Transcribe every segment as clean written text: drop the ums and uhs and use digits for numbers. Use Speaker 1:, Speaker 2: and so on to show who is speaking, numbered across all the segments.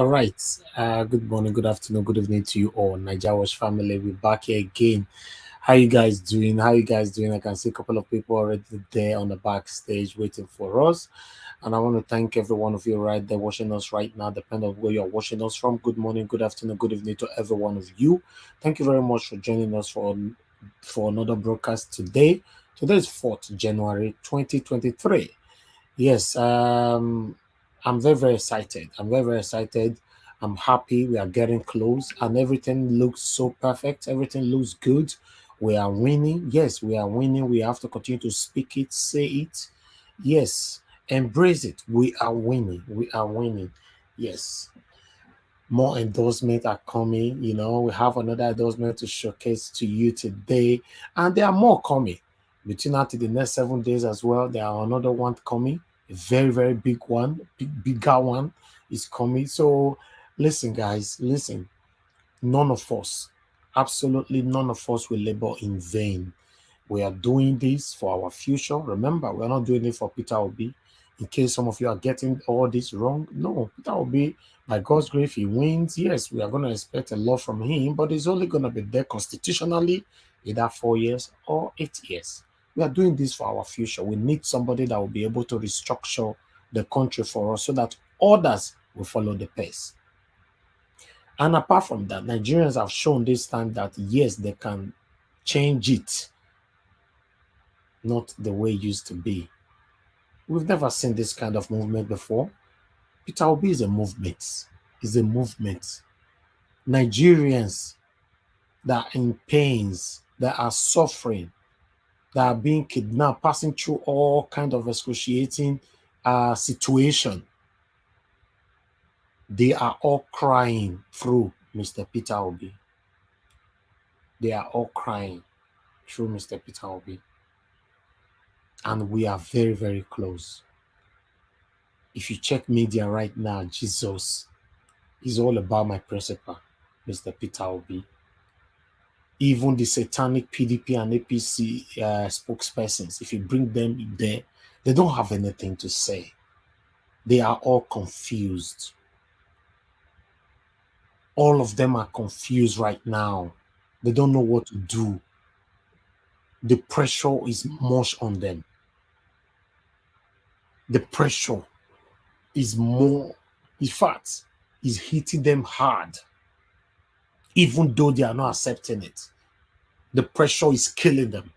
Speaker 1: All right. Good morning, good afternoon, good evening to you all, Niger Watch family. We're back here again. How you guys doing? How you guys doing? I can see a couple of people already there on the backstage waiting for us. And I want to thank every one of you right there watching us right now, depending on where you're watching us from. Good morning, good afternoon, good evening to every one of you. Thank you very much for joining us for another broadcast today. Today is 4th January 2023. Yes, I'm very, very excited. I'm very, very excited. I'm happy we are getting close and everything looks so perfect. Everything looks good. We are winning. Yes, we are winning. We have to continue to speak it, say it. Yes, embrace it. We are winning. We are winning. Yes, more endorsements are coming. We have another endorsement to showcase to you today, and there are more coming. Between now to the next 7 days as well, there are another one coming. A very, very big one, bigger one is coming. So, listen, guys, listen. None of us, absolutely none of us, will labor in vain. We are doing this for our future. Remember, we're not doing it for Peter Obi. In case some of you are getting all this wrong, no, Peter Obi, by God's grace, he wins. Yes, we are going to expect a lot from him, but he's only going to be there constitutionally either 4 years or 8 years. We are doing this for our future. We need somebody that will be able to restructure the country for us so that others will follow the pace. And apart from that, Nigerians have shown this time that yes, they can change it, not the way it used to be. We've never seen this kind of movement before. Peter Obi is a movement. It's a movement. Nigerians that are in pains, that are suffering, that are being kidnapped, passing through all kind of excruciating situation, they are all crying through Mr. Peter Obi. They are all crying through Mr. Peter Obi. And we are very, very close. If you check media right now, Jesus is all about my principal, Mr. Peter Obi. Even the satanic PDP and APC spokespersons, if you bring them there, they don't have anything to say. They are all confused. All of them are confused right now. They don't know what to do. The pressure is much on them. The pressure is more, in fact, is hitting them hard. Even though they are not accepting it, the pressure is killing them.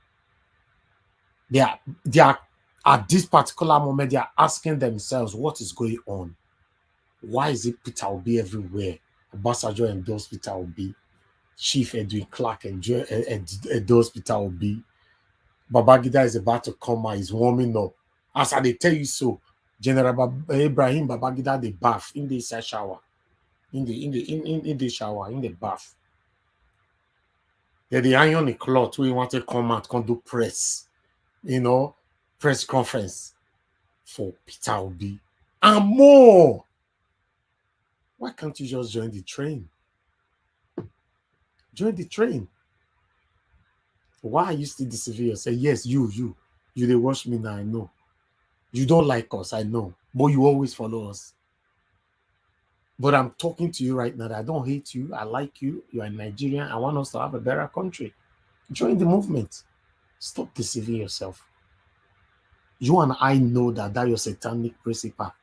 Speaker 1: They are at this particular moment, they are asking themselves, what is going on? Why is it Peter Obi everywhere? Obasanjo endorsed Peter Obi. Chief Edwin Clark endorsed Peter Obi. Babangida is about to come out, he's warming up. As I tell you so, General Ibrahim Babangida, the bath in the shower. In the shower, in the bath. Yeah, the iron the cloth we want to come out, can do press, press conference for Peter Obi and more. Why can't you just join the train? Join the train. Why are you still deceiving yourself? Yes, you they watch me now, I know. You don't like us, I know, but you always follow us. But I'm talking to you right now that I don't hate you. I like you. You are Nigerian. I want us to have a better country. Join the movement. Stop deceiving yourself. You and I know that your satanic principle,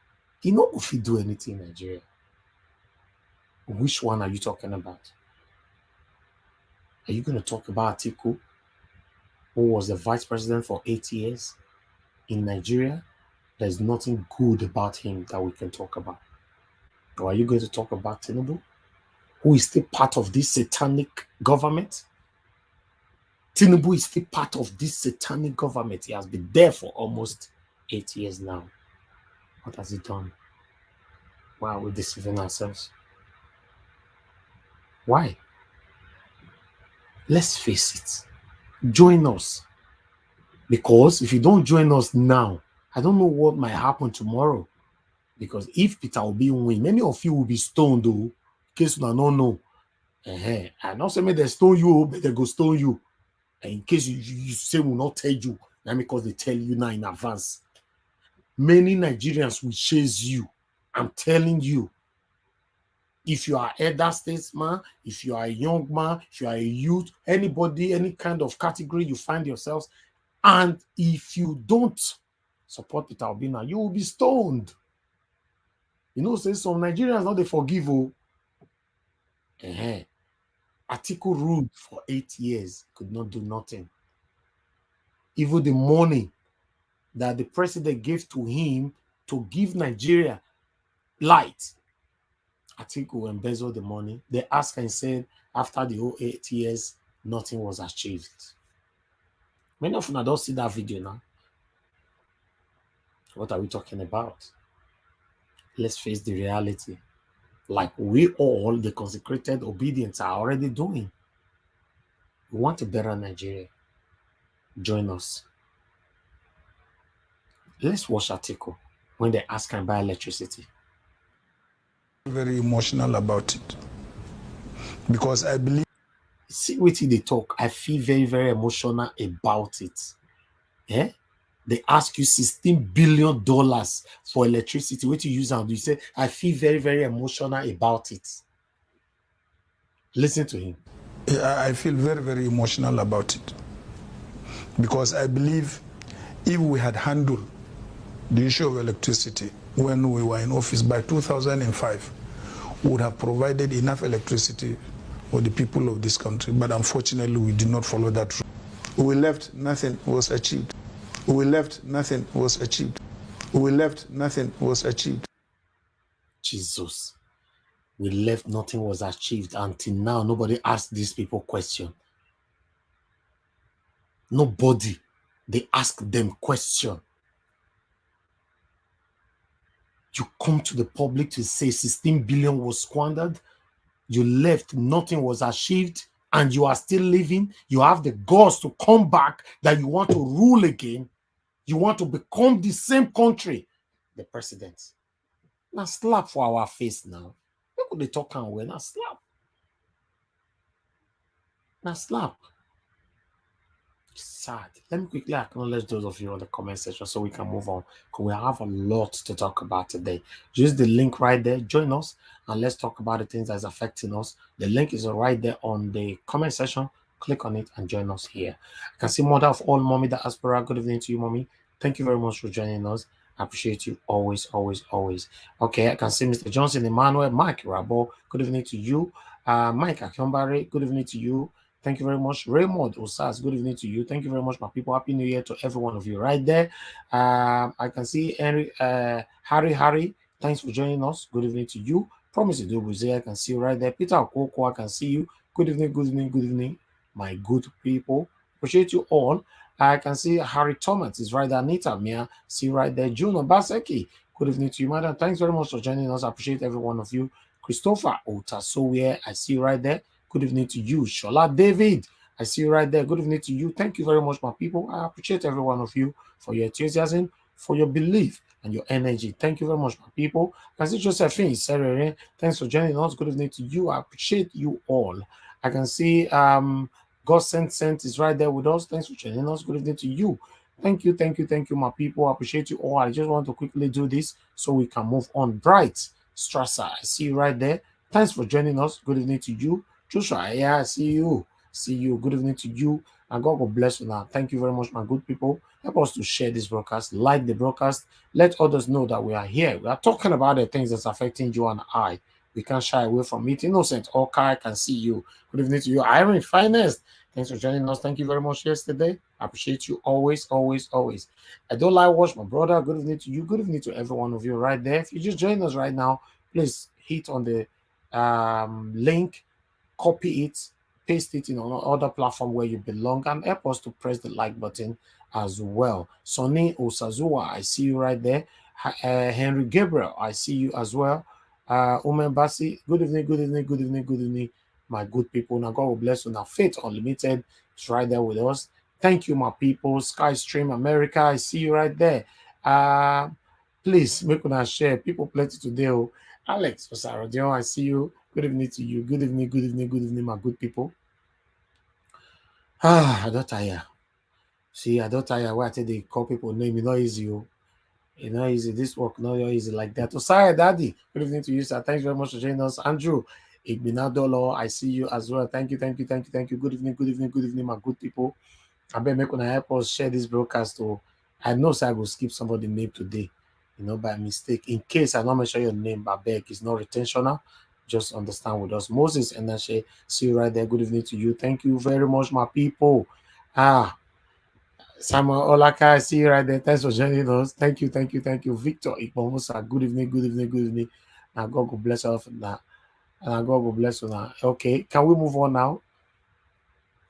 Speaker 1: you know if you do anything in Nigeria. Which one are you talking about? Are you going to talk about Atiku, who was the vice president for 8 years in Nigeria? There's nothing good about him that we can talk about. Or are you going to talk about Tinubu, who is still part of this satanic government? Tinubu is still part of this satanic government. He has been there for almost 8 years now. What has he done? Why are we deceiving ourselves? Why? Let's face it. Join us. Because if you don't join us now, I don't know what might happen tomorrow. Because if Peter Obi win, many of you will be stoned, though. In case you don't know. I not say they stone you, but they go stone you. And in case you say will not tell you, that because they tell you now in advance. Many Nigerians will chase you. I'm telling you. If you are elder statesman, if you are a young man, if you are a youth, anybody, any kind of category you find yourselves, and if you don't support Peter Obi now, you will be stoned. You know, say some Nigerians now they forgive. Oh, Atiku ruled for 8 years, could not do nothing. Even the money that the president gave to him to give Nigeria light, Atiku embezzled the money. They asked and said after the whole 8 years, nothing was achieved. Many of you don't see that video now. What are we talking about? Let's face the reality. Like we all, the consecrated obedience, are already doing. We want a better Nigeria. Join us. Let's watch Atiku when they ask him buy electricity.
Speaker 2: Very emotional about it because I believe.
Speaker 1: See what they talk. I feel very, very emotional about it. Yeah? They ask you $16 billion for electricity. What you use and you say, I feel very, very emotional about it. Listen to him.
Speaker 2: I feel very, very emotional about it because I believe if we had handled the issue of electricity when we were in office by 2005, we would have provided enough electricity for the people of this country. But unfortunately, we did not follow that route. We left, nothing was achieved. We left, nothing was achieved. We left, nothing was achieved.
Speaker 1: Jesus. We left, nothing was achieved. Until now, nobody asked these people question. Nobody. They ask them question. You come to the public to say 16 billion was squandered. You left, nothing was achieved, and you are still living. You have the guts to come back, that you want to rule again. You want to become the same country. The president. Now slap for our face now. How could they talk and well? Now slap. Now slap. Sad. Let me quickly acknowledge those of you on the comment section so we can move on, because we have a lot to talk about today. Use the link right there. Join us and let's talk about the things that's affecting us. The link is right there on the comment section. Click on it and join us here. I can see mother of all, Mommy the Aspera. Good evening to you, Mommy. Thank you very much for joining us. I appreciate you always, always, always. Okay, I can see Mr. Johnson, Emmanuel, Mike Rabo. Good evening to you. Mike Akyombare. Good evening to you. Thank you very much. Raymond Osas, good evening to you. Thank you very much, my people. Happy New Year to every one of you right there. I can see Harry. Thanks for joining us. Good evening to you. Promise Idobuze, I can see you right there. Peter Okoko, I can see you. Good evening, good evening, good evening, my good people. Appreciate you all. I can see Harry Thomas is right there. Anita Mia, see you right there. Juno Baseki, good evening to you, madam. Thanks very much for joining us. I appreciate every one of you. Christopher Otasowie, I see you right there. Good evening to you. Shola David, I see you right there. Good evening to you. Thank you very much, my people. I appreciate every one of you for your enthusiasm, for your belief, and your energy. Thank you very much, my people. I can see Josephine Serere. Thanks for joining us. Good evening to you. I appreciate you all. I can see God Sent is right there with us. Thanks for joining us. Good evening to you. Thank you, thank you, thank you, my people. I appreciate you all. I just want to quickly do this so we can move on. Bright Strasser, I see you right there. Thanks for joining us. Good evening to you. Joshua, yeah, I see you. See you. Good evening to you. And God will bless you now. Thank you very much, my good people. Help us to share this broadcast, like the broadcast. Let others know that we are here. We are talking about the things that's affecting you and I. We can't shy away from it. Innocent, okay, I can see you. Good evening to you. Irene Finest. Thanks for joining us. Thank you very much yesterday. I appreciate you always, always, always. I don't like watch my brother. Good evening to you. Good evening to every one of you right there. If you just join us right now, please hit on the link, copy it, paste it in other platform where you belong, and help us to press the like button as well. Sonny Osazuwa, I see you right there. Henry Gabriel, I see you as well. Umen Basi, good evening, good evening, good evening, good evening, my good people. Now God will bless you. Now Faith Unlimited is right there with us. Thank you, my people. Skystream America, I see you right there. Please make una share. People plenty today. Oh. Alex Osarodion, I see you. Good evening to you. Good evening, good evening, good evening, my good people. I don't tire. See, I don't tire. Why I tell they call people name, it's not easy. You know, easy. This work not easy like that. Osaya Daddy, good evening to you, sir. Thanks very much for joining us. Andrew, Igbinadolo, I see you as well. Thank you, thank you, thank you, thank you. Good evening, good evening, good evening, my good people. I bet make una help us share this broadcast. To I know sir, I will skip somebody name today, you know, by mistake. In case I not mention your name, but beg it's not retentional. Just understand with us. Moses and Nashe, see you right there. Good evening to you. Thank you very much, my people. Ah, Samuel Olaka, I see you right there. Thanks for joining us. Thank you, thank you, thank you. Victor Ikpomusa, good evening, good evening, good evening. Now God will bless us now. And God will bless you now. Okay, can we move on now?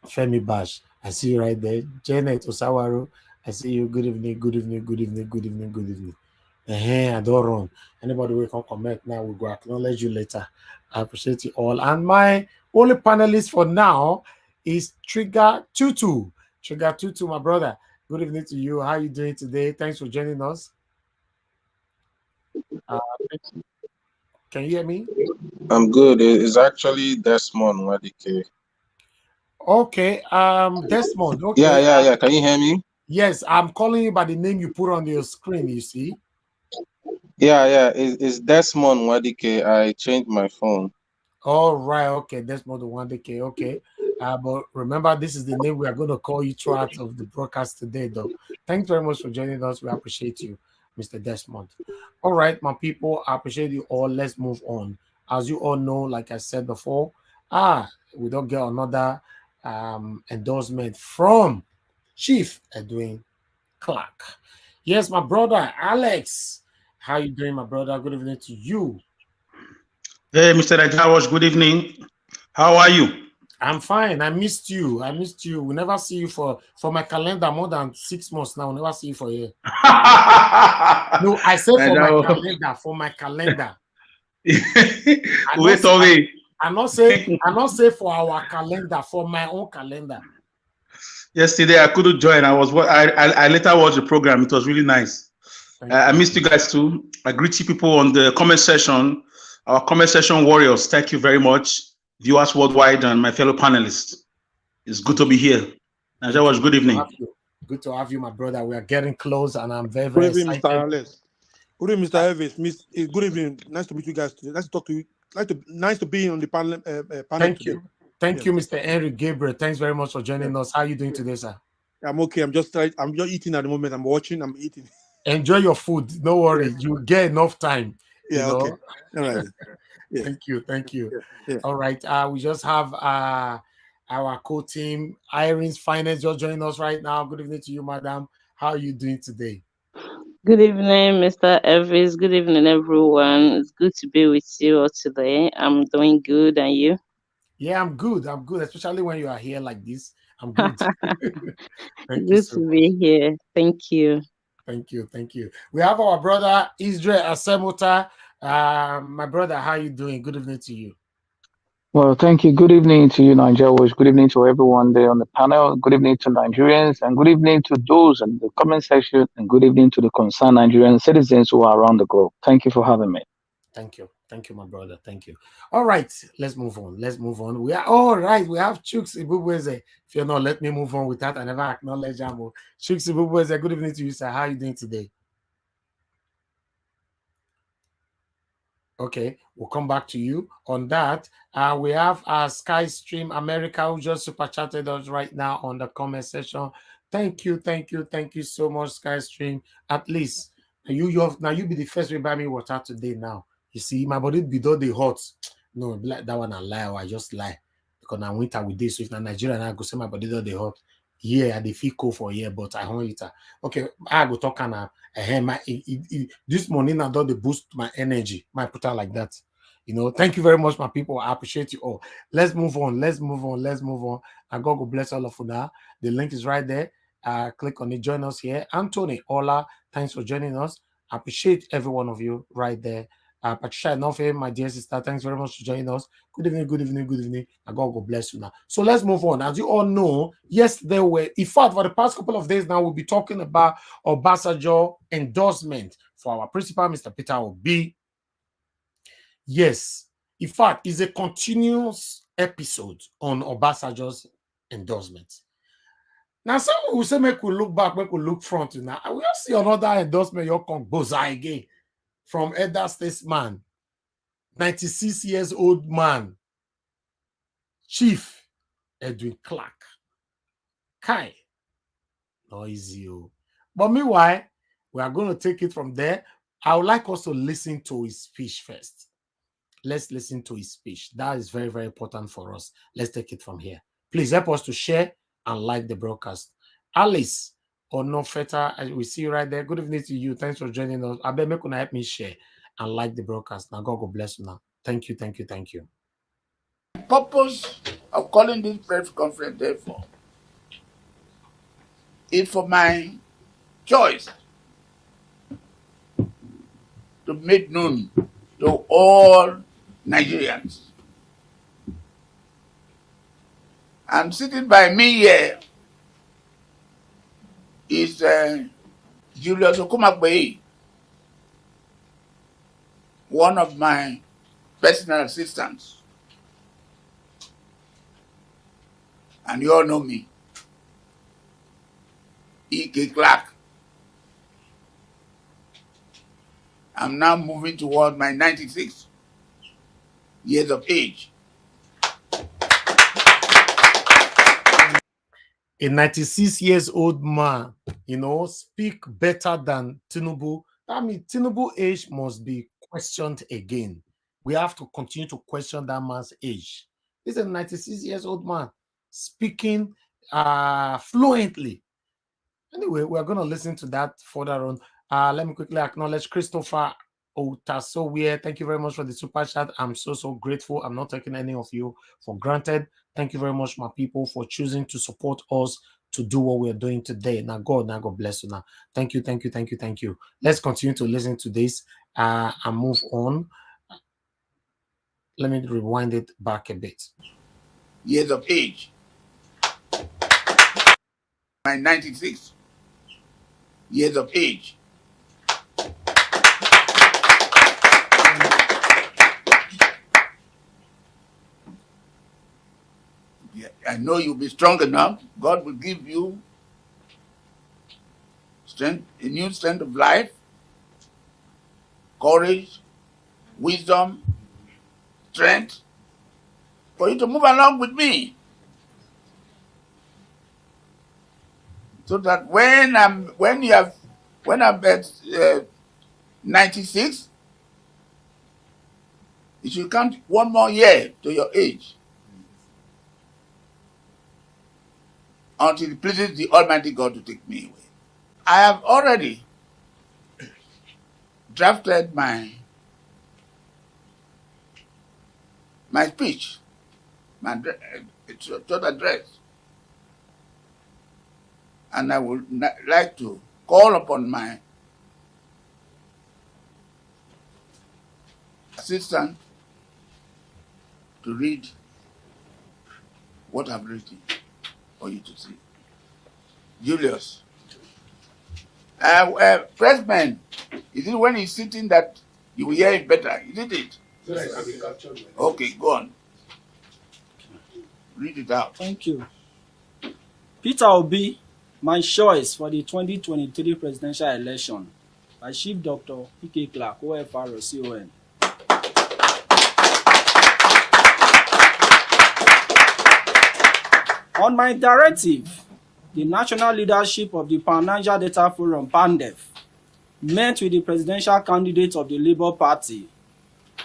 Speaker 1: Femi Bash, I see you right there. Janet Osawaru, I see you. Good evening, good evening, good evening, good evening, good evening. I don't run. Anybody will come comment now, we go acknowledge you later. I appreciate you all. And my only panelist for now is Trigger Tutu. Trigger Tutu, my brother. Good evening to you. How are you doing today? Thanks for joining us. Uh, can you hear me?
Speaker 3: I'm good. It's actually Desmond Wadike.
Speaker 1: Okay. Desmond.
Speaker 3: Yeah,
Speaker 1: Okay.
Speaker 3: yeah, yeah. Can you hear me?
Speaker 1: Yes, I'm calling you by the name you put on your screen. You see.
Speaker 3: Yeah, yeah. It's Desmond Wadike. I changed my phone.
Speaker 1: All right, okay, that's more than 1 decade. Okay. But remember, this is the name we are going to call you throughout of the broadcast today, though. Thanks very much for joining us. We appreciate you, Mr. Desmond. All right, my people, I appreciate you all. Let's move on. As you all know, like I said before, we don't get another endorsement from Chief Edwin Clark. Yes, my brother Alex. How you doing, my brother? Good evening to you.
Speaker 4: Hey, Mr. Rajawash, good evening. How are you?
Speaker 1: I'm fine. I missed you. I missed you. We never see you for my calendar more than 6 months now. We never see you for here. No, I say for my
Speaker 4: Rajawash.
Speaker 1: calendar. For my calendar. I not
Speaker 4: Wait
Speaker 1: say
Speaker 4: away.
Speaker 1: I not say for our calendar, for my own calendar.
Speaker 4: Yesterday I couldn't join. I later watched the program. It was really nice.
Speaker 1: Thank
Speaker 4: I
Speaker 1: you.
Speaker 4: missed you guys too. I greet you people on the comment section. Our comment section warriors. Thank you very much, viewers worldwide and my fellow panelists. It's good to be here.
Speaker 1: Thank you.
Speaker 4: Rajawash, good evening.
Speaker 1: Good to have you, my brother. We are getting close, and I'm very,
Speaker 5: Good
Speaker 1: very
Speaker 5: evening, Mr.
Speaker 1: excited.
Speaker 5: Alex. Good evening, Mr. Elvis. Good evening. Nice to meet you guys today. Nice to talk to you. Nice to be on the panel
Speaker 1: Thank
Speaker 5: today.
Speaker 1: you. Thank you, Mr. Henry Gabriel. Thanks very much for joining us. How are you doing today, sir?
Speaker 5: I'm okay. I'm just eating at the moment. I'm watching. I'm eating.
Speaker 1: Enjoy your food. No worry.
Speaker 5: Yeah.
Speaker 1: You get enough time.
Speaker 5: Yeah. Okay. All right. Yeah.
Speaker 1: Thank you. Thank you.
Speaker 5: Yeah.
Speaker 1: All right. We just have our co-team, Irene's Finance, just joining us right now. Good evening to you, madam. How are you doing today?
Speaker 6: Good evening, Mr. Elvis. Good evening, everyone. It's good to be with you all today. I'm doing good, and you?
Speaker 1: Yeah, I'm good. I'm good, especially when you are here like this. I'm good. Thank you
Speaker 6: Good
Speaker 1: so
Speaker 6: to
Speaker 1: much.
Speaker 6: be here. Thank you.
Speaker 1: Thank you. Thank you. We have our brother Israel Asemota. My brother, how are you doing? Good evening to you.
Speaker 7: Well, thank you. Good evening to you, Nigerians. Good evening to everyone there on the panel. Good evening to Nigerians, and good evening to those in the comment section, and good evening to the concerned Nigerian citizens who are around the globe. Thank you for having me.
Speaker 1: Thank you. Thank you, my brother. Thank you. All right, let's move on. Let's move on. We are all right. We have Chuks Ibubweze. If you're not, let me move on with that. I never acknowledge Jamo. Chuks Ibubweze, good evening to you, sir. How are you doing today? Okay, we'll come back to you on that. We have Skystream America who just super chatted us right now on the comment section. Thank you, thank you, thank you so much, Skystream. At least now you be the first to buy me water today. Now you see my body be though the hot. No, like that one I lie or I just lie because now winter with this. So if na Nigeria I go say my body though the hot. Yeah, I feel cold for a year, but I want it. Okay, I go talk and this morning I don't boost my energy. Might put out like that. You know, thank you very much, my people. I appreciate you all. Let's move on. Let's move on. Let's move on. And God will bless all of you now. The link is right there. Click on it. Join us here. Anthony, Ola, thanks for joining us. I appreciate every one of you right there. Patricia Enofe, my dear sister, thanks very much for joining us. Good evening, good evening, good evening. And God will bless you now. So let's move on. As you all know, yesterday in fact, for the past couple of days now, we'll be talking about Obasanjo endorsement for our principal, Mr. Peter Obi. Yes, in fact, it's a continuous episode on Obasanjo's endorsement. Now, some will say, make we look back, make we look front. Now, we will see another endorsement, your Boza again, from elder statesman, 96 years old man, Chief Edwin Clark. Kai, noisy. But meanwhile, we are going to take it from there. I would like us to listen to his speech first. Let's listen to his speech. That is very, very important for us. Let's take it from here. Please help us to share and like the broadcast. Alice or no Feta, we see you right there. Good evening to you. Thanks for joining us. I bet make you help me share and like the broadcast. Now God bless you now. Thank you, thank you, thank you.
Speaker 8: The purpose of calling this press conference, therefore, is for my choice to make known to all Nigerians. And sitting by me here is Julius Okumakwe, one of my personal assistants. And you all know me, E.K. Clark. I'm now moving toward my 96 years of age.
Speaker 1: A 96 years old man, speak better than Tinubu. I mean, Tinubu age must be questioned again. We have to continue to question that man's age. This is a 96 years old man speaking fluently. Anyway, we're going to listen to that further on. Let me quickly acknowledge Christopher Otasowie. Thank you very much for the super chat. I'm so grateful. I'm not taking any of you for granted. Thank you very much, my people, for choosing to support us to do what we're doing today. Now God bless you now. Thank you, thank you, thank you, thank you. Let's continue to listen to this and move on. Let me rewind it back a bit.
Speaker 8: Years of age. My 96 years of age. I know you'll be strong enough. God will give you strength, a new strength of life, courage, wisdom, strength, for you to move along with me. So that when I'm at 96, you should count one more year to your age, until it pleases the Almighty God to take me away. I have already drafted my speech, my short address, and I would like to call upon my assistant to read what I've written for you to see. Julius. Pressman, is it when he's sitting that you will hear it better? Isn't it? Yes. Okay, go on. Read it out.
Speaker 9: Thank you. Peter Obi, my choice for the 2023 presidential election by Chief Dr. E.K. Clark, OFR CON. On my directive, the national leadership of the Pan-Niger Delta Forum, PANDEF, met with the presidential candidate of the Labour Party,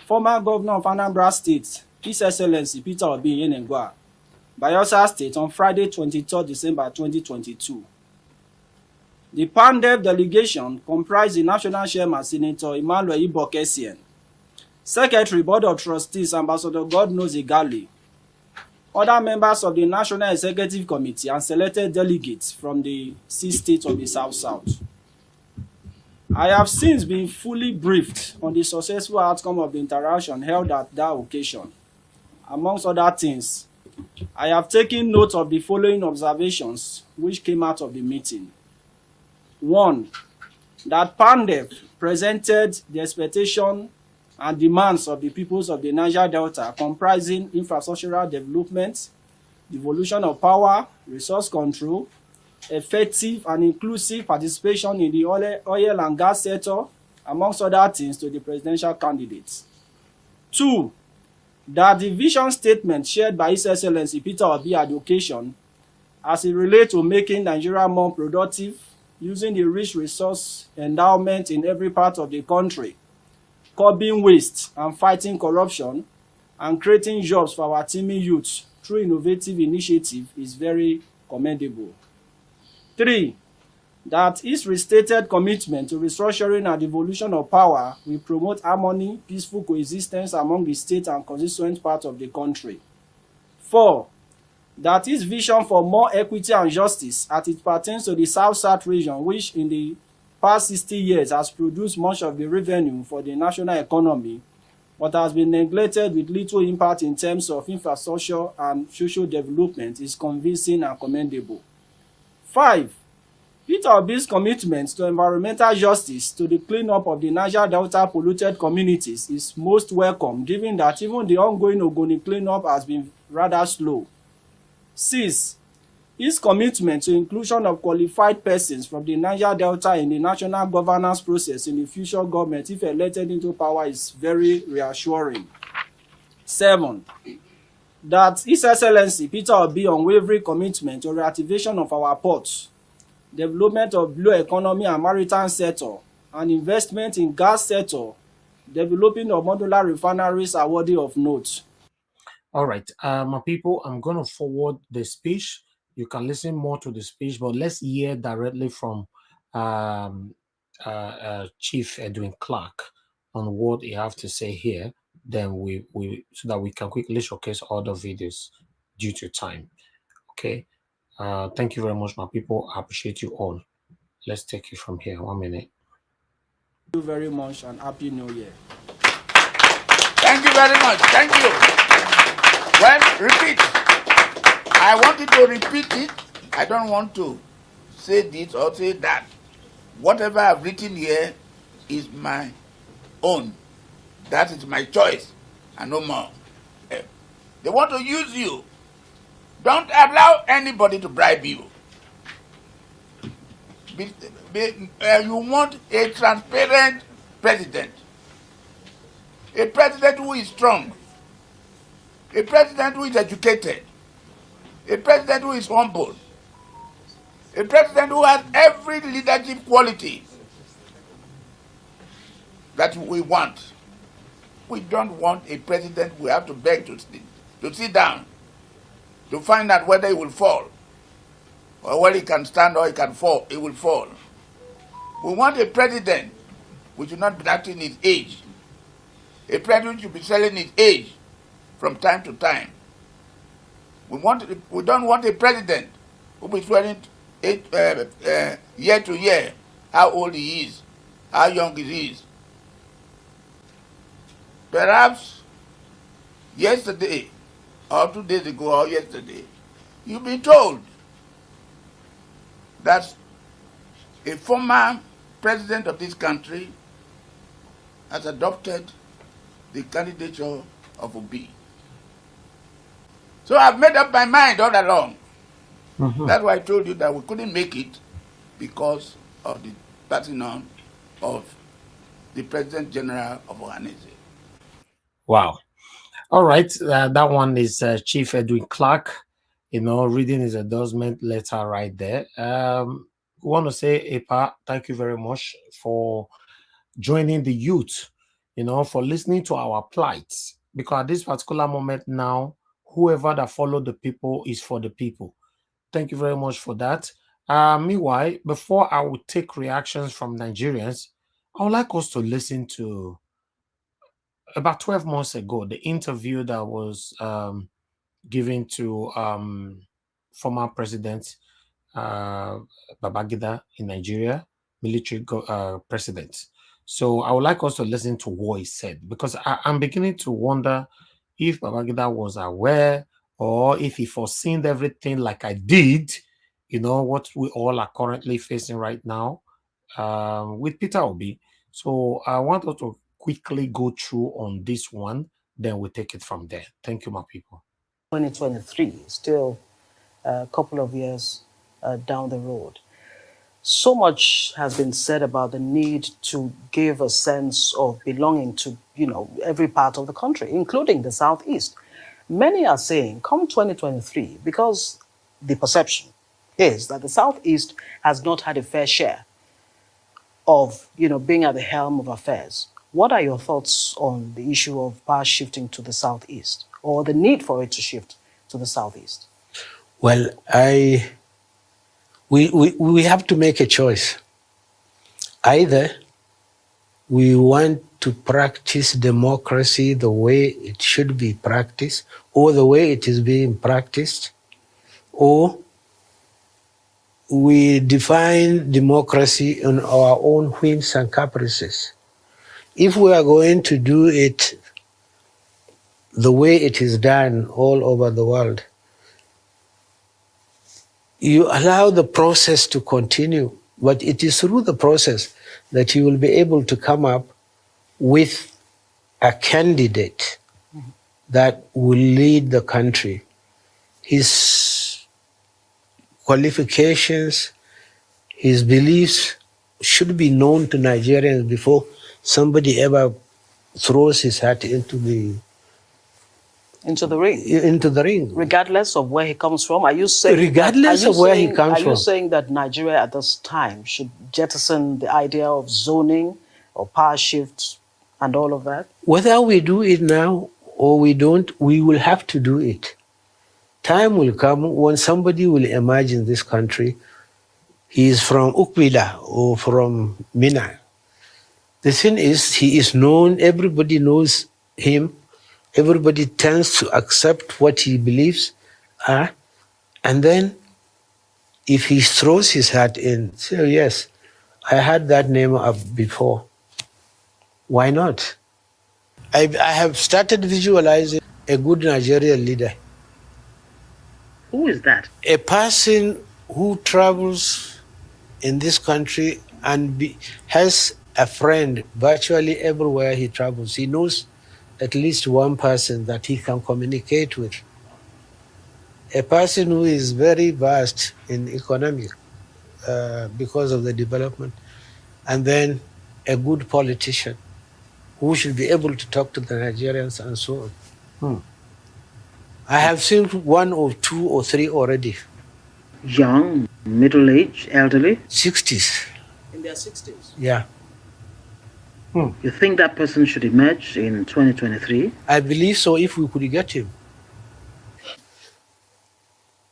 Speaker 9: former governor of Anambra State, His Excellency Peter Obi Yenengwa, Bayelsa State on Friday, 23rd December 2022. The PANDEF delegation comprised the National Chairman, Senator Emmanuel Ibokesien, Secretary, Board of Trustees, Ambassador Godnose Igali, other members of the National Executive Committee, and selected delegates from the 6 states of the South-South. I have since been fully briefed on the successful outcome of the interaction held at that occasion. Amongst other things, I have taken note of the following observations which came out of the meeting. 1. That PANDEF presented the expectation and demands of the peoples of the Niger Delta, comprising infrastructural development, devolution of power, resource control, effective and inclusive participation in the oil and gas sector, amongst other things, to the presidential candidates. 2, that the vision statement shared by His Excellency Peter Obi at the occasion, as it relates to making Nigeria more productive, using the rich resource endowment in every part of the country, curbing waste and fighting corruption, and creating jobs for our teeming youth through innovative initiative is very commendable. 3, that his restated commitment to restructuring and devolution of power will promote harmony, peaceful coexistence among the state and constituent parts of the country. 4, that his vision for more equity and justice as it pertains to the South-South region, which in the past 60 years has produced much of the revenue for the national economy, but has been neglected with little impact in terms of infrastructure and social development, is convincing and commendable. 5, Peter Obi's commitment to environmental justice to the cleanup of the Niger Delta polluted communities is most welcome, given that even the ongoing Ogoni cleanup has been rather slow. 6, his commitment to inclusion of qualified persons from the Niger Delta in the national governance process in the future government, if elected into power, is very reassuring. 7, that His Excellency Peter Obi's unwavering commitment to reactivation of our ports, development of blue economy and maritime sector, and investment in gas sector, developing of modular refineries are worthy of note.
Speaker 1: All right, my people, I'm going to forward the speech. You can listen more to the speech, but let's hear directly from Chief Edwin Clark on what he have to say here. Then we so that we can quickly showcase all the videos due to time. Okay. Thank you very much, my people. I appreciate you all. Let's take it from here. 1 minute.
Speaker 9: Thank you very much and Happy New Year.
Speaker 8: Thank you very much. Thank you. Well, repeat. I wanted to repeat it. I don't want to say this or say that. Whatever I've written here is my own. That is my choice and no more. They want to use you. Don't allow anybody to bribe you. You want a transparent president. A president who is strong. A president who is educated. A president who is humble. A president who has every leadership quality that we want. We don't want a president we have to beg to sit down to find out whether he will fall or whether he can stand or he can fall. He will fall. We want a president who should not be acting his age. A president should be selling his age from time to time. We don't want a president who will be swearing year to year how old he is, how young he is. Perhaps yesterday, or 2 days ago, or yesterday, you've been told that a former president of this country has adopted the candidature of Obi. So I've made up my mind all along. That's why I told you that we couldn't make it because of the passing on of the President General of Ohanese.
Speaker 1: Wow. All right. That one is Chief Edwin Clark, reading his endorsement letter right there. We want to say, Epa, thank you very much for joining the youth, for listening to our plights. Because at this particular moment now, whoever that followed the people is for the people. Thank you very much for that. Meanwhile, before I will take reactions from Nigerians, I would like us to listen to about 12 months ago, the interview that was given to former President Babangida in Nigeria, military president. So I would like us to listen to what he said, because I'm beginning to wonder if Babangida was aware or if he foreseen everything like I did, what we all are currently facing right now with Peter Obi. So I want us to quickly go through on this one, then we'll take it from there. Thank you, my people.
Speaker 10: 2023, still a couple of years down the road. So much has been said about the need to give a sense of belonging to, every part of the country, including the Southeast. Many are saying, come 2023, because the perception is that the Southeast has not had a fair share of, being at the helm of affairs. What are your thoughts on the issue of power shifting to the Southeast, or the need for it to shift to the Southeast?
Speaker 11: Well, we have to make a choice. Either we want to practice democracy the way it should be practiced, or the way it is being practiced, or we define democracy on our own whims and caprices. If we are going to do it the way it is done all over the world, you allow the process to continue, but it is through the process that you will be able to come up with a candidate that will lead the country. His qualifications, his beliefs should be known to Nigerians before somebody ever throws his hat into the ring.
Speaker 10: Regardless of where he comes from, are you saying?
Speaker 11: Regardless of where he comes from.
Speaker 10: Are you saying that Nigeria at this time should jettison the idea of zoning or power shifts and all of that?
Speaker 11: Whether we do it now or we don't, we will have to do it. Time will come when somebody will imagine this country. He is from Ukbila or from Mina. The thing is, he is known, everybody knows him, everybody tends to accept what he believes, and then if he throws his hat in, say, oh, yes, I had that name up before. Why not? I have started visualizing a good Nigerian leader.
Speaker 10: Who is that?
Speaker 11: A person who travels in this country and has a friend virtually everywhere he travels. He knows at least one person that he can communicate with. A person who is very vast in economic because of the development. And then a good politician who should be able to talk to the Nigerians and so on. I have seen one or two or three already.
Speaker 10: Young, middle-aged, elderly?
Speaker 11: 60s.
Speaker 10: In their 60s?
Speaker 11: Yeah.
Speaker 10: You think that person should emerge in 2023?
Speaker 11: I believe so, if we could get him.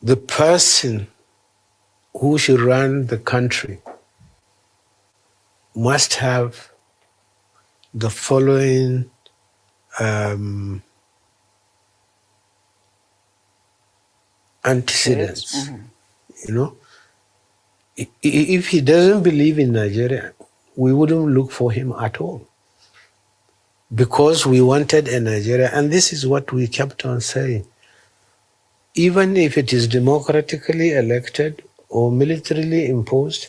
Speaker 11: The person who should run the country must have the following antecedents. If he doesn't believe in Nigeria, we wouldn't look for him at all, because we wanted a Nigeria, and this is what we kept on saying. Even if it is democratically elected or militarily imposed,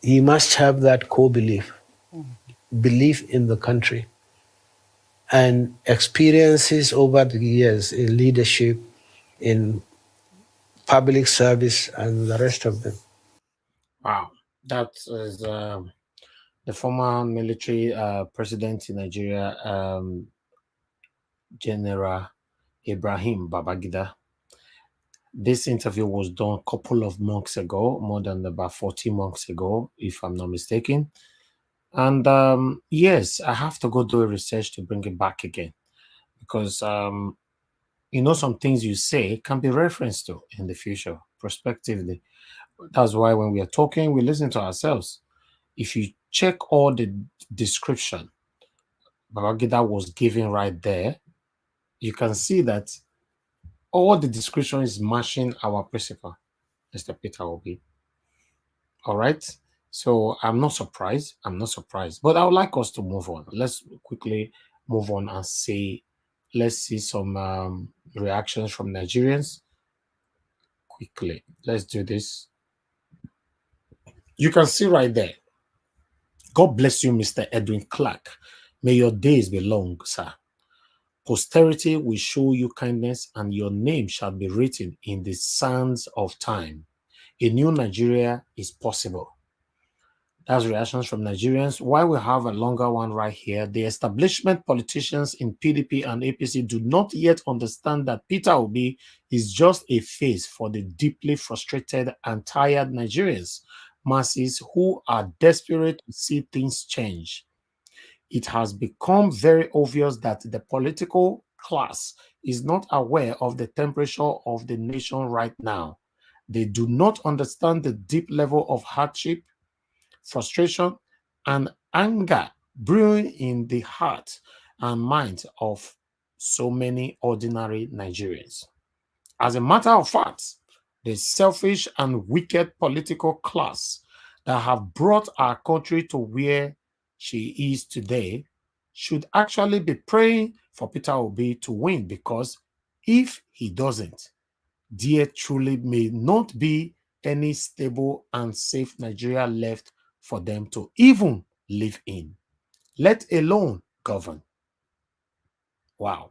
Speaker 11: he must have that core belief in the country, and experiences over the years in leadership, in public service, and the rest of them.
Speaker 1: Wow, that is the former military president in Nigeria, General Ibrahim Babangida. This interview was done a couple of months ago, more than about 14 months ago, if I'm not mistaken. And yes, I have to go do a research to bring it back again, because some things you say can be referenced to in the future, prospectively. That's why when we are talking, we listen to ourselves. If you check all the description Babangida was giving right there, you can see that all the description is matching our principal, Mr. Peter Obi. All right. So I'm not surprised. But I would like us to move on. Let's quickly move on and let's see some reactions from Nigerians. Quickly. Let's do this. You can see right there. God bless you, Mr. Edwin Clark. May your days be long, sir. Posterity will show you kindness, and your name shall be written in the sands of time. A new Nigeria is possible. That's reactions from Nigerians. Why we have a longer one right here. The establishment politicians in PDP and APC do not yet understand that Peter Obi is just a face for the deeply frustrated and tired Nigerians, masses who are desperate to see things change. It has become very obvious that the political class is not aware of the temperature of the nation right now. They do not understand the deep level of hardship, frustration, and anger brewing in the heart and mind of so many ordinary Nigerians. As a matter of fact, the selfish and wicked political class that have brought our country to where she is today should actually be praying for Peter Obi to win, because if he doesn't, there truly may not be any stable and safe Nigeria left for them to even live in, let alone govern. Wow.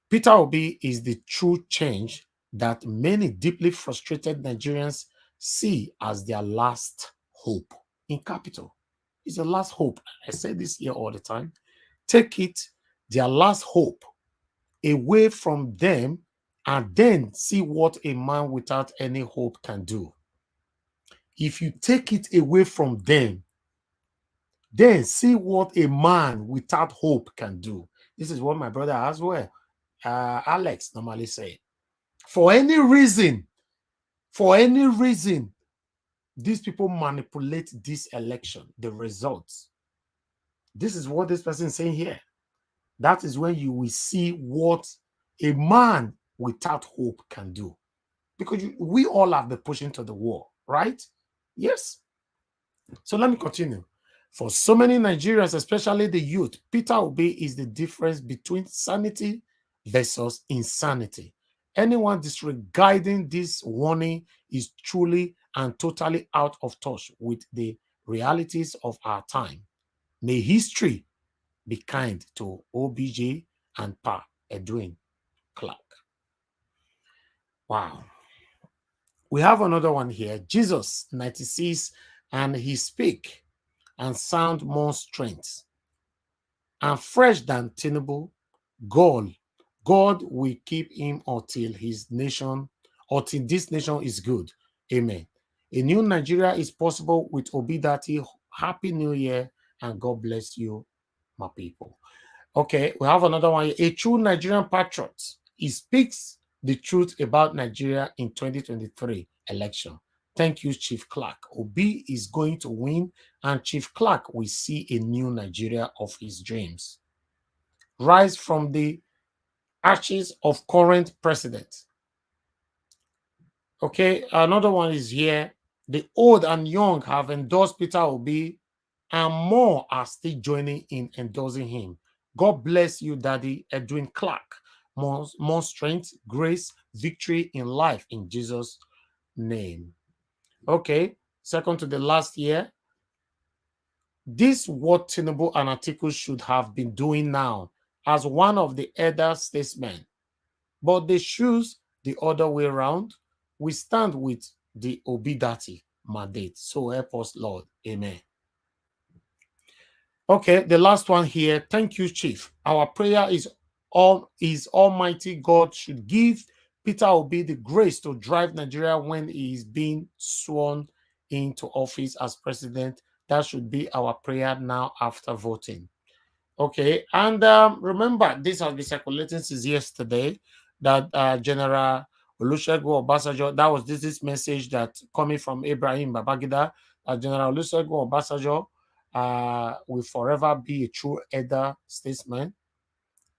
Speaker 1: Peter Obi is the true change that many deeply frustrated Nigerians see as their last hope. In capital, it's the last hope. I say this here all the time. Take it, their last hope, away from them, and then see what a man without any hope can do. If you take it away from them, then see what a man without hope can do. This is what my brother as well, Alex, normally say. For any reason, these people manipulate this election, the results. This is what this person is saying here. That is when you will see what a man without hope can do. Because we all have been pushing to the wall, right? Yes. So let me continue. For so many Nigerians, especially the youth, Peter Obi is the difference between sanity versus insanity. Anyone disregarding this warning is truly and totally out of touch with the realities of our time. May history be kind to OBJ and Pa Edwin Clark. Wow. We have another one here. Jesus, 96, and he speak and sound more strength and fresh than Tinubu. God will keep him until this nation is good. Amen. A new Nigeria is possible with Obidati. Happy New Year and God bless you, my people. Okay, we have another one. A true Nigerian patriot. He speaks the truth about Nigeria in 2023 election. Thank you, Chief Clark. Obi is going to win, and Chief Clark will see a new Nigeria of his dreams. Rise from the ashes of current president. Okay, another one is here. The old and young have endorsed Peter Obi, and more are still joining in endorsing him. God bless you, Daddy Edwin Clark. More strength, grace, victory in life in Jesus' name. Okay, second to the last year. This what Tinubu and Atiku should have been doing now as one of the elder statesmen. But they choose the other way around. We stand with the Obidati mandate. So help us, Lord. Amen. Okay, the last one here. Thank you, Chief. Our prayer is Almighty God should give Peter Obi the grace to drive Nigeria when he is being sworn into office as president. That should be our prayer now after voting. Okay, and remember, this has been circulating since yesterday that General Olusegun Obasanjo, that was this message that coming from Ibrahim Babangida, General Olusegun Obasanjo will forever be a true elder statesman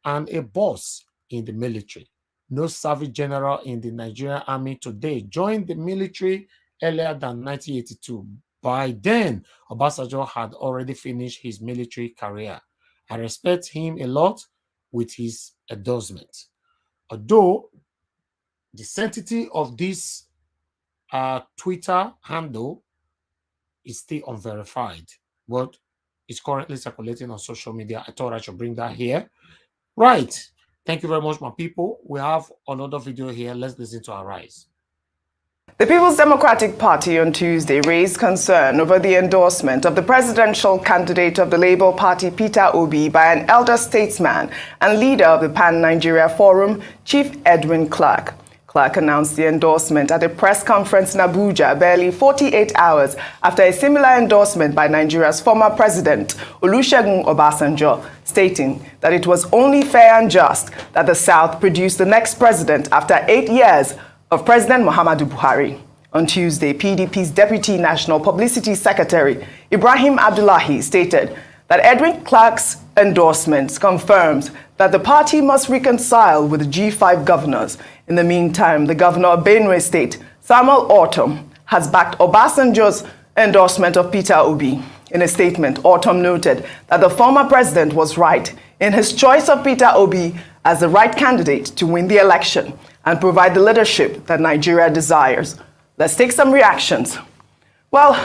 Speaker 1: and a boss in the military. No service general in the Nigerian army today joined the military earlier than 1982. By then, Obasanjo had already finished his military career. I respect him a lot with his endorsement. Although the sanctity of this Twitter handle is still unverified, but it's currently circulating on social media. I thought I should bring that here. Right. Thank you very much, my people. We have another video here. Let's listen to our rise.
Speaker 12: The People's Democratic Party on Tuesday raised concern over the endorsement of the presidential candidate of the Labour Party, Peter Obi, by an elder statesman and leader of the Pan-Nigeria Forum, Chief Edwin Clark. Clark announced the endorsement at a press conference in Abuja barely 48 hours after a similar endorsement by Nigeria's former president, Olusegun Obasanjo, stating that it was only fair and just that the South produced the next president after 8 years of President Muhammadu Buhari. On Tuesday, PDP's Deputy National Publicity Secretary, Ibrahim Abdullahi, stated that Edwin Clark's endorsement confirms that the party must reconcile with the G5 governors. In the meantime, the governor of Benue State, Samuel Ortom, has backed Obasanjo's endorsement of Peter Obi. In a statement, Ortom noted that the former president was right in his choice of Peter Obi as the right candidate to win the election and provide the leadership that Nigeria desires. Let's take some reactions. Well,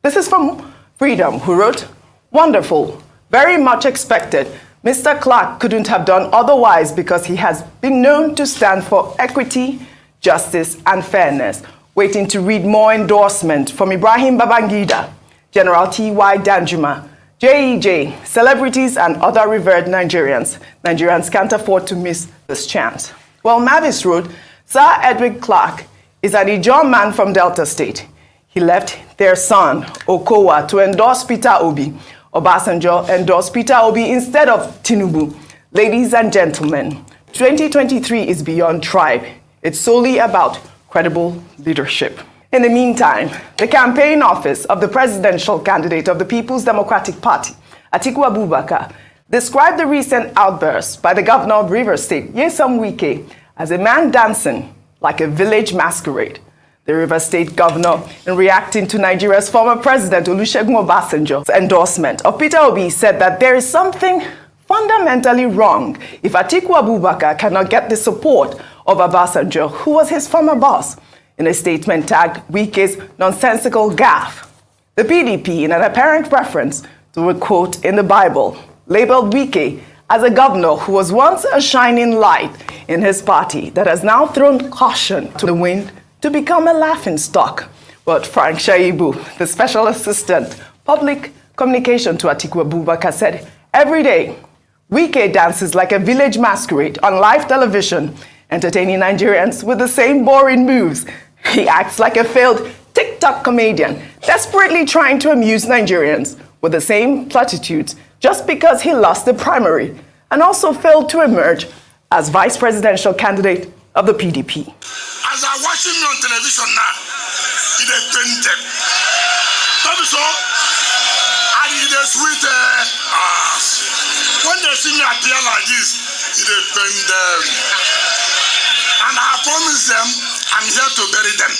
Speaker 12: this is from Freedom, who wrote, "Wonderful, very much expected. Mr. Clark couldn't have done otherwise because he has been known to stand for equity, justice, and fairness." Waiting to read more endorsement from Ibrahim Babangida, General T.Y. Danjuma, JEJ, celebrities, and other revered Nigerians. Nigerians can't afford to miss this chance. Well, Mavis wrote, "Sir Edwin Clark is an Ijaw man from Delta State. He left their son, Okowa, to endorse Peter Obi. Obasanjo endorsed Peter Obi instead of Tinubu. Ladies and gentlemen, 2023 is beyond tribe. It's solely about credible leadership." In the meantime, the campaign office of the presidential candidate of the People's Democratic Party, Atiku Abubakar, described the recent outburst by the governor of Rivers State, Nyesom Wike, as a man dancing like a village masquerade. The Rivers State governor, in reacting to Nigeria's former president Olusegun Obasanjo's endorsement of Peter Obi, said that there is something fundamentally wrong if Atiku Abubakar cannot get the support of Obasanjo, who was his former boss. In a statement tagged Wike's nonsensical gaffe, the PDP, in an apparent reference to a quote in the Bible, labeled Wike as a governor who was once a shining light in his party that has now thrown caution to the wind to become a laughingstock. But Frank Shaibu, the special assistant, public communication to Atiku Abubakar, said, "Every day, Wike dances like a village masquerade on live television, entertaining Nigerians with the same boring moves. He acts like a failed TikTok comedian, desperately trying to amuse Nigerians with the same platitudes just because he lost the primary and also failed to emerge as vice presidential candidate of the PDP."
Speaker 13: As I watching me on television now, it is painted. So, and it is sweet. When they see me appear like this, it is painted. And I promise them, I'm here to bury them.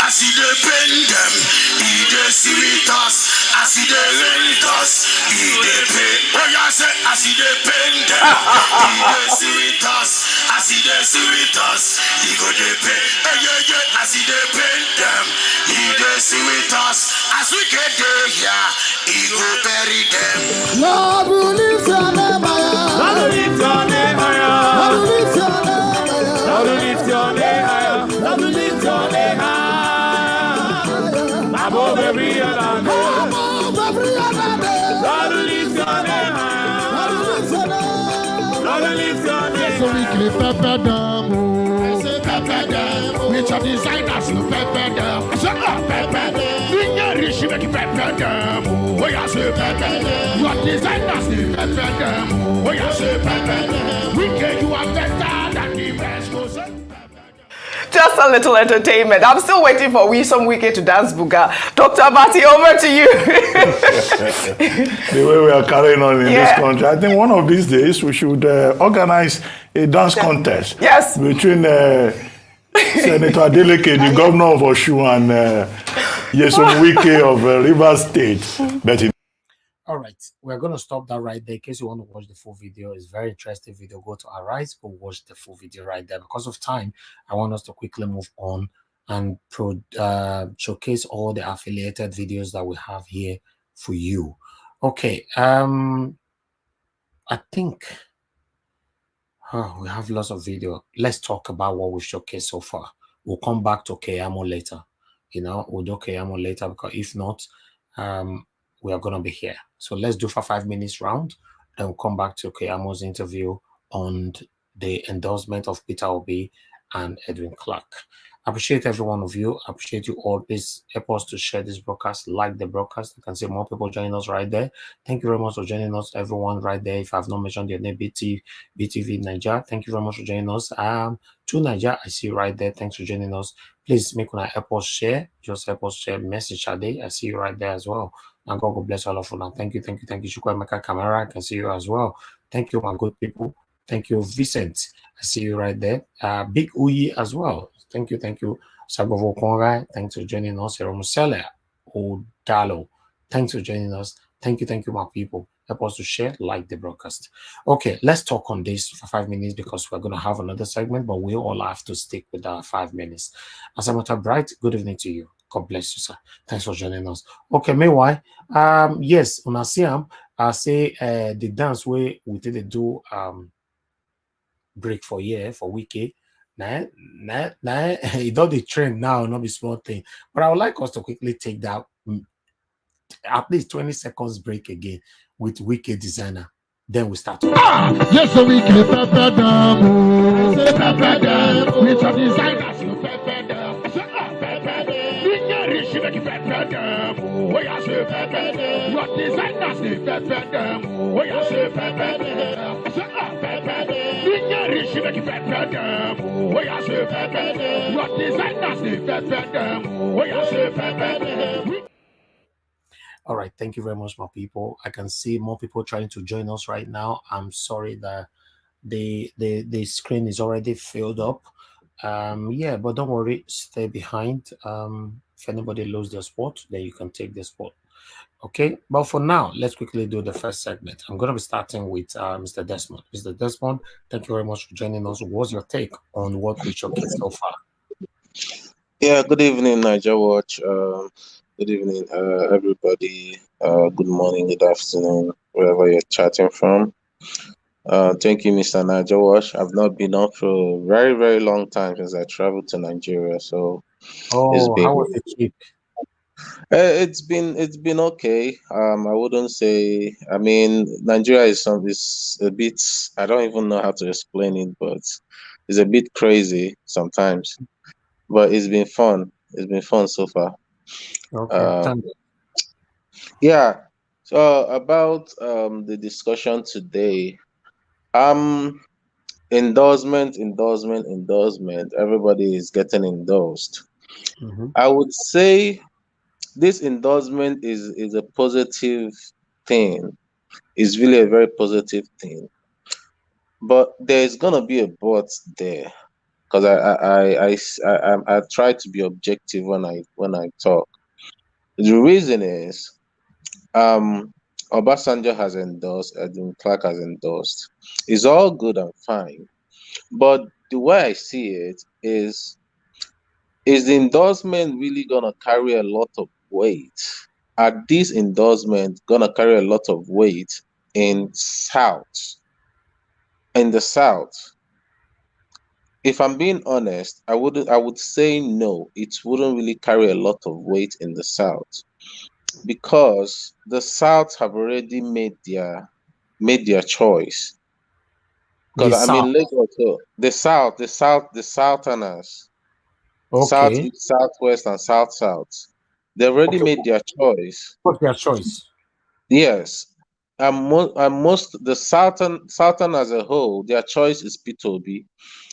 Speaker 13: As he depend them, he dey sweet us. As he dey rent us, he dey pay. Oh yeah, say as he depend them, he dey sweet us. As he dey sweet us, he go dey pay. Hey yeah yeah, as he depend them, he dey sweet us. As we get there here, he go bury them. Lord, we lift your name higher. Lord, we lift your name higher. Lord, we lift your name higher. Lord, we lift your name higher. Lord, we lift your name higher. Above every other name. Above every other name. Lord, we lift your name higher. Lord, we lift your name. Lord, we lift your name. So we clip pepper down. I say pepper down. Which are designers to pepper down. I say pepper down. Finger rich make pepper down. Oh yeah, say pepper down. Your designers to pepper down. Oh yeah, say pepper down. We get you are better than the best.
Speaker 12: Just a little entertainment. I'm still waiting for Nyesom Wike to dance Buga. Dr. Abati, over to you.
Speaker 2: The way we are carrying on in this country, I think one of these days we should organize a dance contest.
Speaker 12: Yes.
Speaker 2: Between Senator Adeleke, the governor of Osun, and Nyesom Wike of Rivers State. But
Speaker 1: all right, we're going to stop that right there. In case you want to watch the full video, it's a very interesting video. Go to Arise, go watch the full video right there. Because of time, I want us to quickly move on and showcase all the affiliated videos that we have here for you. Okay, I think we have lots of video. Let's talk about what we've showcased so far. we'll come back to Keyamo later. We'll do Keyamo later, because if not, we are going to be here. So let's do for 5 minutes round, and we'll come back to Keyamo's interview on the endorsement of Peter Obi and Edwin Clark. I appreciate every one of you. I appreciate you all. Please help us to share this broadcast, like the broadcast. You can see more people joining us right there. Thank you very much for joining us, everyone right there. If I have not mentioned your name, BTV Niger, thank you very much for joining us. To Niger, I see you right there. Thanks for joining us. Please make una help us share. Just help us share. Message Ade, I see you right there as well. And God bless all of you now. Thank you. Chukwemeka Kamara, I can see you as well. Thank you, my good people. Thank you, Vincent. I see you right there. Big Uyi as well. Thank you. Sagovo Kongai, thanks for joining us. Musele Odalo, thanks for joining us. Thank you, my people. Help us to share, like the broadcast. Okay, let's talk on this for 5 minutes, because we're going to have another segment, but we all have to stick with our 5 minutes. Asamata Bright, good evening to you. God bless you, sir. Thanks for joining us. Okay, meanwhile, yes, on Asiam, I say the dance way we did do break for weekend. Nah, it don't the trend now, not be small thing. But I would like us to quickly take that at least 20 seconds break again with Wicked Designer. Then we start.
Speaker 13: Yes, so we can pepper them. Pepper them. With your designers, you pepper them. Pepper them. Bring your rich, make you pepper them. Where you say pepper them. Your designers, you pepper them. Where you say pepper them. Pepper them. Bring your rich, make you pepper them. Where you say pepper them. Your designers, you pepper them. Where you say pepper them.
Speaker 1: All right, thank you very much, my people. I can see more people trying to join us right now. I'm sorry that the screen is already filled up. Yeah, but don't worry, stay behind. If anybody loses their spot, then you can take the spot. Okay, but for now, let's quickly do the first segment. I'm going to be starting with Mr. Desmond. Mr. Desmond, thank you very much for joining us. What's your take on what we showcased so far?
Speaker 3: Yeah, good evening, Niger Watch. Good evening, everybody. Good morning, good afternoon, wherever you're chatting from. Thank you, Mr. Niger Watch. I've not been up for a very, very long time since I traveled to Nigeria. So it's been
Speaker 1: how was the trip?
Speaker 3: it's been okay. I wouldn't say. I mean, Nigeria is a bit. I don't even know how to explain it, but it's a bit crazy sometimes. But it's been fun. It's been fun so far.
Speaker 1: Okay.
Speaker 3: Yeah. So about the discussion today, endorsement. Everybody is getting endorsed. I would say this endorsement is a positive thing. It's really a very positive thing. But there's gonna be a but there, because I try to be objective when I talk. The reason is Obasanjo has endorsed, Edwin Clark has endorsed. It's all good and fine. But the way I see it is the endorsement really gonna carry a lot of weight? Are these endorsements gonna carry a lot of weight in the South? If I'm being honest, I would say no, it wouldn't really carry a lot of weight in the South, because the South have already made their choice. Because I mean, Lagos, the Southerners, South,
Speaker 1: Okay.
Speaker 3: Southwest, and South, they already made their choice.
Speaker 1: What's their choice?
Speaker 3: Yes, and most the Southern as a whole, their choice is P2B.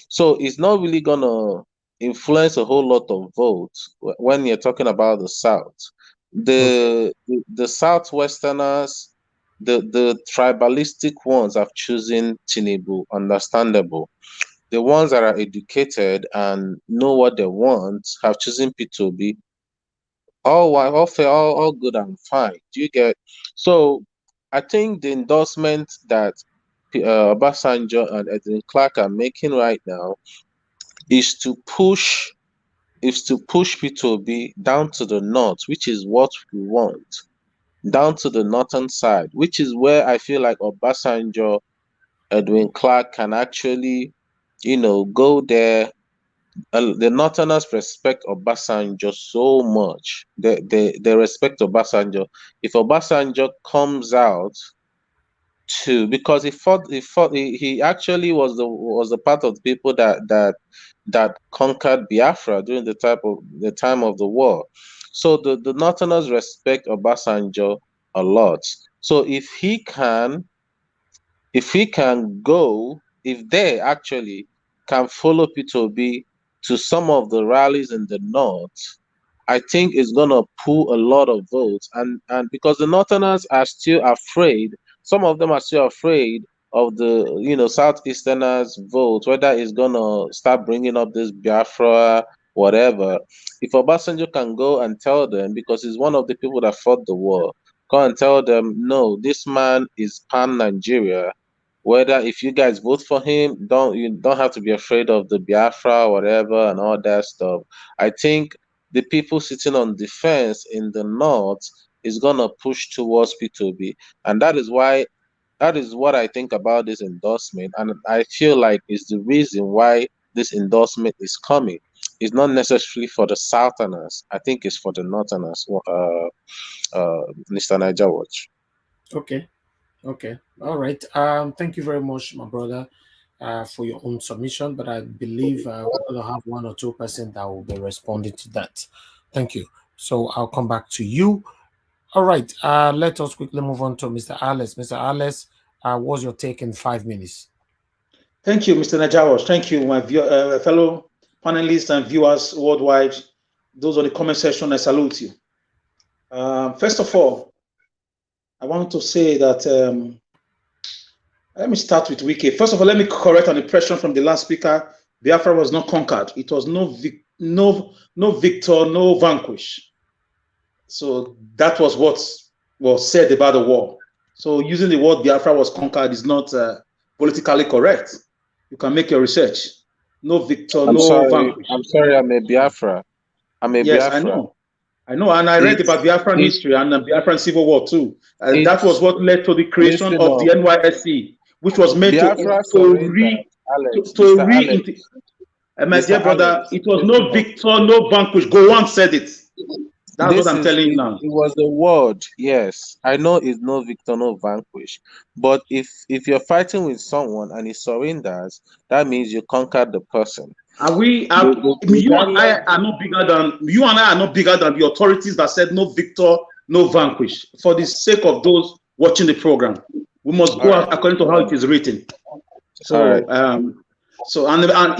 Speaker 3: So it's not really gonna influence a whole lot of votes when you're talking about the South. The Southwesterners, the tribalistic ones have chosen Tinubu, understandable. The ones that are educated and know what they want have chosen P2B. All fair, all good and fine. Do you get? So I think the endorsement that Obasanjo and Edwin Clark are making right now is to push P2B down to the north, which is what we want, down to the northern side, which is where I feel like Obasanjo, Edwin Clark can actually, go there the Northerners respect Obasanjo so much. They respect Obasanjo. If Obasanjo comes out to, because he actually was the part of the people that conquered Biafra during the time of the war. So the Northerners respect Obasanjo a lot. So if they actually can follow P2B to some of the rallies in the north, I think it's gonna pull a lot of votes, and because the Northerners are still afraid, some of them are still afraid of the Southeasterners' vote, whether it's gonna start bringing up this Biafra, whatever. If Obasanjo can go and tell them, because he's one of the people that fought the war, go and tell them, no, this man is pan Nigeria. Whether if you guys vote for him, you don't have to be afraid of the Biafra, whatever, and all that stuff. I think the people sitting on the fence in the north is gonna push towards P2B, and that is what I think about this endorsement, and I feel like it's the reason why this endorsement is coming. It's not necessarily for the Southerners. I think it's for the Northerners. Mr. Niger Watch.
Speaker 1: Okay. All right. Thank you very much, my brother, for your own submission. But I believe we're going to have 1 or 2% that will be responding to that. Thank you. So I'll come back to you. All right. Let us quickly move on to Mr. Alice. Mr. Alice, what's your take in 5 minutes?
Speaker 4: Thank you, Mr. Najawas. Thank you, my fellow panelists and viewers worldwide. Those on the comment section, I salute you. First of all, I want to say that, let me start with Wiki. First of all, let me correct an impression from the last speaker. Biafra was not conquered. It was no victor, no vanquish. So that was what was said about the war. So using the word Biafra was conquered is not politically correct. You can make your research. No victor, vanquish.
Speaker 3: I'm sorry, I'm a Biafra.
Speaker 4: Yes, Biafra. I know, and I read about Biafran history and the Biafran Civil War too. And that was what led to the creation of the NYSC, which was made my dear brother, it was no victor, no vanquish. Go on, said it. That's what I'm telling you now.
Speaker 3: It was the word, yes. I know it's no victor, no vanquish. But if you're fighting with someone and he surrenders, that means you conquered the person.
Speaker 4: You and I are not bigger than the authorities that said no victor, no vanquish. For the sake of those watching the program, we must go according to how it is written. So, and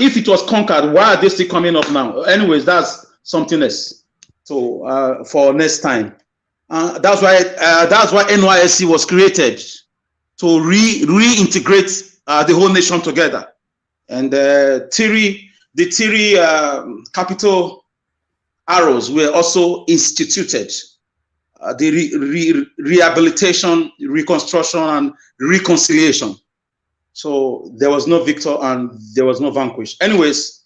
Speaker 4: if it was conquered, why are they still coming up now? Anyways, that's something else. So for next time, that's why NYSC was created, to reintegrate the whole nation together, and the Tiri capital arrows were also instituted. The rehabilitation, reconstruction, and reconciliation. So there was no victor and there was no vanquish. Anyways,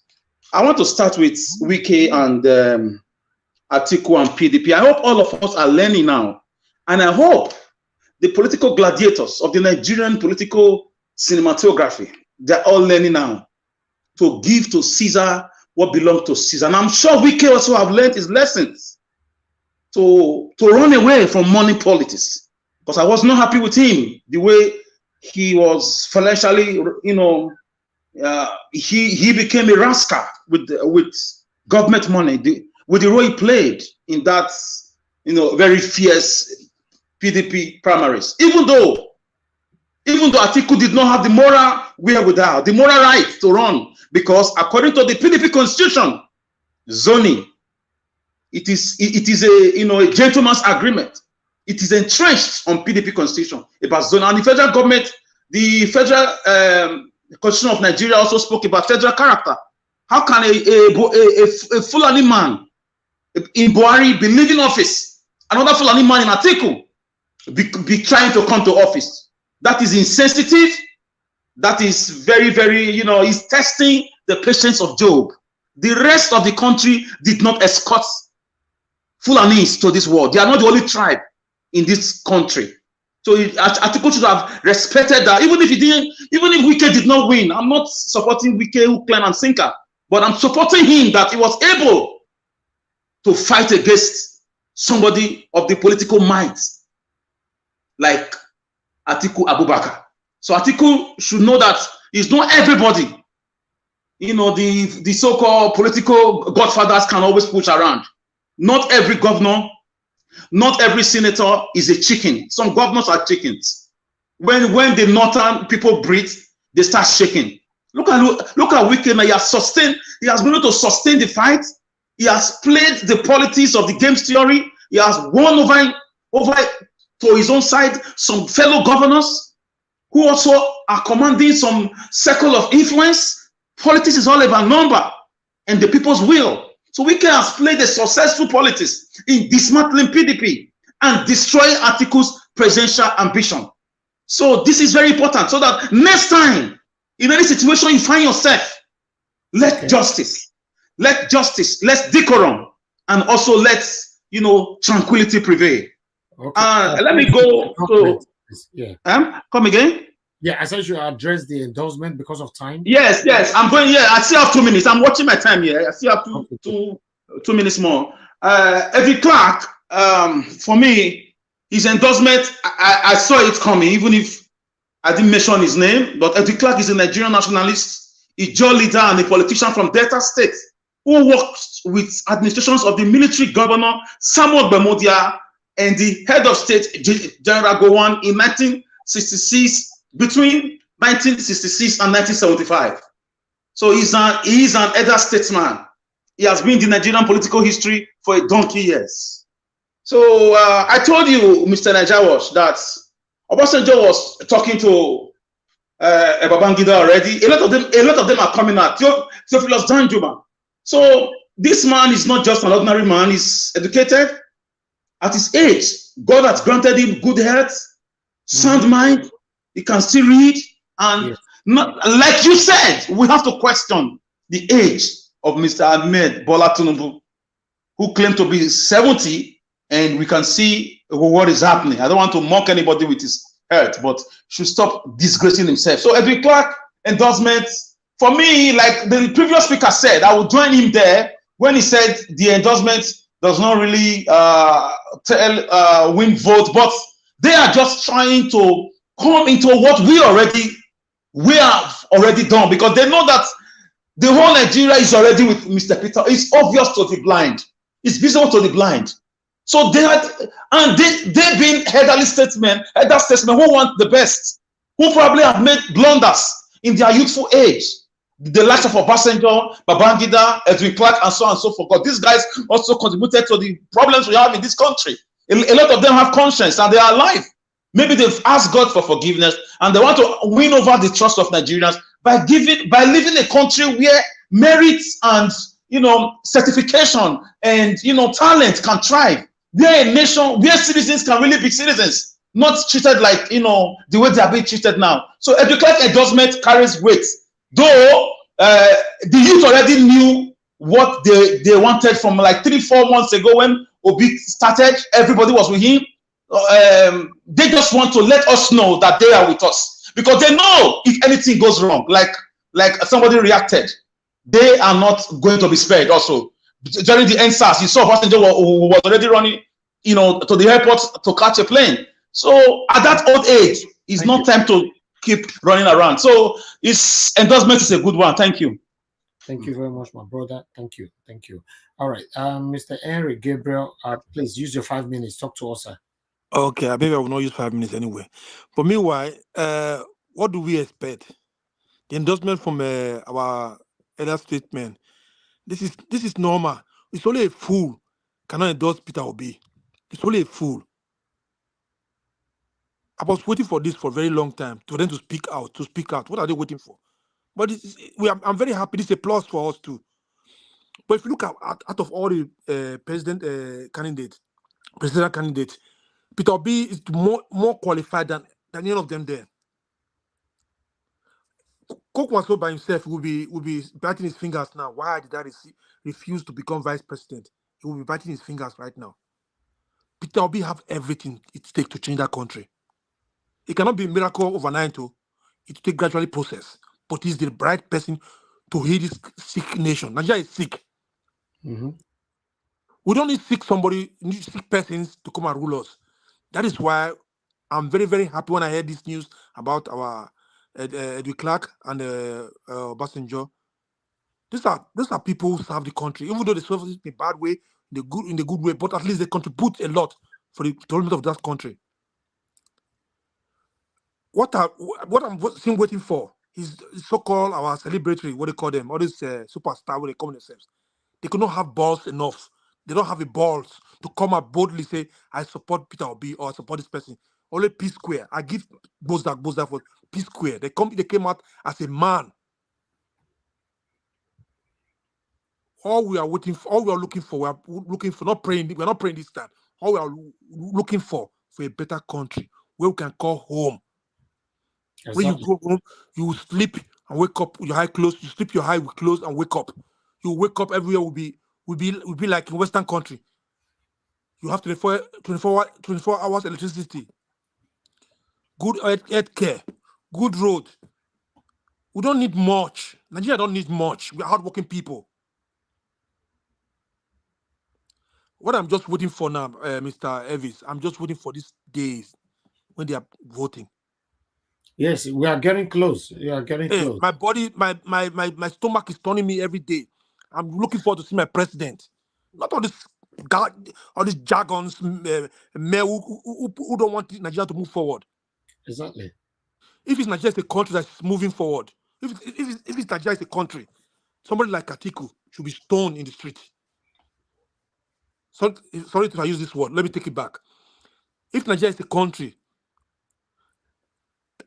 Speaker 4: I want to start with Wike and Atiku and PDP. I hope all of us are learning now. And I hope the political gladiators of the Nigerian political cinematography, they're all learning now to give to Caesar what belongs to Caesar. And I'm sure Wike also have learned his lessons to run away from money politics. Because I was not happy with him, the way he was financially, he became a rascal with government money, with the role he played in that, very fierce PDP primaries. Even though Atiku did not have the moral wherewithal, the moral right to run, because according to the PDP constitution, zoning, it is a gentleman's agreement. It is entrenched on PDP constitution about zoning. And the federal government, the federal constitution of Nigeria also spoke about federal character. How can a Fulani man in Buhari be leaving office, another Fulani man in Atiku be trying to come to office? That is insensitive. That is very, very, is testing the patience of Job. The rest of the country did not escort Fulanis to this war. They are not the only tribe in this country. So Atiku should have respected that. Even if Wike did not win, I'm not supporting Wike, hook, line, and sinker. But I'm supporting him that he was able to fight against somebody of the political might like Atiku Abubakar. So Atiku should know that it's not everybody. You know, the so-called political godfathers can always push around. Not every governor, not every senator is a chicken. Some governors are chickens. When the northern people breathe, they start shaking. Look at Wike. He has sustained. He has been able to sustain the fight. He has played the politics of the game theory. He has won over to his own side some fellow governors who also are commanding some circle of influence. Politics is all about number and the people's will. So Wike has played a successful politics in dismantling PDP and destroying Atiku's presidential ambition. So this is very important, so that next time, in any situation you find yourself, let justice, let's decorum, and also let tranquility prevail. Let me go to come again.
Speaker 1: Yeah, I said you address the endorsement because of time.
Speaker 4: Yes, I'm going. Yeah, I still have 2 minutes. I'm watching my time here. I still have two minutes more. Edwin Clark, for me, his endorsement, I saw it coming, even if I didn't mention his name. But Edwin Clark is a Nigerian nationalist, a jaw leader, and a politician from Delta State who worked with administrations of the military governor Samuel Bemodia and the head of state General Gowon in 1966. Between 1966 and 1975. So he is an elder statesman. He has been in the Nigerian political history for a donkey years. So I told you, Mr. Najawash, that Obasanjo was talking to Babangida already. A lot of them are coming out. Theophilus Danjuma. So this man is not just an ordinary man. He's educated. At his age, God has granted him good health, sound mind. He can still read, and not like you said, we have to question the age of Mr. Ahmed Bola Tinubu, who claimed to be 70, and we can see what is happening. I don't want to mock anybody with his health, but should stop disgracing himself. So Edwin Clark endorsement, for me, like the previous speaker said, I will join him there when he said the endorsement does not really win vote, but they are just trying to come into what we have already done, because they know that the whole Nigeria is already with Mr. Peter. It's obvious to the blind. It's visible to the blind. So they've been elder statesmen who want the best, who probably have made blunders in their youthful age. The likes of Obasanjo, Babangida, Edwin Clark, and so on and so forth. These guys also contributed to the problems we have in this country. A lot of them have conscience and they are alive. Maybe they've asked God for forgiveness and they want to win over the trust of Nigerians by living a country where merit and certification and talent can thrive. Where a nation where citizens can really be citizens, not treated like the way they are being treated now. So Edwin Clark endorsement carries weight. Though the youth already knew what they wanted from like 3-4 months ago when Obi started, everybody was with him. They just want to let us know that they are with us, because they know if anything goes wrong, like somebody reacted, they are not going to be spared. Also, during the NSAS, you saw Obasanjo who was already running, to the airport to catch a plane. So at that old age, it's not time to keep running around. So his endorsement is a good one. Thank you.
Speaker 1: Thank you very much, my brother. Thank you. All right, Mr. Henry Gabriel, please use your 5 minutes. Talk to us, sir.
Speaker 5: Okay, maybe I will not use 5 minutes anyway. But meanwhile, what do we expect? The endorsement from our elder statesman. This is normal. It's only a fool cannot endorse Peter Obi. It's only a fool. I was waiting for this for a very long time, for them to speak out. What are they waiting for? But I'm very happy. This is a plus for us too. But if you look at out of all the presidential candidates, Peter Obi is more qualified than any of them there. Kokwaso by himself will be biting his fingers now. Why did I refuse to become vice president? He will be biting his fingers right now. Peter Obi have everything it takes to change that country. It cannot be a miracle overnight, too. It will take gradually process. But he's the right person to heal this sick nation. Nigeria is sick.
Speaker 1: Mm-hmm.
Speaker 5: We don't need sick persons to come and rule us. That is why I'm very, very happy when I heard this news about our Edwin Clark and Obasanjo. These are people who serve the country, even though they serve it in a bad way, in the good way, but at least they contribute a lot for the development of that country. What I'm waiting for is so-called our celebratory, what they call them, all these superstar, what they call themselves. They could not have balls enough. They don't have the balls to come out boldly say, I support Peter Obi or I support this person. Only P Square. I give Bozak for P Square. They came out as a man. All we are looking for, we're not praying this time. All we are looking for a better country where we can call home.
Speaker 1: Exactly.
Speaker 5: When you go home, you will sleep and wake up with your eye closed. You sleep your eye closed and wake up. You wake up everywhere will be like in Western country. You have 24 hours electricity, good health care, good road. We don't need much. Nigeria don't need much. We are hardworking people. What I'm just waiting for now, Mr. Evis, I'm just waiting for these days when they are voting.
Speaker 1: Yes, we are getting close. We are getting close.
Speaker 5: My body, my stomach is turning me every day. I'm looking forward to see my president. Not all these jargons, men who don't want Nigeria to move forward.
Speaker 1: Exactly.
Speaker 5: If it's Nigeria is a country that's moving forward, if it's Nigeria is a country, somebody like Atiku should be stoned in the street. Sorry if I use this word. Let me take it back. If Nigeria is a country,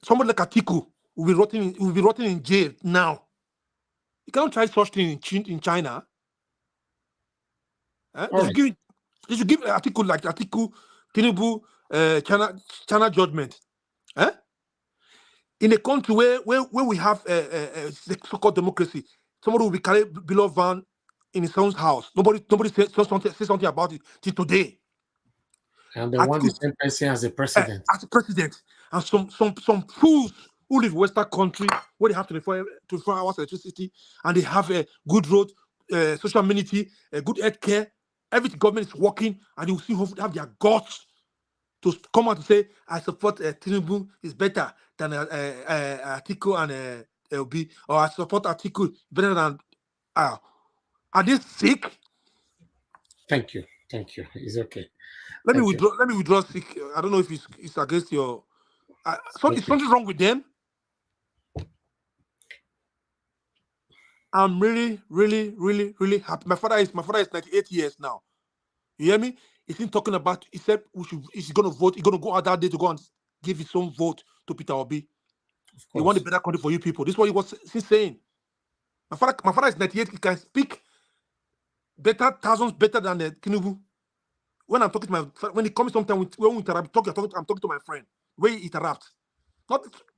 Speaker 5: somebody like Atiku will be rotting in jail now. You cannot try such thing in China. They should give Atiku like Atiku, Tinubu, China judgment. In a country where we have so-called democracy, somebody will be carried below van in his own house. Nobody say something about it till today.
Speaker 1: And they want the same person as a president.
Speaker 5: As a president. And some fools who live in Western country where they have 24 hours electricity and they have a good road, social amenity, good health care. Everything government is working, and you see who have their guts to come out to say, I support Tinubu is better than Atiku and Obi, or I support Atiku better than. Are they sick?
Speaker 1: Thank you. It's okay.
Speaker 5: Let me withdraw sick. I don't know if it's against your. Is something wrong with them? I'm really, really, really, really happy. My father is 98 years now. You hear me? He's been talking about. He said he's gonna vote. He's gonna go out that day to go and give his own vote to Peter Obi. He want a better country for you people. This is what he was saying. My father is 98. He can speak thousands better than Tinubu. When I'm talking to when he comes sometimes when we interact, I'm talking to my friend. Where he interrupts,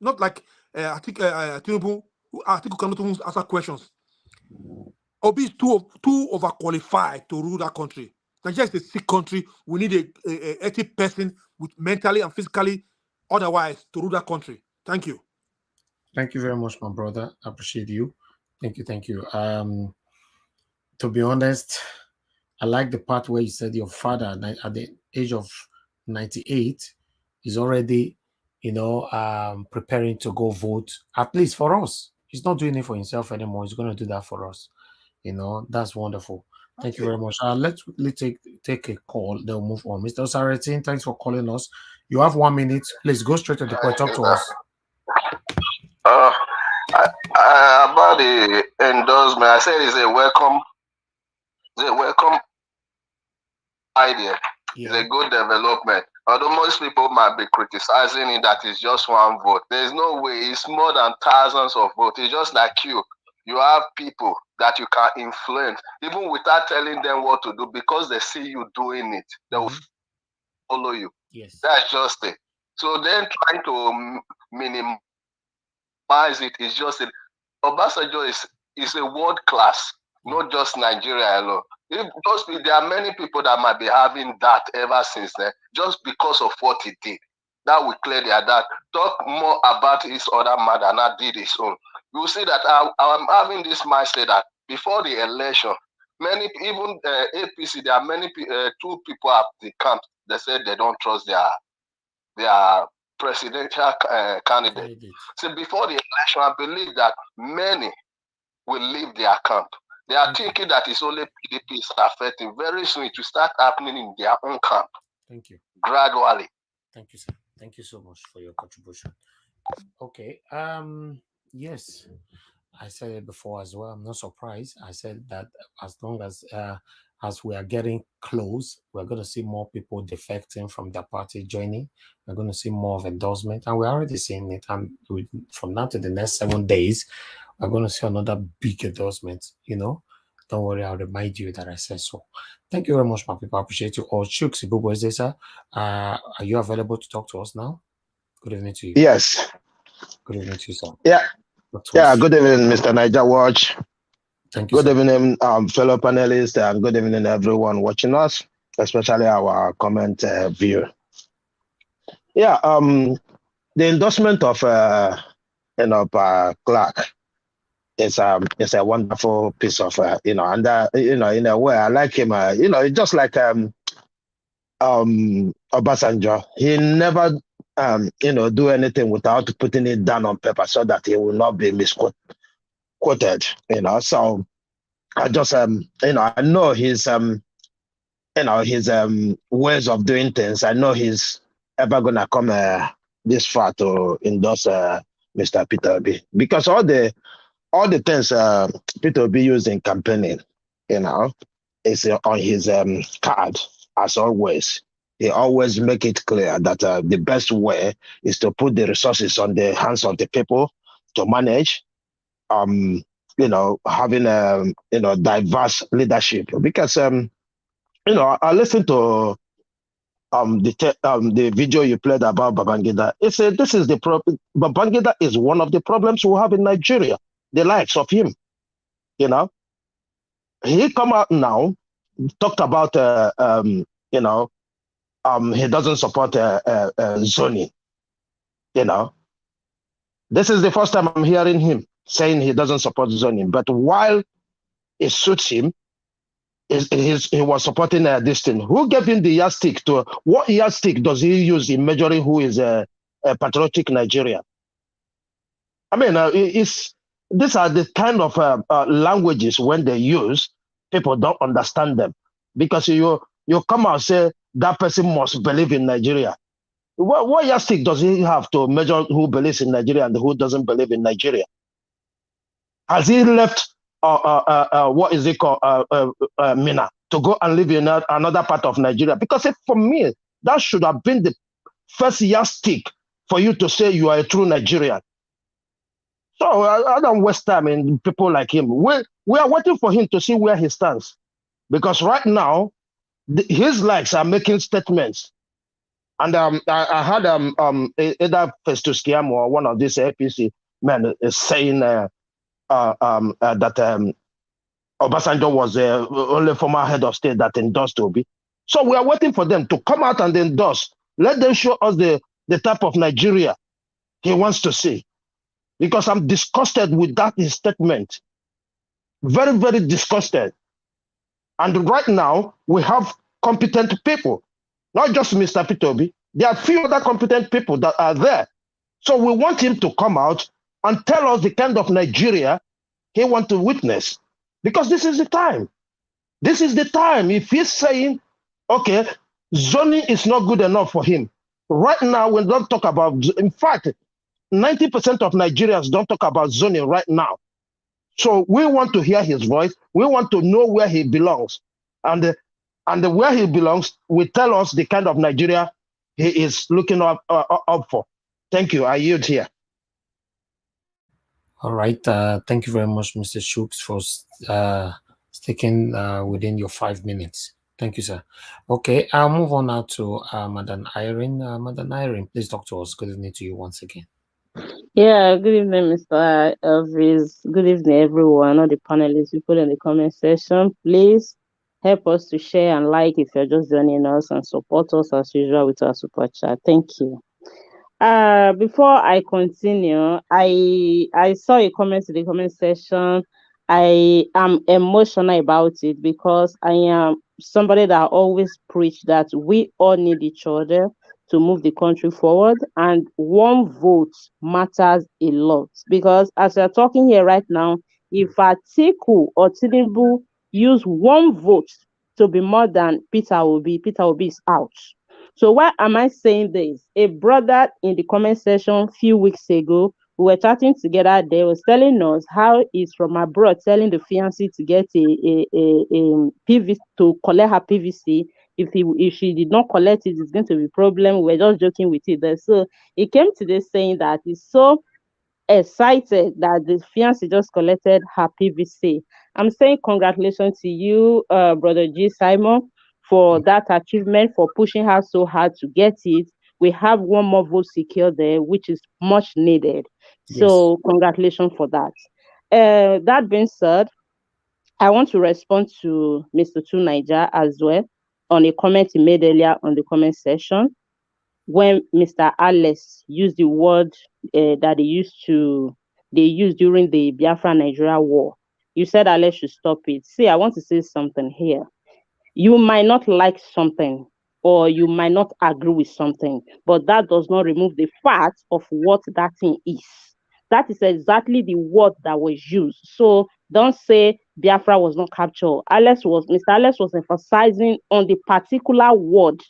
Speaker 5: not like Tinubu. I think cannot even answer questions. Obi is too overqualified to rule that country. Nigeria is a sick country. We need a 80 person with mentally and physically otherwise to rule that country. Thank you.
Speaker 1: Thank you very much, my brother. I appreciate you. Thank you. To be honest, I like the part where you said your father at the age of 98 is already, preparing to go vote, at least for us. He's not doing it for himself anymore. He's going to do that for us. That's wonderful. Thank you very much. Let's take a call. They'll move on. Mr. Osaretin, thanks for calling us. You have 1 minute. Please go straight to the point. Talk to us.
Speaker 14: About the endorsement, I said it's a welcome idea. Yeah. It's a good development. Although most people might be criticizing it that it's just one vote. There's no way. It's more than thousands of votes. It's just like you. You have people that you can influence, even without telling them what to do, because they see you doing it. They will follow you.
Speaker 1: Yes.
Speaker 14: That's just it. So then trying to minimize it is just it. Obasanjo is a world class, not just Nigeria alone. There are many people that might be having that ever since then, just because of what he did. That will clear that. Talk more about his other matter, not did his own. you will see that I'm having this mindset that before the election, many, even APC, there are many, 2 people at the camp, they said they don't trust their presidential candidate. So before the election, I believe that many will leave their camp. They are thinking that it's only PDP is affecting. Very soon it will start happening in their own camp.
Speaker 1: Thank you.
Speaker 14: Gradually.
Speaker 1: Thank you, sir. Thank you so much for your contribution. Okay. Yes, I said it before as well. I'm not surprised. I said that as long as we are getting close, we're going to see more people defecting from the party joining. We're going to see more of endorsement, and we're already seeing it. And from now to the next 7 days, we're going to see another big endorsement. Don't worry, I'll remind you that I said so. Thank you very much, my people. I appreciate you all. Chuks Ibubo is there, sir. Are you available to talk to us now? Good evening to you.
Speaker 15: Yes.
Speaker 1: Good evening to you, sir.
Speaker 15: Yeah. Yeah. Good evening, Mr. Niger Watch.
Speaker 1: Thank you.
Speaker 15: Good evening, fellow panelists, and good evening, everyone watching us, especially our comment view. Yeah. The endorsement of Clark is a wonderful piece of and in a way I like him. It's just like Obasanjo. He never do anything without putting it down on paper so that he will not be misquoted. So I just I know his his ways of doing things. I know he's ever gonna come this far to endorse Mr. Peter Obi, because all the things Peter Obi used in campaigning, is on his card. As always, he always make it clear that the best way is to put the resources on the hands of the people to manage, having diverse leadership. Because I listened to the video you played about Babangida. It said this is the problem. Babangida is one of the problems we have in Nigeria. The likes of him, he come out now, talked about he doesn't support zoning. This is the first time I'm hearing him saying he doesn't support zoning. But while it suits him, he was supporting this thing. Who gave him the yardstick to? What yardstick does he use in measuring who is a patriotic Nigerian? I mean, these are the kind of languages when they use, people don't understand them, because you come out and say that person must believe in Nigeria. What yardstick does he have to measure who believes in Nigeria and who doesn't believe in Nigeria? Has he left what is it called Mina to go and live in another part of Nigeria? Because for me, that should have been the first yardstick for you to say you are a true Nigerian. So I don't waste time in people like him. We are waiting for him to see where he stands, because right now his likes are making statements. And I heard either Festus Keyamo or one of these APC men is saying that Obasanjo was the only former head of state that endorsed Obi. So we are waiting for them to come out and endorse. Let them show us the type of Nigeria he wants to see. Because I'm disgusted with that statement. Very, very disgusted. And right now, we have competent people. Not just Mr. Peter Obi. There are few other competent people that are there. So we want him to come out and tell us the kind of Nigeria he wants to witness. Because this is the time. This is the time. If he's saying, okay, zoning is not good enough for him. Right now, we don't talk about, in fact, 90% of Nigerians don't talk about zoning right now. So we want to hear his voice. We want to know where he belongs. And where he belongs will tell us the kind of Nigeria he is looking up for. Thank you. I yield here.
Speaker 1: All right. Thank you very much, Mr. Shooks, for sticking within your 5 minutes. Thank you, sir. Okay, I'll move on now to Madam Irene. Madam Irene, please talk to us. Good evening to you once again.
Speaker 6: Yeah, good evening, Mr. Elvis. Good evening, everyone, all the panelists, people in the comment section. Please help us to share and like if you're just joining us, and support us as usual with our super chat. Thank you. Before I continue, I saw a comment in the comment section. I am emotional about it because I am somebody that always preach that we all need each other to move the country forward, and one vote matters a lot. Because as we're talking here right now, if Atiku or Tinubu use one vote to be more than Peter Obi is out. So why am I saying this? A brother in the comment section a few weeks ago, we were chatting together. They was telling us how he's from abroad, telling the fiancé to get a PVC to collect her PVC. If she did not collect it, it's going to be a problem. We're just joking with it. So he came today saying that he's so excited that the fiance just collected her PVC. I'm saying congratulations to you, Brother G. Simon, for that achievement, for pushing her so hard to get it. We have one more vote secured there, which is much needed.
Speaker 1: Yes.
Speaker 6: So congratulations for that. That being said, I want to respond to Mr. Two Niger as well on a comment he made earlier on the comment section when Mr. Alex used the word that they used during the Biafra Nigeria war. You said Alex should stop it. See, I want to say something here. You might not like something or you might not agree with something, but that does not remove the fact of what that thing is. That is exactly the word that was used. So don't say Biafra was not captured. Mr. Alex was emphasizing on the particular word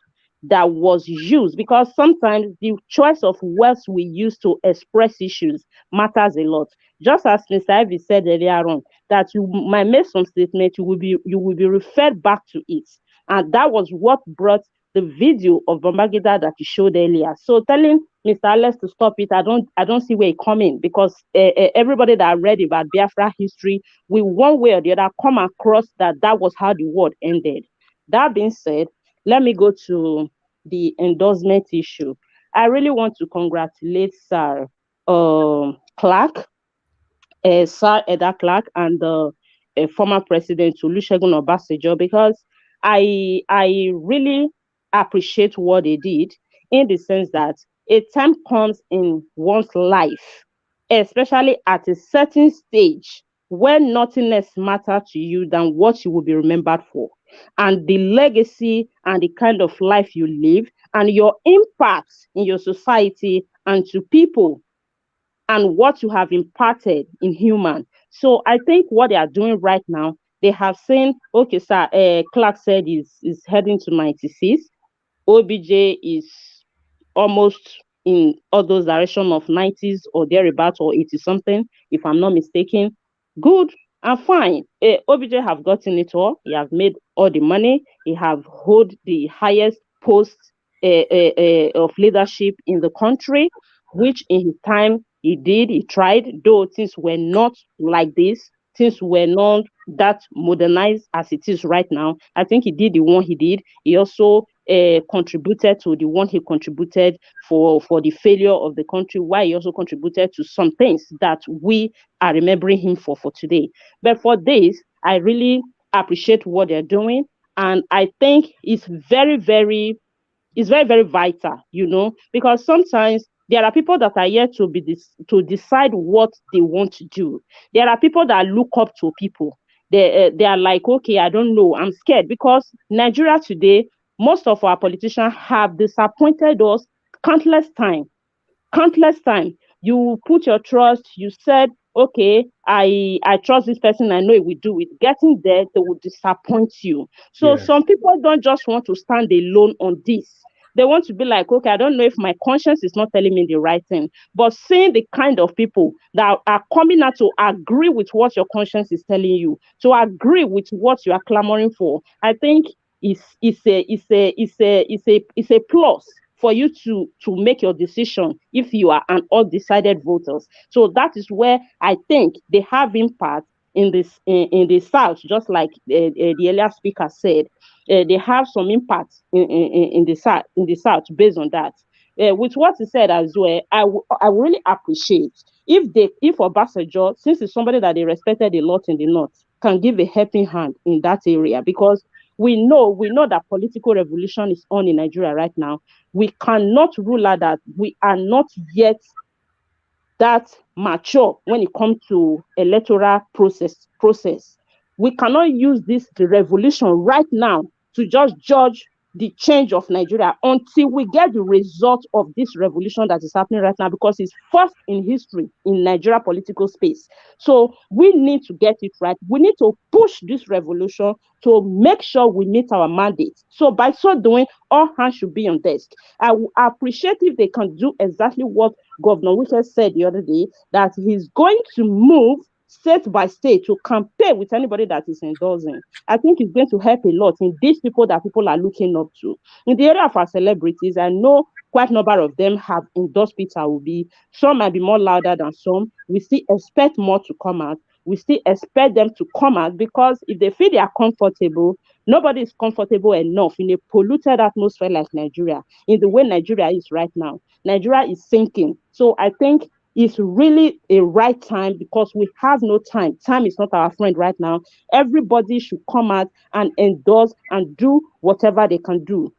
Speaker 6: that was used because sometimes the choice of words we use to express issues matters a lot. Just as Mr. Ivy said earlier on, that you might make some statement, you will be referred back to it. And that was what brought the video of Bombagida that you showed earlier. So telling Mr. Alex to stop it, I don't see where it coming because everybody that read about Biafra history will one way or the other come across that was how the war ended. That being said, let me go to the endorsement issue. I really want to congratulate Sir Clark, Sir Edwin Clark, and the former president Olusegun Obasanjo because I really appreciate what they did in the sense that a time comes in one's life, especially at a certain stage, when nothing else matters to you than what you will be remembered for, and the legacy and the kind of life you live, and your impact in your society and to people and what you have imparted in human. So I think what they are doing right now, they have seen, okay, sir, Clark said is heading to 96. OBJ is almost in all those direction of 90s or thereabouts or 80 something, if I'm not mistaken. Good and fine. OBJ have gotten it all. He have made all the money. He have hold the highest post of leadership in the country, which in his time he did. He tried, though things were not like this. Things were not that modernized as it is right now. I think he did the one he did. He also contributed to the one he contributed for the failure of the country, while he also contributed to some things that we are remembering him for today. But for this, I really appreciate what they're doing, and I think it's very vital, because sometimes there are people that are yet to decide what they want to do. There are people that look up to people. They are like, okay, I don't know, I'm scared, because Nigeria today, most of our politicians have disappointed us countless times. Countless time you put your trust, you said, okay, I trust this person, I know it will do it. Getting there, they will disappoint you. So
Speaker 1: Yeah.
Speaker 6: some people don't just want to stand alone on this. They want to be like, okay, I don't know if my conscience is not telling me the right thing. But seeing the kind of people that are coming out to agree with what your conscience is telling you, to agree with what you are clamoring for, I think is a plus for you to make your decision if you are an undecided voters. So that is where I think they have impact in the South, just like the earlier speaker said. They have some impact in the South based on that. With what he said as well, I really appreciate if Obasanjo, since he's somebody that they respected a lot in the North, can give a helping hand in that area, because We know that political revolution is on in Nigeria right now. We cannot rule out that we are not yet that mature when it comes to electoral process. We cannot use the revolution right now to just judge the change of Nigeria until we get the result of this revolution that is happening right now, because it's first in history in Nigeria political space. So we need to get it right. We need to push this revolution to make sure we meet our mandate. So by so doing, all hands should be on desk. I appreciate if they can do exactly what Governor Wike said the other day, that he's going to move state by state to campaign with anybody that is endorsing. I think it's going to help a lot in these people that people are looking up to. In the area of our celebrities, I know quite a number of them have endorsed Peter Obi. Some might be more louder than some. We still expect more to come out. We still expect them to come out, because if they feel they are comfortable, nobody is comfortable enough in a polluted atmosphere like Nigeria, in the way Nigeria is right now. Nigeria is sinking. So I think it's really a right time, because we have no time. Time is not our friend right now. Everybody should come out and endorse and do whatever they can do.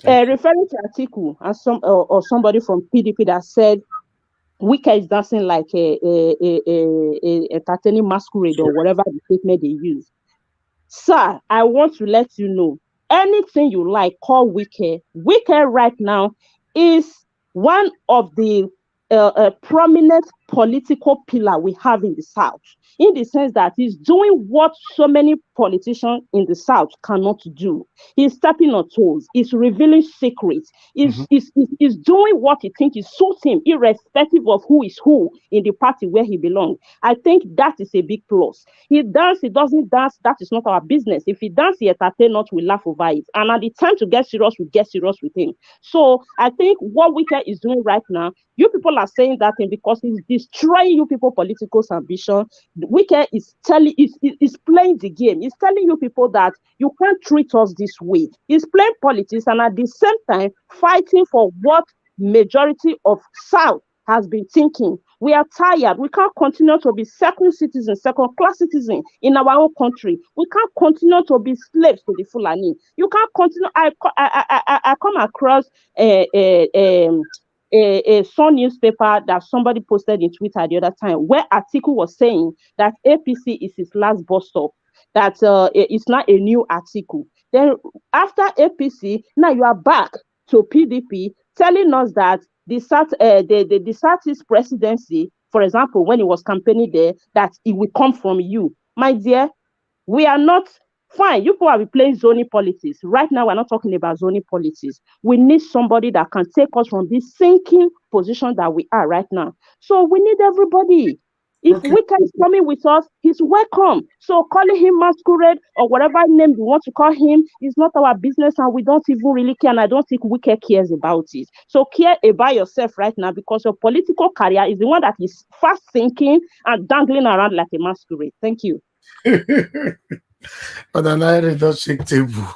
Speaker 6: Referring to Atiku and or somebody from PDP that said Wike is dancing like a entertaining masquerade, or whatever the statement they use. Sir, I want to let you know, anything you like, call Wike. Wike right now is one of the prominent political pillar we have in the South, in the sense that he's doing what so many politicians in the South cannot do. He's stepping on toes. He's revealing secrets. He's doing what he thinks is suits him, irrespective of who is who in the party where he belongs. I think that is a big plus. He dance, he doesn't dance, that is not our business. If he dance, he entertain us, we laugh over it. And at the time to get serious, we get serious with him. So I think what Wike is doing right now, you people are saying that thing because he's destroying you people political ambition. Wike is playing the game. He's telling you people that you can't treat us this way. He's playing politics, and at the same time fighting for what majority of South has been thinking. We are tired. We can't continue to be second class citizen in our own country. We can't continue to be slaves to the Fulani. You can't continue. I come across a Sun newspaper that somebody posted in Twitter the other time, where article was saying that APC is his last bus stop, that it's not a new article. Then after APC, now you are back to PDP, telling us that the Southeast presidency, for example, when he was campaigning there, that it will come from you. My dear, we are not fine. You people are playing zoning politics. Right now, we're not talking about zoning politics. We need somebody that can take us from this sinking position that we are right now. So we need everybody. If Wike is coming with us, he's welcome. So calling him masquerade or whatever name you want to call him is not our business, and we don't even really care, and I don't think Wike cares about it. So care about yourself right now, because your political career is the one that is fast sinking and dangling around like a masquerade. Thank you.
Speaker 1: But I don't shake table.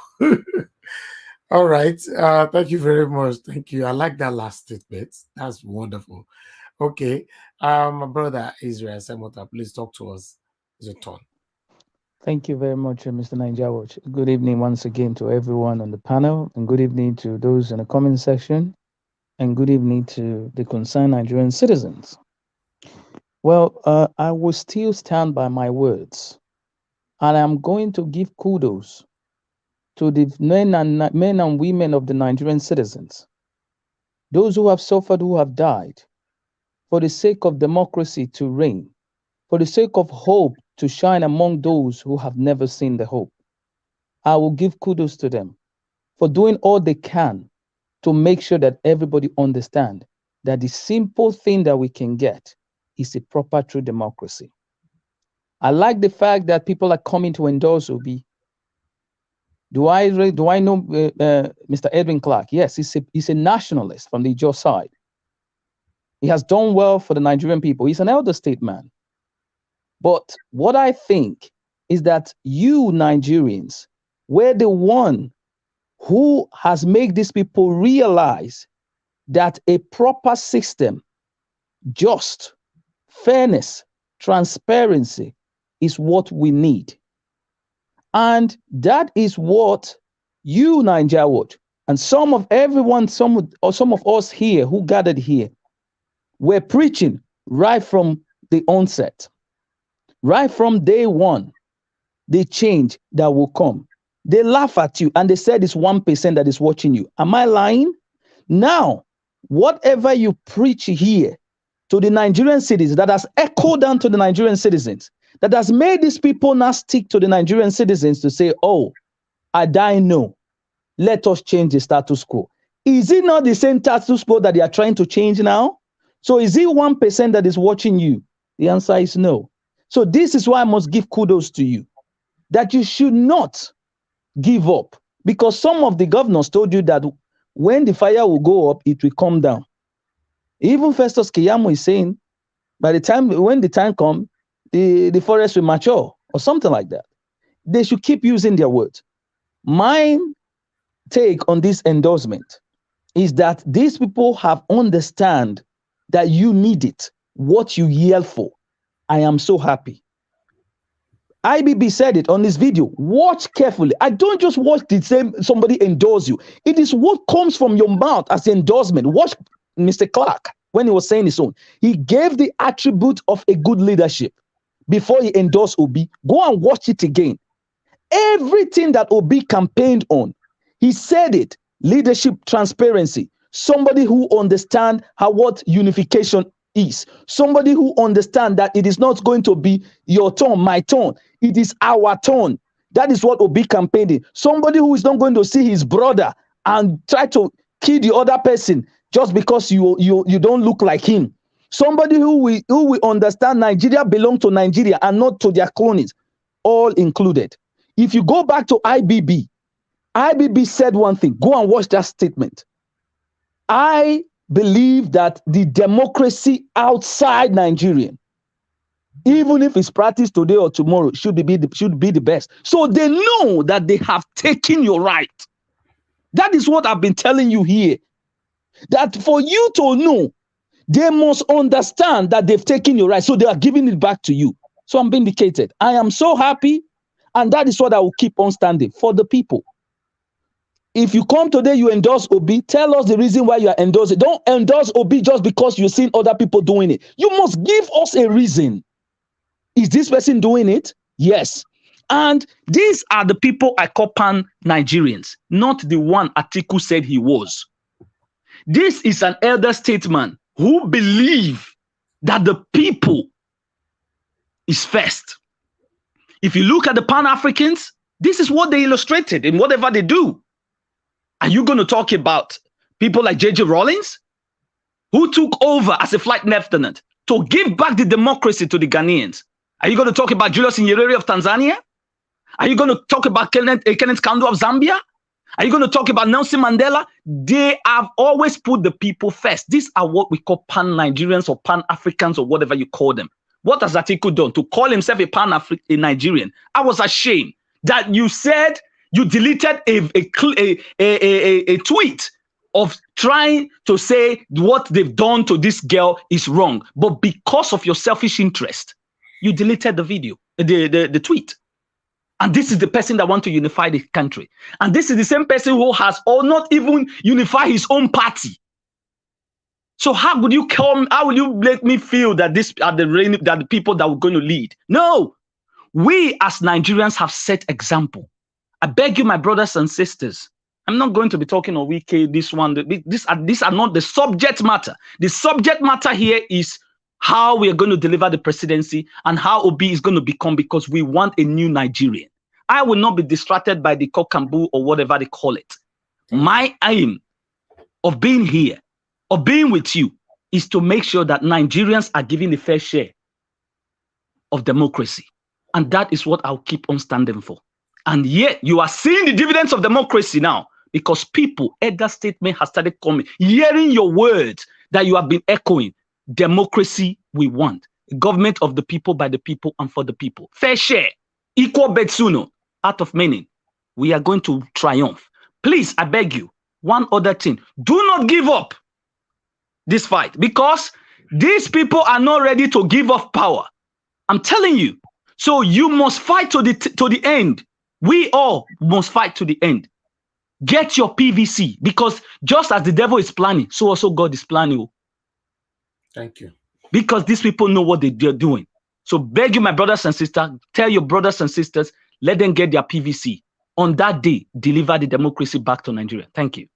Speaker 1: All right. Thank you very much. Thank you. I like that last statement. That's wonderful. Okay. My brother Israel Semota, please talk to us. It's your turn.
Speaker 7: Thank you very much, Mr. Naijawach. Good evening once again to everyone on the panel, and good evening to those in the comment section, and good evening to the concerned Nigerian citizens. Well, I will still stand by my words, and I'm going to give kudos to the men and women of the Nigerian citizens, those who have suffered, who have died, for the sake of democracy to reign, for the sake of hope to shine among those who have never seen the hope. I will give kudos to them for doing all they can to make sure that everybody understands that the simple thing that we can get is a proper true democracy. I like the fact that people are coming to endorse Obi. Do I know Mr. Edwin Clark? Yes, he's a nationalist from the Ijaw side. He has done well for the Nigerian people. He's an elder statesman. But what I think is that you Nigerians were the one who has made these people realize that a proper system, just, fairness, transparency is what we need. And that is what you, Nigeria Watch, and some of us here who gathered here were preaching right from the onset, right from day one, the change that will come. They laugh at you and they said it's 1% that is watching you. Am I lying? Now, whatever you preach here to the Nigerian citizens, that has echoed down to the Nigerian citizens, that has made these people now stick to the Nigerian citizens to say, oh, I die no. Let us change the status quo. Is it not the same status quo that they are trying to change now? So is it 1% that is watching you? The answer is no. So this is why I must give kudos to you, that you should not give up, because some of the governors told you that when the fire will go up, it will come down. Even Festus Keyamo is saying, by the time, when the time comes, the forest will mature or something like that. They should keep using their words. My take on this endorsement is that these people have understand that you need it, what you yell for. I am so happy. IBB said it on this video. Watch carefully. I don't just watch the same somebody endorse you. It is what comes from your mouth as endorsement. Watch Mr. Clark when he was saying his own. He gave the attribute of a good leadership before he endorsed Obi. Go and watch it again. Everything that Obi campaigned on, he said it. Leadership, transparency. Somebody who understands what unification is. Somebody who understands that it is not going to be your turn, my turn. It is our turn. That is what Obi campaigned in. Somebody who is not going to see his brother and try to kill the other person just because you don't look like him. Somebody who will understand Nigeria belongs to Nigeria and not to their cronies, all included. If you go back to IBB said one thing. Go and watch that statement. I believe that the democracy outside Nigeria, even if it's practiced today or tomorrow, should be the best. So they know that they have taken your right. That is what I've been telling you here. That for you to know, they must understand that they've taken your right. So they are giving it back to you. So I'm vindicated. I am so happy. And that is what I will keep on standing for the people. If you come today, you endorse Obi, tell us the reason why you are endorsing. Don't endorse Obi just because you've seen other people doing it. You must give us a reason. Is this person doing it? Yes. And these are the people I call pan-Nigerians, not the one Atiku said he was. This is an elder statesman who believe that the people is first. If you look at the Pan-Africans, this is what they illustrated in whatever they do. Are you going to talk about people like J.J. Rawlings, who took over as a flight lieutenant to give back the democracy to the Ghanaians? Are you going to talk about Julius Nyerere of Tanzania? Are you going to talk about Kenneth Kaunda of Zambia? Are you going to talk about Nelson Mandela? They have always put the people first. These are what we call pan-Nigerians or pan-Africans or whatever you call them. What has Atiku done to call himself a pan-Nigerian? I was ashamed that you said you deleted a tweet of trying to say what they've done to this girl is wrong. But because of your selfish interest, you deleted the video, the tweet. And this is the person that wants to unify the country. And this is the same person who has or not even unify his own party. So how would you make me feel that this are the people that we're going to lead? No, we as Nigerians have set example. I beg you, my brothers and sisters, I'm not going to be talking on wiki, this one, these are not the subject matter. The subject matter here is how we are going to deliver the presidency and how Obi is going to become, because we want a new Nigerian. I will not be distracted by the cock and bull or whatever they call it. My aim of being here, of being with you, is to make sure that Nigerians are given the fair share of democracy. And that is what I'll keep on standing for. And yet you are seeing the dividends of democracy now, because people, elder statement has started coming, hearing your words that you have been echoing. Democracy we want. Government of the people, by the people, and for the people. Fair share, equal betsuno, out of meaning. We are going to triumph. Please, I beg you, one other thing. Do not give up this fight, because these people are not ready to give up power. I'm telling you. So you must fight to the end.
Speaker 16: We all must fight to the end. Get your PVC, because just as the devil is planning, so also God is planning.
Speaker 1: Thank you.
Speaker 16: Because these people know what they're doing. So beg you, my brothers and sisters, tell your brothers and sisters, let them get their PVC. On that day, deliver the democracy back to Nigeria. Thank you.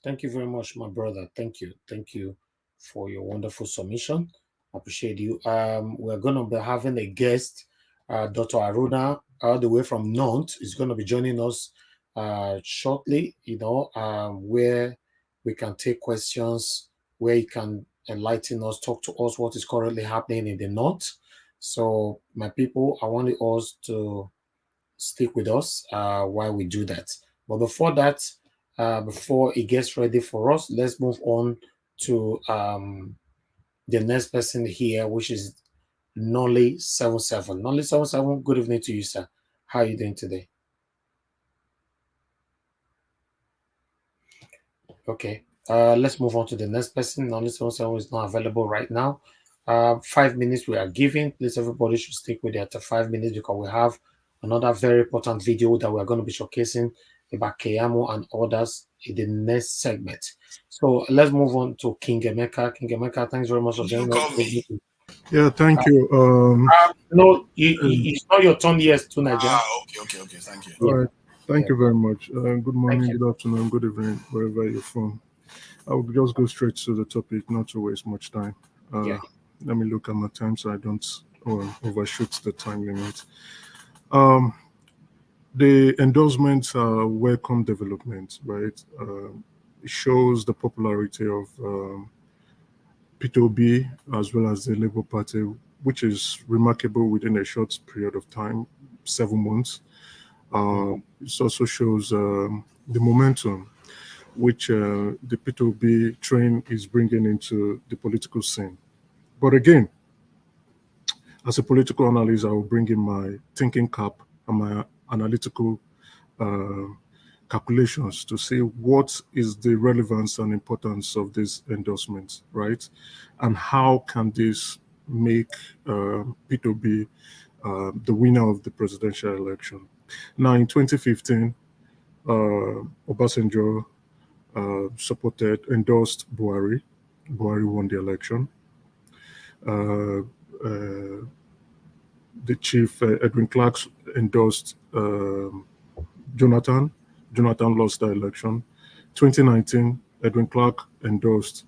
Speaker 1: Thank you very much, my brother. Thank you. Thank you for your wonderful submission. I appreciate you. We're going to be having a guest, Dr. Aruna, all the way from Nantes, is going to be joining us shortly, where we can take questions, where you can enlighten us, talk to us what is currently happening in the North. So, my people, I want us to stick with us while we do that. But before that, before it gets ready for us, let's move on to the next person here, which is Nolly77. Nolly77, good evening to you, sir. How are you doing today? Okay, let's move on to the next person. Nolly77 is not available right now. 5 minutes we are giving. Please, everybody should stick with it after 5 minutes, because we have another very important video that we're going to be showcasing about Keyamo and others in the next segment. So let's move on to King Emeka. King Emeka, thanks very much for joining us.
Speaker 17: Yeah, thank you.
Speaker 1: No, it's not your turn yet, to Nigeria.
Speaker 17: Okay. Thank you. All right. Thank you very much. Good morning, good afternoon, good evening, wherever you're from. I will just go straight to the topic, not to waste much time. Let me look at my time so I don't overshoot the time limit. The endorsements are welcome development, right? It shows the popularity of P2B as well as the Labour Party, which is remarkable within a short period of time, 7 months. It also shows the momentum which the P2B train is bringing into the political scene. But again, as a political analyst, I will bring in my thinking cap and my analytical calculations to see what is the relevance and importance of this endorsement, right? And how can this make P2B the winner of the presidential election? Now, in 2015, Obasanjo endorsed Buhari. Buhari won the election. The chief, Edwin Clark, endorsed Jonathan. Jonathan lost the election. 2019, Edwin Clark endorsed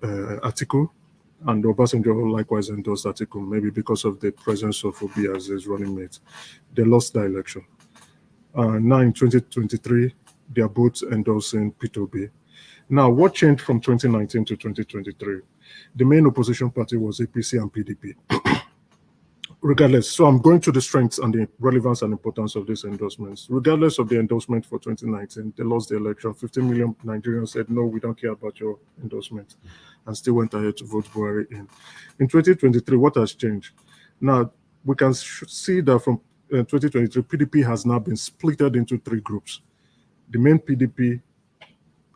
Speaker 17: Atiku, and Obasanjo likewise endorsed Atiku, maybe because of the presence of Obi as his running mate. They lost the election. Now in 2023, they are both endorsing P2B. Now, what changed from 2019 to 2023? The main opposition party was APC and PDP. Regardless, so I'm going to the strengths and the relevance and importance of these endorsements. Regardless of the endorsement for 2019, they lost the election. 15 million Nigerians said, no, we don't care about your endorsement, and still went ahead to vote Buhari in. In 2023, what has changed? Now, we can see that from 2023, PDP has now been splitted into 3 groups. The main PDP,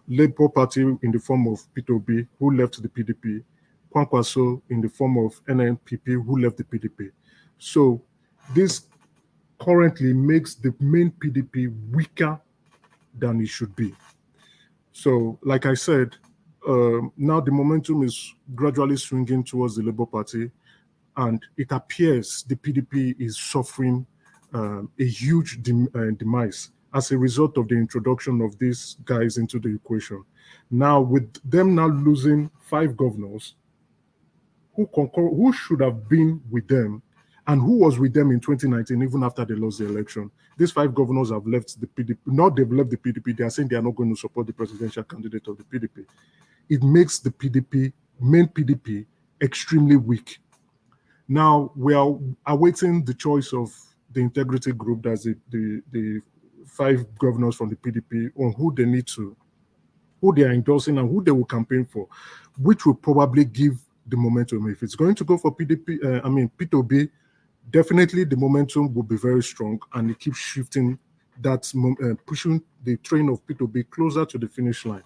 Speaker 17: Labour Party in the form of P2B, who left the PDP, Kwankwaso in the form of NNPP, who left the PDP. So this currently makes the main PDP weaker than it should be. So, like I said, now the momentum is gradually swinging towards the Labour Party, and it appears the PDP is suffering a huge demise as a result of the introduction of these guys into the equation. Now, with them now losing 5 governors who should have been with them and who was with them in 2019, even after they lost the election, these 5 governors have left the PDP. Not they've left the PDP, they are saying they are not going to support the presidential candidate of the PDP. It makes the PDP, main PDP, extremely weak. Now, we are awaiting the choice of the integrity group, that's the 5 governors from the PDP, on who they are endorsing and who they will campaign for, which will probably give the momentum. If it's going to go for P2B, definitely the momentum will be very strong, and it keeps shifting that, pushing the train of P2B closer to the finish line.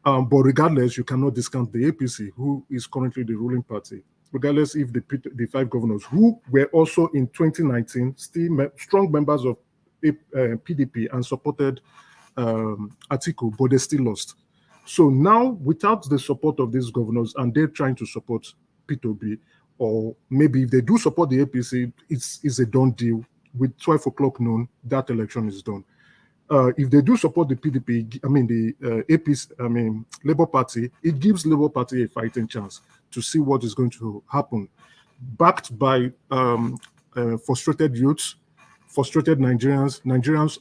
Speaker 17: But regardless, you cannot discount the APC, who is currently the ruling party. regardless if the 5 governors who were also in 2019 still strong members of PDP and supported Atiku, but they still lost. So now, without the support of these governors, and they're trying to support P2B, or maybe if they do support the APC, it's a done deal. With 12 o'clock noon, that election is done. If they do support the PDP, I mean the APC, I mean Labour Party, it gives Labour Party a fighting chance to see what is going to happen. Backed by frustrated youths, frustrated Nigerians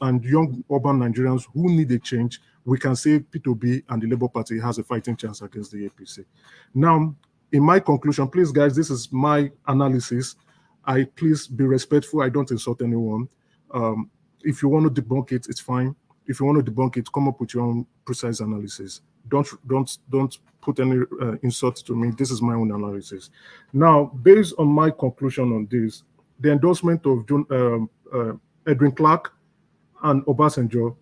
Speaker 17: and young urban Nigerians who need a change, we can say P2B and the Labour Party has a fighting chance against the APC. Now, in my conclusion, please guys, this is my analysis. Please be respectful. I don't insult anyone. If you want to debunk it, it's fine. If you want to debunk it, come up with your own precise analysis. Don't put any insult to me. This is my own analysis. Now, based on my conclusion on this, the endorsement of Edwin Clark and Obasanjo,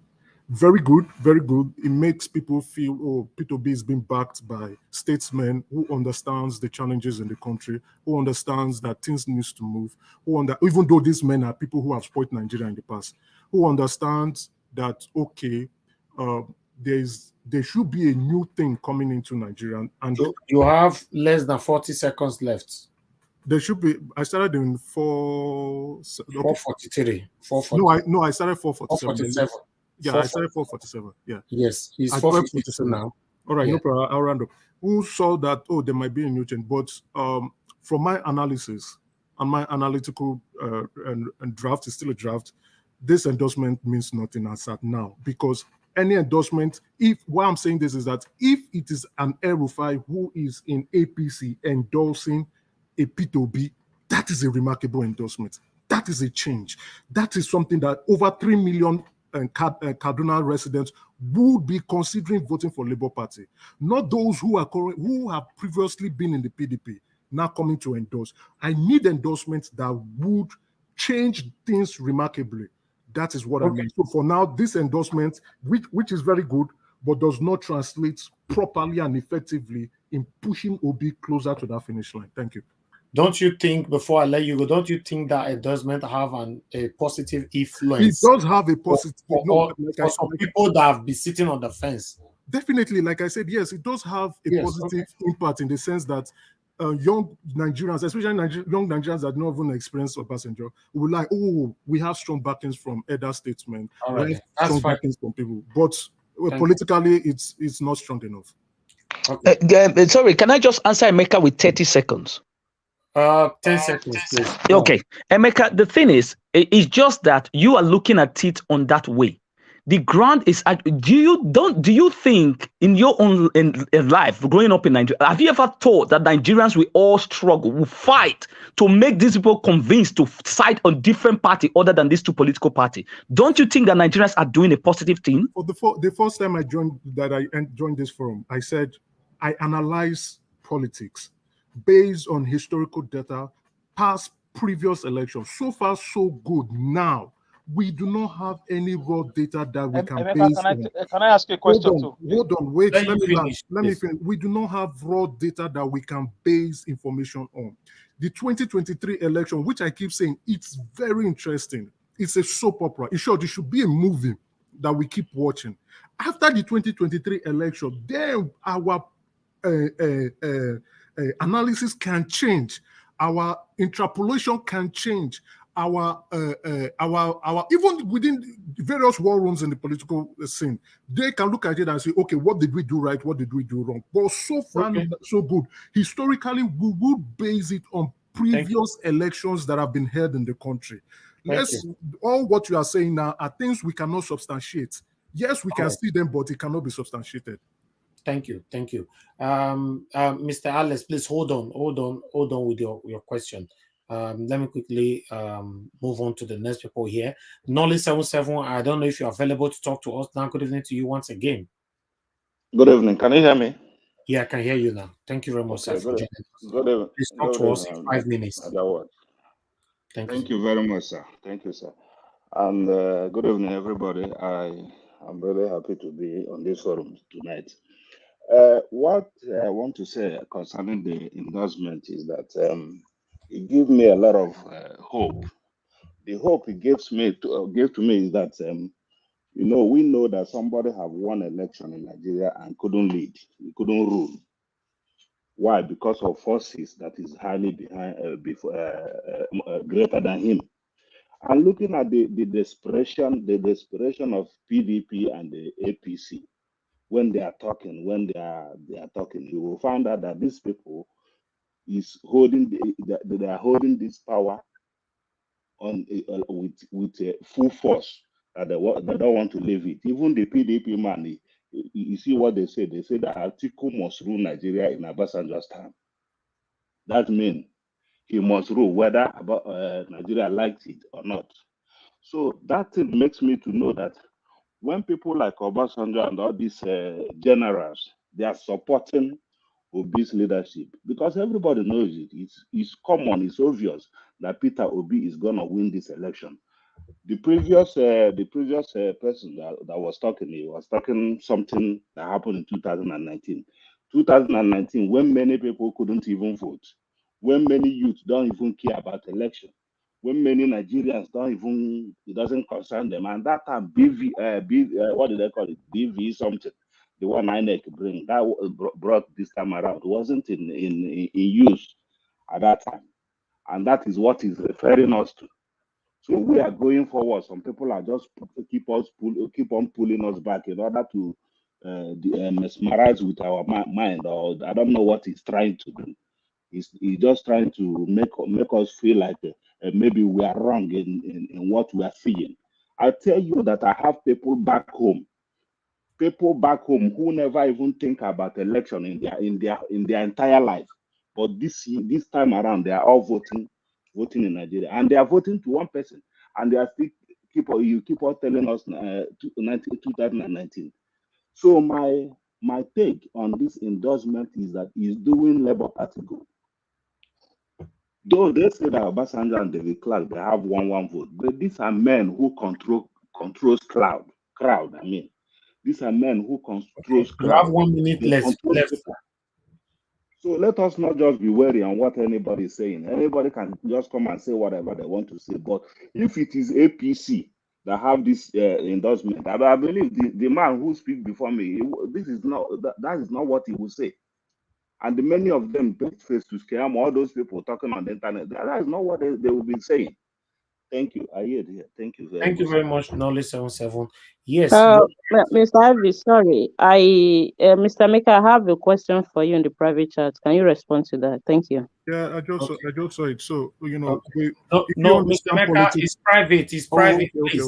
Speaker 17: very good, very good. It makes people feel, oh, P2B is being backed by statesmen who understands the challenges in the country, who understands that things needs to move, even though these men are people who have spoiled Nigeria in the past, who understands that, okay, there should be a new thing coming into Nigeria. And
Speaker 1: you have less than 40 seconds left.
Speaker 17: There should be. I started in 4:43. No, I started 4:47. Yeah, I started 4:47. Yeah.
Speaker 1: Yes, it's 4:52 now.
Speaker 17: All right, no problem. I'll round up. Who saw that? Oh, there might be a new change, but from my analysis and my analytical and draft is still a draft. This endorsement means nothing as at now, because any endorsement, why I'm saying this is that if it is an Rufai who is in APC endorsing a P2B, that is a remarkable endorsement. That is a change. That is something that over 3 million Kaduna residents would be considering voting for Labour Party. Not those who have previously been in the PDP, now coming to endorse. I need endorsements that would change things remarkably. That is what I mean. So for now, this endorsement, which is very good, but does not translate properly and effectively in pushing Obi closer to that finish line. Thank you.
Speaker 1: Don't you think, before I let you go, don't you think that endorsement have a positive influence?
Speaker 17: It does have a positive.
Speaker 1: For some people that have been sitting on the fence.
Speaker 17: Definitely, like I said, yes, it does have a positive impact in the sense that young Nigerians, especially young Nigerians that don't even experience Obasanjo, will like, oh, we have strong backings from elder statesmen, we have strong backings from people, but politically, it's not strong enough.
Speaker 16: Okay. Sorry, can I just answer Emeka with 30 seconds?
Speaker 1: 10 seconds, please.
Speaker 16: Okay, Emeka, the thing is, it's just that you are looking at it on that way. The ground is. Do you think in your own in life, growing up in Nigeria, have you ever thought that Nigerians will all struggle, will fight to make these people convinced to side on different party other than these two political parties? Don't you think that Nigerians are doing a positive thing?
Speaker 17: For the first time I joined this forum, I said I analyze politics based on historical data, past previous elections. So far, so good. Now, we do not have any raw data that we can base on.
Speaker 18: Can I ask you a question too?
Speaker 17: Hold on, wait. Let me finish. We do not have raw data that we can base information on. The 2023 election, which I keep saying, it's very interesting. It's a soap opera. It should be a movie that we keep watching. After the 2023 election, then our analysis can change, our interpolation can change, our even within various war rooms in the political scene, they can look at it and say, okay, what did we do right? What did we do wrong? But so far, so good. Historically, we would base it on previous elections that have been held in the country. All what you are saying now are things we cannot substantiate. Yes, we can see them, but it cannot be substantiated.
Speaker 1: Thank you. Mr. Alex, please hold on with your question. Let me quickly move on to the next people here. Nolly77, I don't know if you're available to talk to us now. Good evening to you once again.
Speaker 19: Good evening. Can you hear me?
Speaker 1: Yeah, I can hear you now. Thank you very much, sir, for joining us.
Speaker 19: Good evening.
Speaker 1: Please talk to us in 5 minutes.
Speaker 19: Thank you very much, sir. Thank you, sir. And good evening, everybody. I'm very happy to be on this forum tonight. What I want to say concerning the endorsement is that it gives me a lot of hope. The hope it gave to me is that we know that somebody have won election in Nigeria and couldn't lead, he couldn't rule. Why? Because of forces that is highly greater than him. And looking at the desperation of PDP and the APC, when they are talking, you will find out that these people is holding they are holding this power on with full force. That they don't want to leave it. Even the PDP man, you see what they say. They say that Atiku must rule Nigeria in Obasanjo's time. That means he must rule whether Nigeria likes it or not. So that thing makes me to know that when people like Obasanjo and all these generals, they are supporting Obi's leadership, because everybody knows it. It's common, it's obvious that Peter Obi is going to win this election. The previous person that was talking, he was talking something that happened in 2019. 2019, when many people couldn't even vote, when many youth don't even care about election, when many Nigerians it doesn't concern them. And that time, what did they call it? BV something, the one INEC bring, that brought this time around, wasn't in use at that time. And that is what is referring us to. So we are going forward. Some people are just keep on pulling us back in order to mesmerize with our mind, or I don't know what he's trying to do. He's just trying to make us feel like maybe we are wrong in what we are seeing. I tell you that I have people back home who never even think about election in their entire life. But this time around, they are all voting in Nigeria, and they are voting to one person, and they are still keep on telling us 2019. So my take on this endorsement is that he's doing Labour Party good. Though they say that Obasanjo and David Clark, they have one vote, but these are men who controls crowd. I mean, these are men who controls crowd.
Speaker 1: You have 1 minute left.
Speaker 19: So let us not just be wary on what anybody is saying. Anybody can just come and say whatever they want to say. But if it is APC that have this endorsement, I believe the man who speaks before me, that is not what he will say. And many of them, Festus Keyamo, all those people talking on the internet, that is not what they will be saying. Thank you. I hear it. Thank you very much.
Speaker 1: Thank you very much, Knowledge 77. Yes.
Speaker 6: Mr. Ivy, sorry. Mr. Maker, I have a question for you in the private chat. Can you respond to that? Thank you.
Speaker 17: Yeah, I just saw it. So,
Speaker 1: Okay. No, Mr. Maker, it's private. It's private.
Speaker 17: Okay.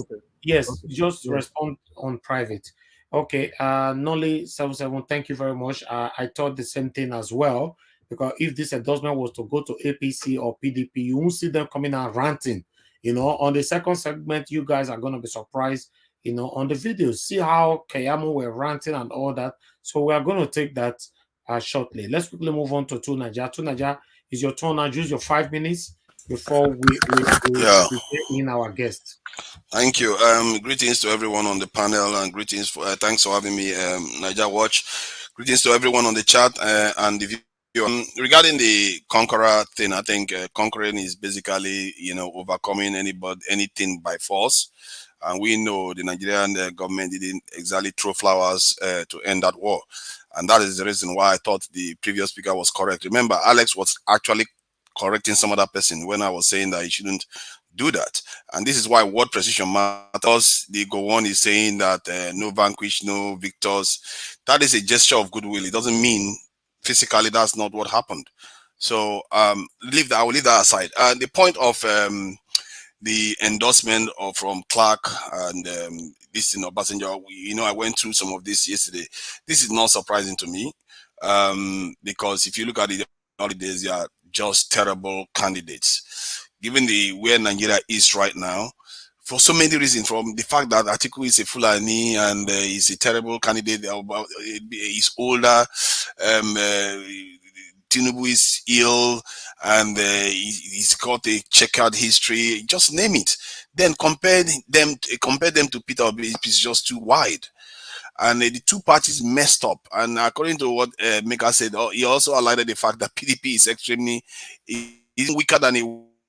Speaker 1: Yes,
Speaker 17: okay.
Speaker 1: Just respond on private. Okay, Nolly 77, thank you very much. I thought the same thing as well, because if this endorsement was to go to APC or PDP, you won't see them coming out ranting. On the second segment, you guys are going to be surprised, on the video. See how Keyamo were ranting and all that. So we are going to take that shortly. Let's quickly move on to Tunaja. Tunaja, is your turn now. Use your 5 minutes before we in our guest.
Speaker 18: Thank you. Greetings to everyone on the panel, and greetings thanks for having me, Niger Watch. Greetings to everyone on the chat and the video. Regarding the conqueror thing, I think conquering is basically overcoming anything by force. And we know the Nigerian government didn't exactly throw flowers to end that war. And that is the reason why I thought the previous speaker was correct. Remember, Alex was actually correcting some other person when I was saying that he shouldn't do that. And this is why word precision matters. The go on is saying that no vanquish, no victors. That is a gesture of goodwill. It doesn't mean physically that's not what happened. So I will leave that aside. The point of the endorsement from Clark and this Obasanjo, I went through some of this yesterday. This is not surprising to me because if you look at it, nowadays they are just terrible candidates. Given where Nigeria is right now, for so many reasons, from the fact that Atiku is a Fulani and is a terrible candidate, he's older, Tinubu is ill, and he's got a checkered history. Just name it. Then compare them to Peter Obi is just too wide. and the two parties messed up. And according to what Mika said, he also highlighted the fact that PDP is extremely weaker than it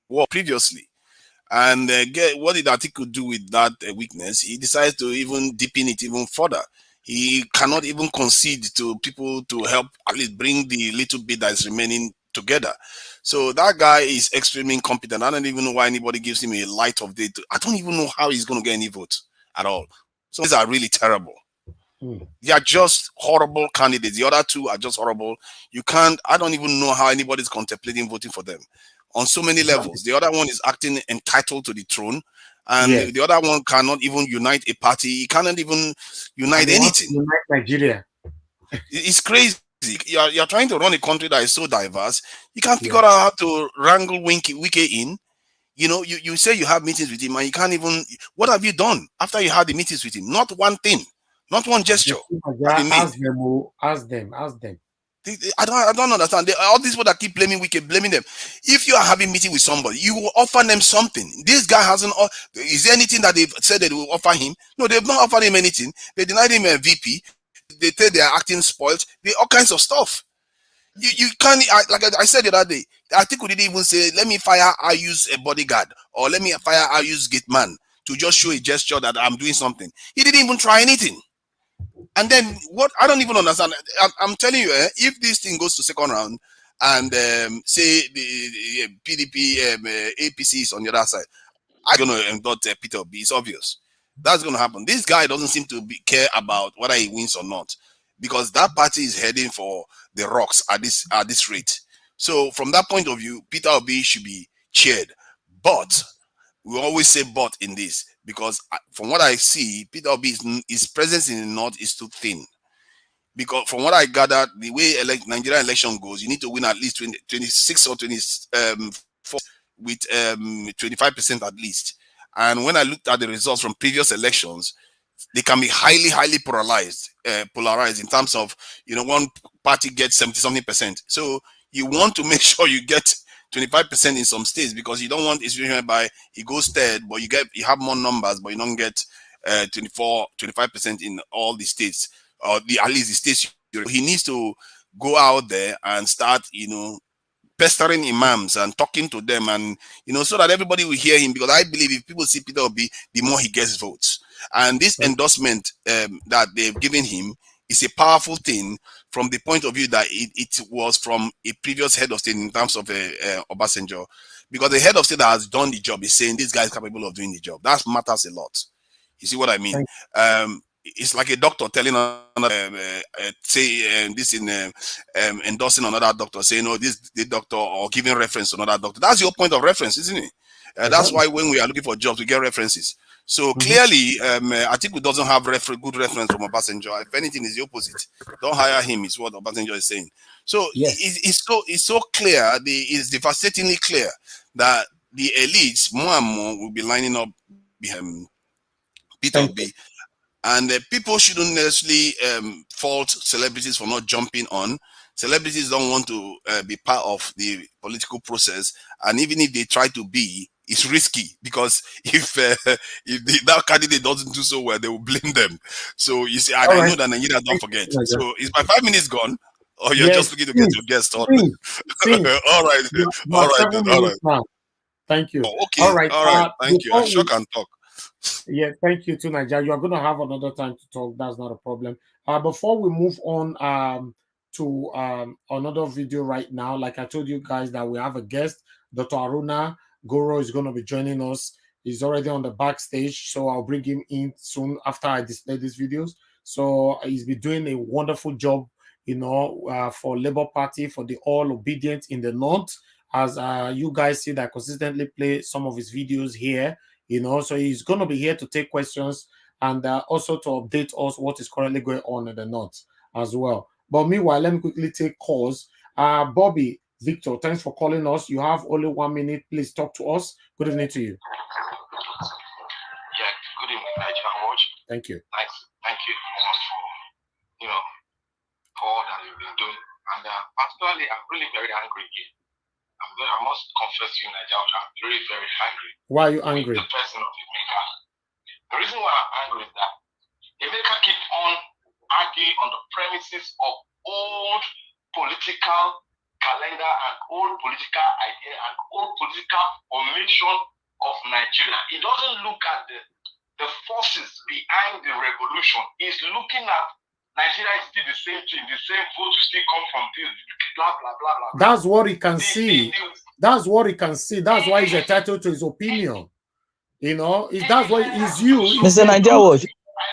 Speaker 18: was previously. And what did Atiku do with that weakness? He decides to even deepen it even further. He cannot even concede to people to help at least bring the little bit that is remaining together. So that guy is extremely incompetent. I don't even know why anybody gives him a light of day. I don't even know how he's going to get any votes at all. So these are really terrible. They are just horrible candidates. The other two are just horrible. I don't even know how anybody's contemplating voting for them on so many levels. The other one is acting entitled to the throne, and the other one cannot even unite a party. He cannot even unite anything.
Speaker 1: Unite Nigeria.
Speaker 18: It's crazy. You're trying to run a country that is so diverse. You can't figure out how to wrangle Wike in. You know, you say you have meetings with him, and you can't even. What have you done after you had the meetings with him? Not one thing. Not one gesture.
Speaker 1: Ask them.
Speaker 18: I don't understand. All these people that keep blaming them. If you are having meeting with somebody, you will offer them something. This guy hasn't. Is there anything that they've said that they will offer him? No, they've not offered him anything. They denied him a VP. They say they are acting spoiled. All kinds of stuff. You can't. Like I said the other day, I think we didn't even say, let me fire. I use a bodyguard, or let me fire. I use gate man to just show a gesture that I'm doing something. He didn't even try anything. And then what? I don't even understand. I'm telling you, if this thing goes to second round and say the PDP APC is on the other side, I'm going to endorse Peter Obi. It's obvious that's going to happen. This guy doesn't seem to care about whether he wins or not, because that party is heading for the rocks at this rate. So from that point of view, Peter Obi should be cheered. But we always say but in this, because from what I see, Peter Obi's his presence in the north is too thin. Because from what I gathered, the way Nigerian election goes, you need to win at least 26 or 24 with 25% at least. And when I looked at the results from previous elections, they can be highly polarized in terms of, one party gets 70-something%. So you want to make sure you get 25% in some states, because you don't want a situation whereby he goes third, but you have more numbers, but you don't get 25% in all the states, or at least the states. He needs to go out there and start, pestering imams and talking to them, and so that everybody will hear him. Because I believe if people see Peter Obi, the more he gets votes. And this endorsement that they've given him is a powerful thing from the point of view that it was from a previous head of state in terms of Obasanjo, because the head of state that has done the job is saying this guy is capable of doing the job. That matters a lot. You see what I mean? It's like a doctor telling endorsing another doctor, saying, "No, the doctor," or giving reference to another doctor. That's your point of reference, isn't it? That's why when we are looking for jobs, we get references. So clearly, I think we doesn't have good reference from Obasanjo. If anything, is the opposite. Don't hire him, is what Obasanjo is saying. So it's so clear. It's devastatingly clear that the elites more and more will be lining up behind Peter Obi. And people shouldn't necessarily fault celebrities for not jumping on. Celebrities don't want to be part of the political process, and even if they try to be, it's risky, because if that candidate doesn't do so well, they will blame them. So you see, I know that Nigeria don't forget. So is my 5 minutes gone, or you're just looking to get your guest on? All right, all right.
Speaker 1: Now. Thank you.
Speaker 18: Oh, okay, all right. Thank you. I sure can talk.
Speaker 1: Yeah, thank you to Nigeria. You are going to have another time to talk. That's not a problem. Before we move on to another video right now, like I told you guys that we have a guest, Dr. Aruna Goro is going to be joining us. He's already on the backstage, so I'll bring him in soon after I display these videos. So he's been doing a wonderful job, for Labour Party, for the All Obedient in the North. As you guys see that I consistently play some of his videos here. So he's going to be here to take questions and also to update us what is currently going on in the north as well. But meanwhile, let me quickly take calls. Bobby, Victor, thanks for calling us. You have only 1 minute. Please talk to us. Good evening to you.
Speaker 20: Yeah, good evening, Nigeria.
Speaker 1: Thank you.
Speaker 20: Thank you for, for all that you've been doing. And particularly, I'm really very angry here. I must confess to you, Nigeria, I'm very, very angry.
Speaker 1: Why are you angry?
Speaker 20: The person of Emeka. The reason why I'm angry is that Emeka keeps on arguing on the premises of old political calendar and old political idea and old political formation of Nigeria. He doesn't look at the forces behind the revolution. He's looking at Nigeria is still the same thing, the same vote will still come from this, blah, blah, blah, blah.
Speaker 1: That's what he can see. That's what he can see. That's why he's entitled to his opinion. You know, that's why he's you.
Speaker 16: Mr. Nigeria,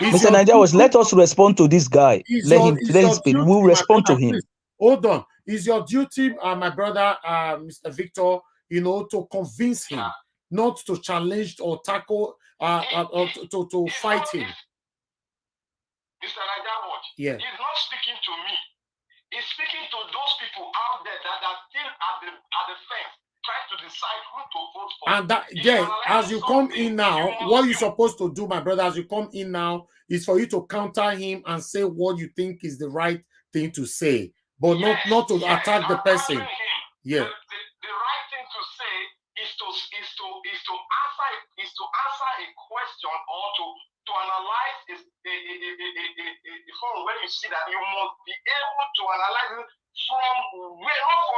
Speaker 16: Mr. Nigeria, let us respond to this guy. Let him speak. We'll respond to him.
Speaker 1: Hold on. It's your duty, my brother, Mr. Victor, you know, to convince him, not to challenge or tackle, or to fight him.
Speaker 20: Mr. Nigeria,
Speaker 1: yeah.
Speaker 20: He's not speaking to me. He's speaking to those people out there that are still at the fence, trying to decide who to vote for.
Speaker 1: And that, yeah, as you come in now, what you're supposed to do, my brother, as you come in now, is for you to counter him and say what you think is the right thing to say, but not to attack the person. Yeah.
Speaker 20: The right thing to say is to answer a question or to analyze a form where you see that you must be able to analyze it from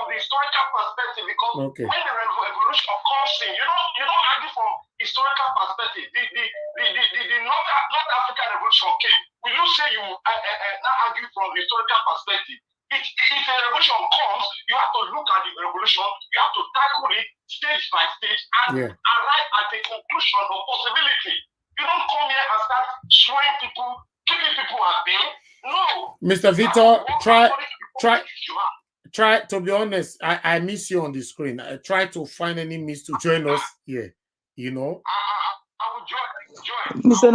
Speaker 20: the historical perspective, because when the revolution comes in, you don't argue from historical perspective. The North African revolution came. Will you say you not argue from the historical perspective? If a revolution comes, you have to look at the revolution, you have to tackle it stage by stage and arrive at a conclusion of possibility. You don't come here and start showing people, keeping people at bay. No.
Speaker 1: Mr. Victor, try to be honest. I miss you on the screen. I try to find any means to join us here. You know.
Speaker 20: I will join.
Speaker 16: Mr.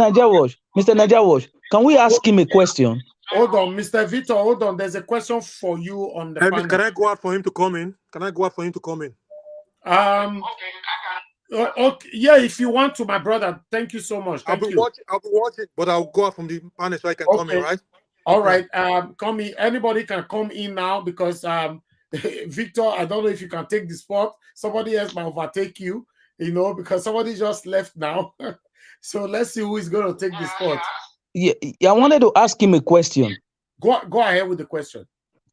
Speaker 16: Najawash, can we ask him a question?
Speaker 1: Hold on, Mr. Victor, hold on. There's a question for you on the panel.
Speaker 5: Can I go out for him to come in?
Speaker 20: Okay, I can.
Speaker 1: Okay, yeah, if you want to, my brother. Thank you so much.
Speaker 5: I'll be watching, but I'll go out from the panel so I can come in, right?
Speaker 1: All right. Come in. Anybody can come in now because Victor, I don't know if you can take the spot. Somebody else might overtake you, you know, because somebody just left now. So let's see who is going to take the spot.
Speaker 16: Yeah, I wanted to ask him a question.
Speaker 1: Go ahead with the question.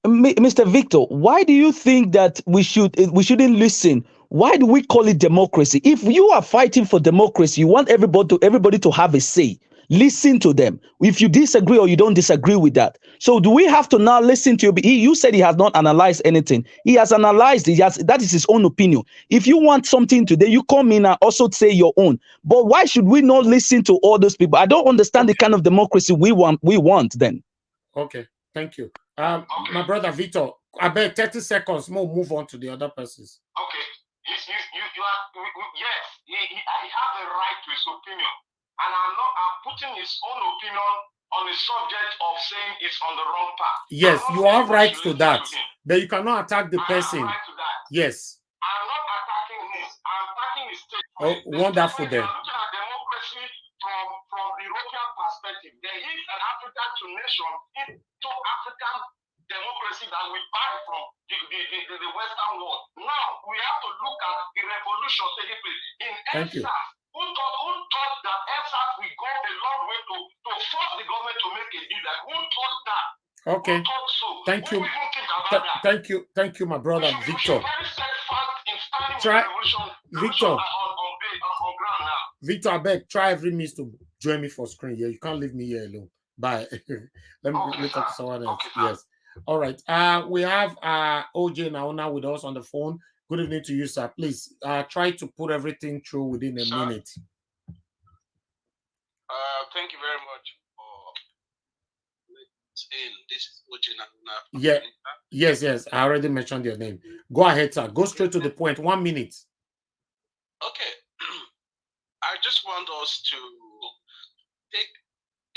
Speaker 16: Mr. Victor, why do you think that we shouldn't listen? Why do we call it democracy? If you are fighting for democracy, you want everybody to have a say. Listen to them. If you disagree or you don't disagree with that. So do we have to now listen to you? You said he has not analyzed anything. He has analyzed it. That is his own opinion. If you want something today, you come in and also say your own. But why should we not listen to all those people? I don't understand the kind of democracy we want then.
Speaker 1: Okay, thank you. My brother Victor, I bet 30 seconds more, move on to the other persons.
Speaker 20: Okay. Yes, he has a right to his opinion. And I'm putting his own opinion on the subject of saying it's on the wrong path.
Speaker 1: Yes, you have rights to that. But you cannot attack the person.
Speaker 20: I have right to that.
Speaker 1: Yes.
Speaker 20: I'm not attacking him. I'm attacking his statement.
Speaker 1: Oh, wonderful then.
Speaker 20: We're looking at democracy from the European perspective. There is an African to nation into African democracy that we buy from the Western world. Now we have to look at the revolution taking place in ENSAS. Who thought that ENSAS will go a long way to force the government to make a deal? Like, who thought that?
Speaker 1: Okay.
Speaker 20: Who thought so?
Speaker 1: Thank you. Thank you, my brother Victor. Victor, I beg, try every means to join me for screen. Yeah, you can't leave me here alone. Bye. Let me talk to someone else. Yes. All right. We have OJ now with us on the phone. Good evening to you, sir. Please try to put everything through within a minute.
Speaker 21: Thank you very much for saying this is OJ now.
Speaker 1: Yeah. Yes. I already mentioned your name. Go ahead, sir. Go straight to the point. 1 minute.
Speaker 21: Okay. I just want us to take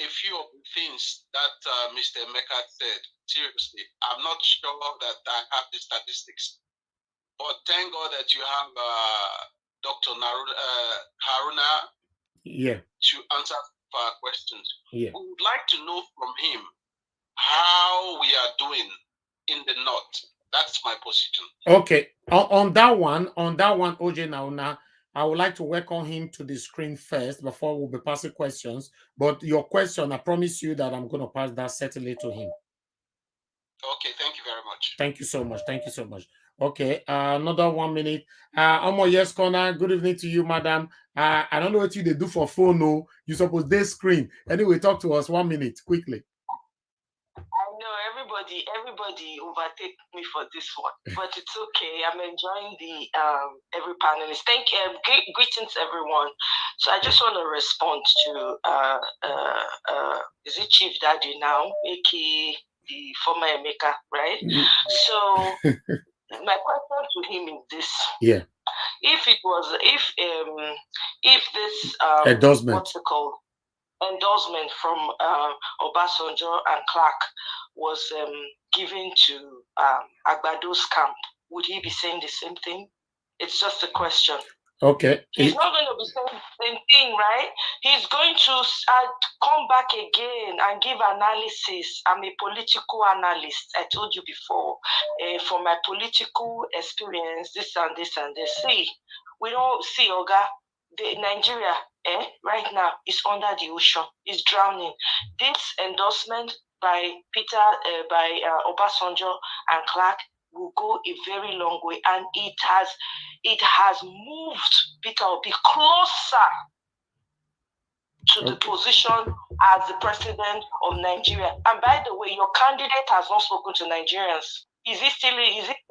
Speaker 21: a few of the things that Mr. Emeka said seriously. I'm not sure that I have the statistics, but thank God that you have Dr. Haruna to answer our questions.
Speaker 1: Yeah.
Speaker 21: We would like to know from him how we are doing in the north. That's my position.
Speaker 1: Okay. On that one, OJ Nauna, I would like to welcome him to the screen first before we'll be passing questions. But your question, I promise you that I'm going to pass that certainly to him.
Speaker 21: Okay, thank you very much.
Speaker 1: Thank you so much. Thank you so much. Okay, another 1 minute. Omo, yes, Connor. Good evening to you, madam. I don't know what you they do for phone. No, you suppose they screen. Anyway, talk to us 1 minute quickly.
Speaker 9: I know everybody overtake me for this one, but it's okay. I'm enjoying the every panelist. Thank you. Greetings, everyone. So I just want to respond to is it Chief Daddy now, aka the former Emeka, right? So my question to him is this:
Speaker 1: yeah,
Speaker 9: if this
Speaker 1: endorsement,
Speaker 9: what's it called? Endorsement from Obasanjo and Clark was given to Agbado's camp, would he be saying the same thing? It's just a question.
Speaker 1: Okay.
Speaker 9: He's not going to be saying the same thing, right? He's going to come back again and give analysis. I'm a political analyst. I told you before. From my political experience, this and this and this. See, we don't see, Oga, Nigeria right now is under the ocean. It's drowning. This endorsement by Obasanjo and Clark will go a very long way, and it has moved Peter Obi closer to the position as the president of Nigeria. And by the way, your candidate has not spoken to Nigerians. Is he still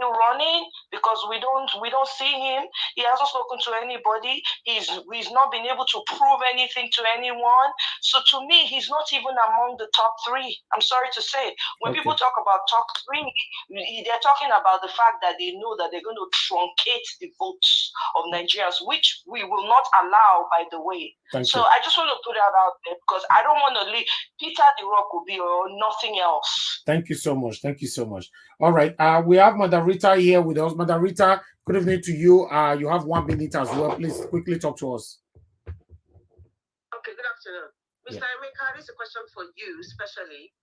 Speaker 9: running? Because we don't see him. He hasn't spoken to anybody. He's not been able to prove anything to anyone. So to me, he's not even among the top three. I'm sorry to say. When people talk about top three, they're talking about the fact that they know that they're going to truncate the votes of Nigerians, which we will not allow, by the way. So I just want to put that out there because I don't want to leave Peter the Rock will be or nothing else.
Speaker 1: Thank you so much. Thank you so much. All right. We have Madam Rita here with us. Madam Rita, good evening to you. You have 1 minute as well. Please quickly talk to us.
Speaker 22: Okay, good afternoon. Mr. Emeka, this is a question for you, especially.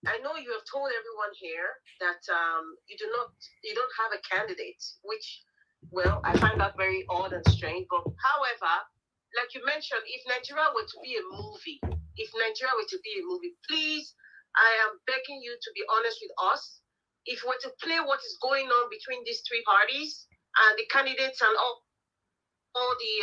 Speaker 22: I know you have told everyone here that you don't have a candidate, which, well, I find that very odd and strange. But however, like you mentioned, if Nigeria were to be a movie, please, I am begging you to be honest with us. If we're to play what is going on between these three parties and the candidates and all the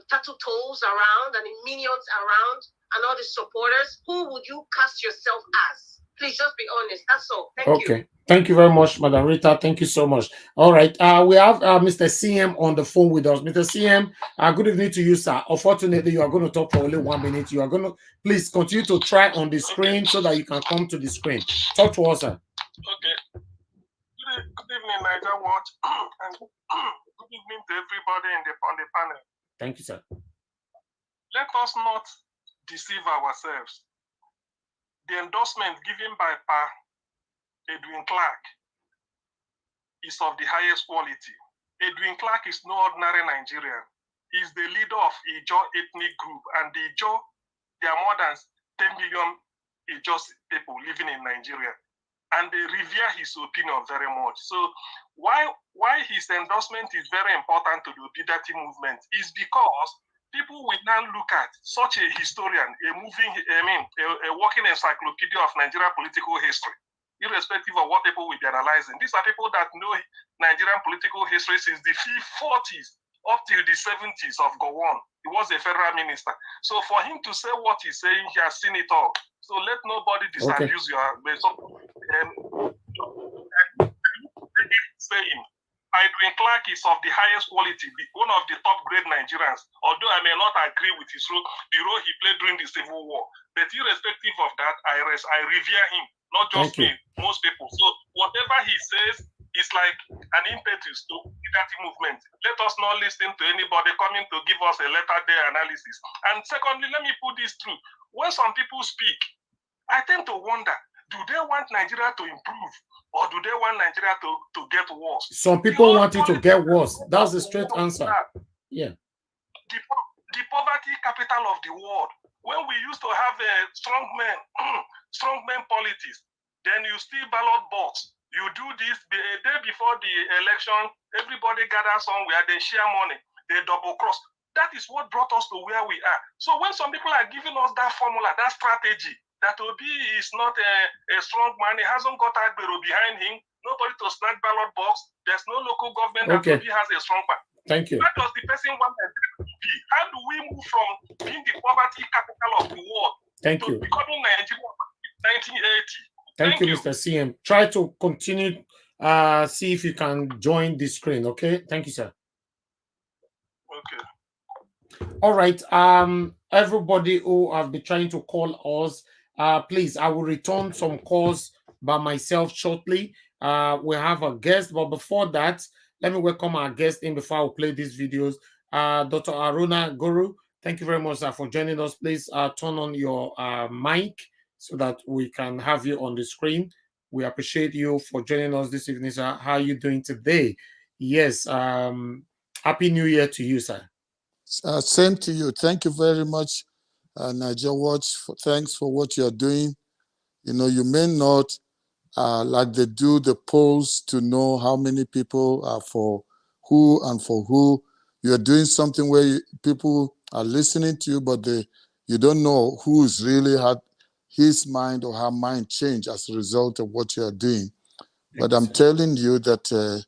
Speaker 22: tattoo tolls around and the minions around and all the supporters, who would you cast yourself as? Please just be honest. That's all. Thank you.
Speaker 1: Thank you very much, Madam Rita. Thank you so much. All right. We have Mr. CM on the phone with us. Mr. CM, good evening to you, sir. Unfortunately, you are going to talk for only 1 minute. You are going to please continue to try on the screen so that you can come to the screen. Talk to us, sir.
Speaker 23: Okay. Good evening, Niger Watch, and good evening to everybody on the panel.
Speaker 1: Thank you, sir.
Speaker 23: Let us not deceive ourselves. The endorsement given by Edwin Clark is of the highest quality. Edwin Clark is no ordinary Nigerian. He's the leader of Ijo ethnic group, and the Ijo, there are more than 10 million Ijo people living in Nigeria, and they revere his opinion very much. So why his endorsement is very important to the Obidati movement is because people will now look at such a historian, a walking encyclopedia of Nigerian political history, irrespective of what people will be analyzing. These are people that know Nigerian political history since the 40s up till the 70s of Gowon. He was a federal minister. So for him to say what he's saying, he has seen it all. So let nobody disabuse saying Edwin Clark is of the highest quality, one of the top grade Nigerians, although I may not agree with the role he played during the Civil War. But irrespective of that, I revere him, not just me, most people. So whatever he says is like an impetus to that movement. Let us not listen to anybody coming to give us a letter-day analysis. And secondly, let me put this through. When some people speak, I tend to wonder, do they want Nigeria to improve? Or do they want Nigeria to get worse?
Speaker 1: Some people want it to get worse. That's the straight answer. Yeah.
Speaker 23: The poverty capital of the world. When we used to have a strongman politics, then you steal ballot box. You do this a day before the election, everybody gathers somewhere, they share money, they double cross. That is what brought us to where we are. So when some people are giving us that formula, that strategy, that Obi is not a strong man, he hasn't got Agbero behind him, nobody to snatch ballot box, there's no local government that Obi has a strong man.
Speaker 1: Thank you.
Speaker 23: What does the person want to be? How do we move from being the poverty capital of the world to becoming Nigeria 1980?
Speaker 1: Thank you, Mr. CM. Try to continue, see if you can join the screen, okay? Thank you, sir.
Speaker 23: Okay.
Speaker 1: All right. Everybody who have been trying to call us, please, I will return some calls by myself shortly. We have a guest, but before that, let me welcome our guest in before I play these videos. Dr. Aruna Guru, thank you very much, sir, for joining us. Please turn on your mic so that we can have you on the screen. We appreciate you for joining us this evening, sir. How are you doing today? Yes. Happy New Year to you, sir.
Speaker 8: Same to you. Thank you very much, Niger Watch. Thanks for what you're doing. You know, you may not, like they do the polls to know how many people are for who and for who. You're doing something where people are listening to you, but you don't know who's really had his mind or her mind changed as a result of what you're doing. But I'm telling you that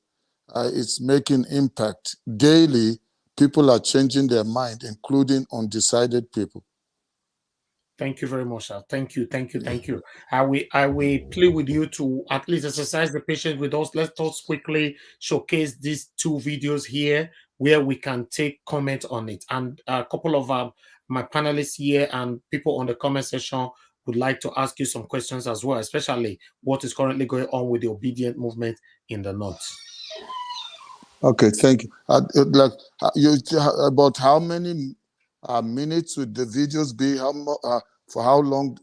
Speaker 8: it's making impact. Daily, people are changing their mind, including undecided people.
Speaker 1: Thank you very much, sir. Thank you. I will play with you to at least exercise the patience with us. Let us quickly showcase these two videos here where we can take comment on it. And a couple of my panelists here and people on the comment section would like to ask you some questions as well, especially what is currently going on with the obedient movement in the North.
Speaker 8: Okay, thank you. About how many minutes would the videos be? For how long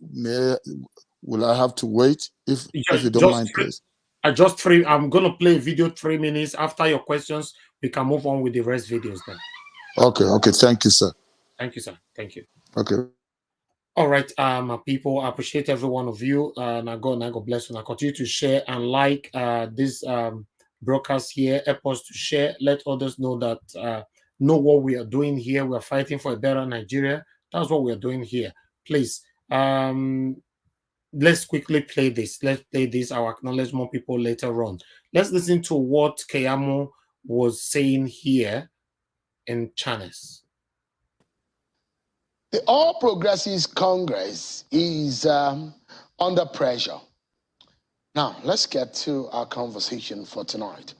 Speaker 8: will I have to wait? If you don't mind, please.
Speaker 1: I'm going to play a video 3 minutes. After your questions, we can move on with the rest videos then.
Speaker 8: Okay. Thank you, sir.
Speaker 1: Thank you, sir. Thank you.
Speaker 8: Okay.
Speaker 1: All right, people, I appreciate every one of you. And God bless you. And I continue to share and like this broadcast here. Help us to share. Let others know that know what we are doing here. We are fighting for a better Nigeria. That's what we are doing here. Please, let's quickly play this. Let's play this. I'll acknowledge more people later on. Let's listen to what Keyamo was saying here in channels.
Speaker 10: The All Progressives Congress is under pressure. Now, let's get to our conversation for tonight.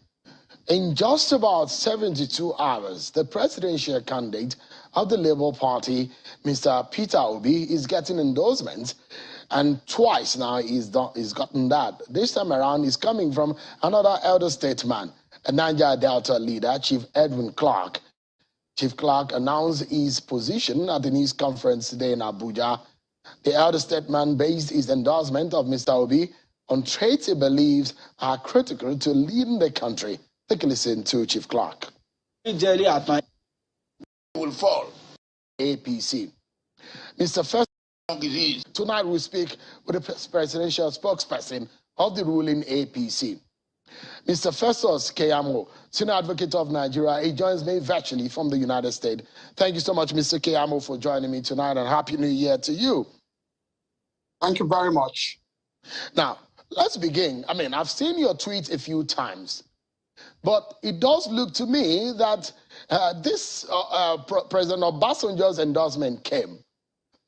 Speaker 10: In just about 72 hours, the presidential candidate of the Labour Party, Mr. Peter Obi, is getting endorsements, and twice now he's gotten that. This time around, he's coming from another elder statesman, a Niger Delta leader, Chief Edwin Clark. Chief Clark announced his position at the news conference today in Abuja. The elder statesman based his endorsement of Mr. Obi on traits he believes are critical to leading the country. Take a listen to Chief Clark. Will fall. APC. Mr. Festus, tonight we speak with the presidential spokesperson of the ruling APC. Mr. Festus Keyamo, Senior Advocate of Nigeria, he joins me virtually from the United States. Thank you so much, Mr. Keyamo, for joining me tonight, and Happy New Year to you.
Speaker 11: Thank you very much.
Speaker 10: Now, let's begin. I mean, I've seen your tweet a few times, but it does look to me that President Obasanjo's endorsement came.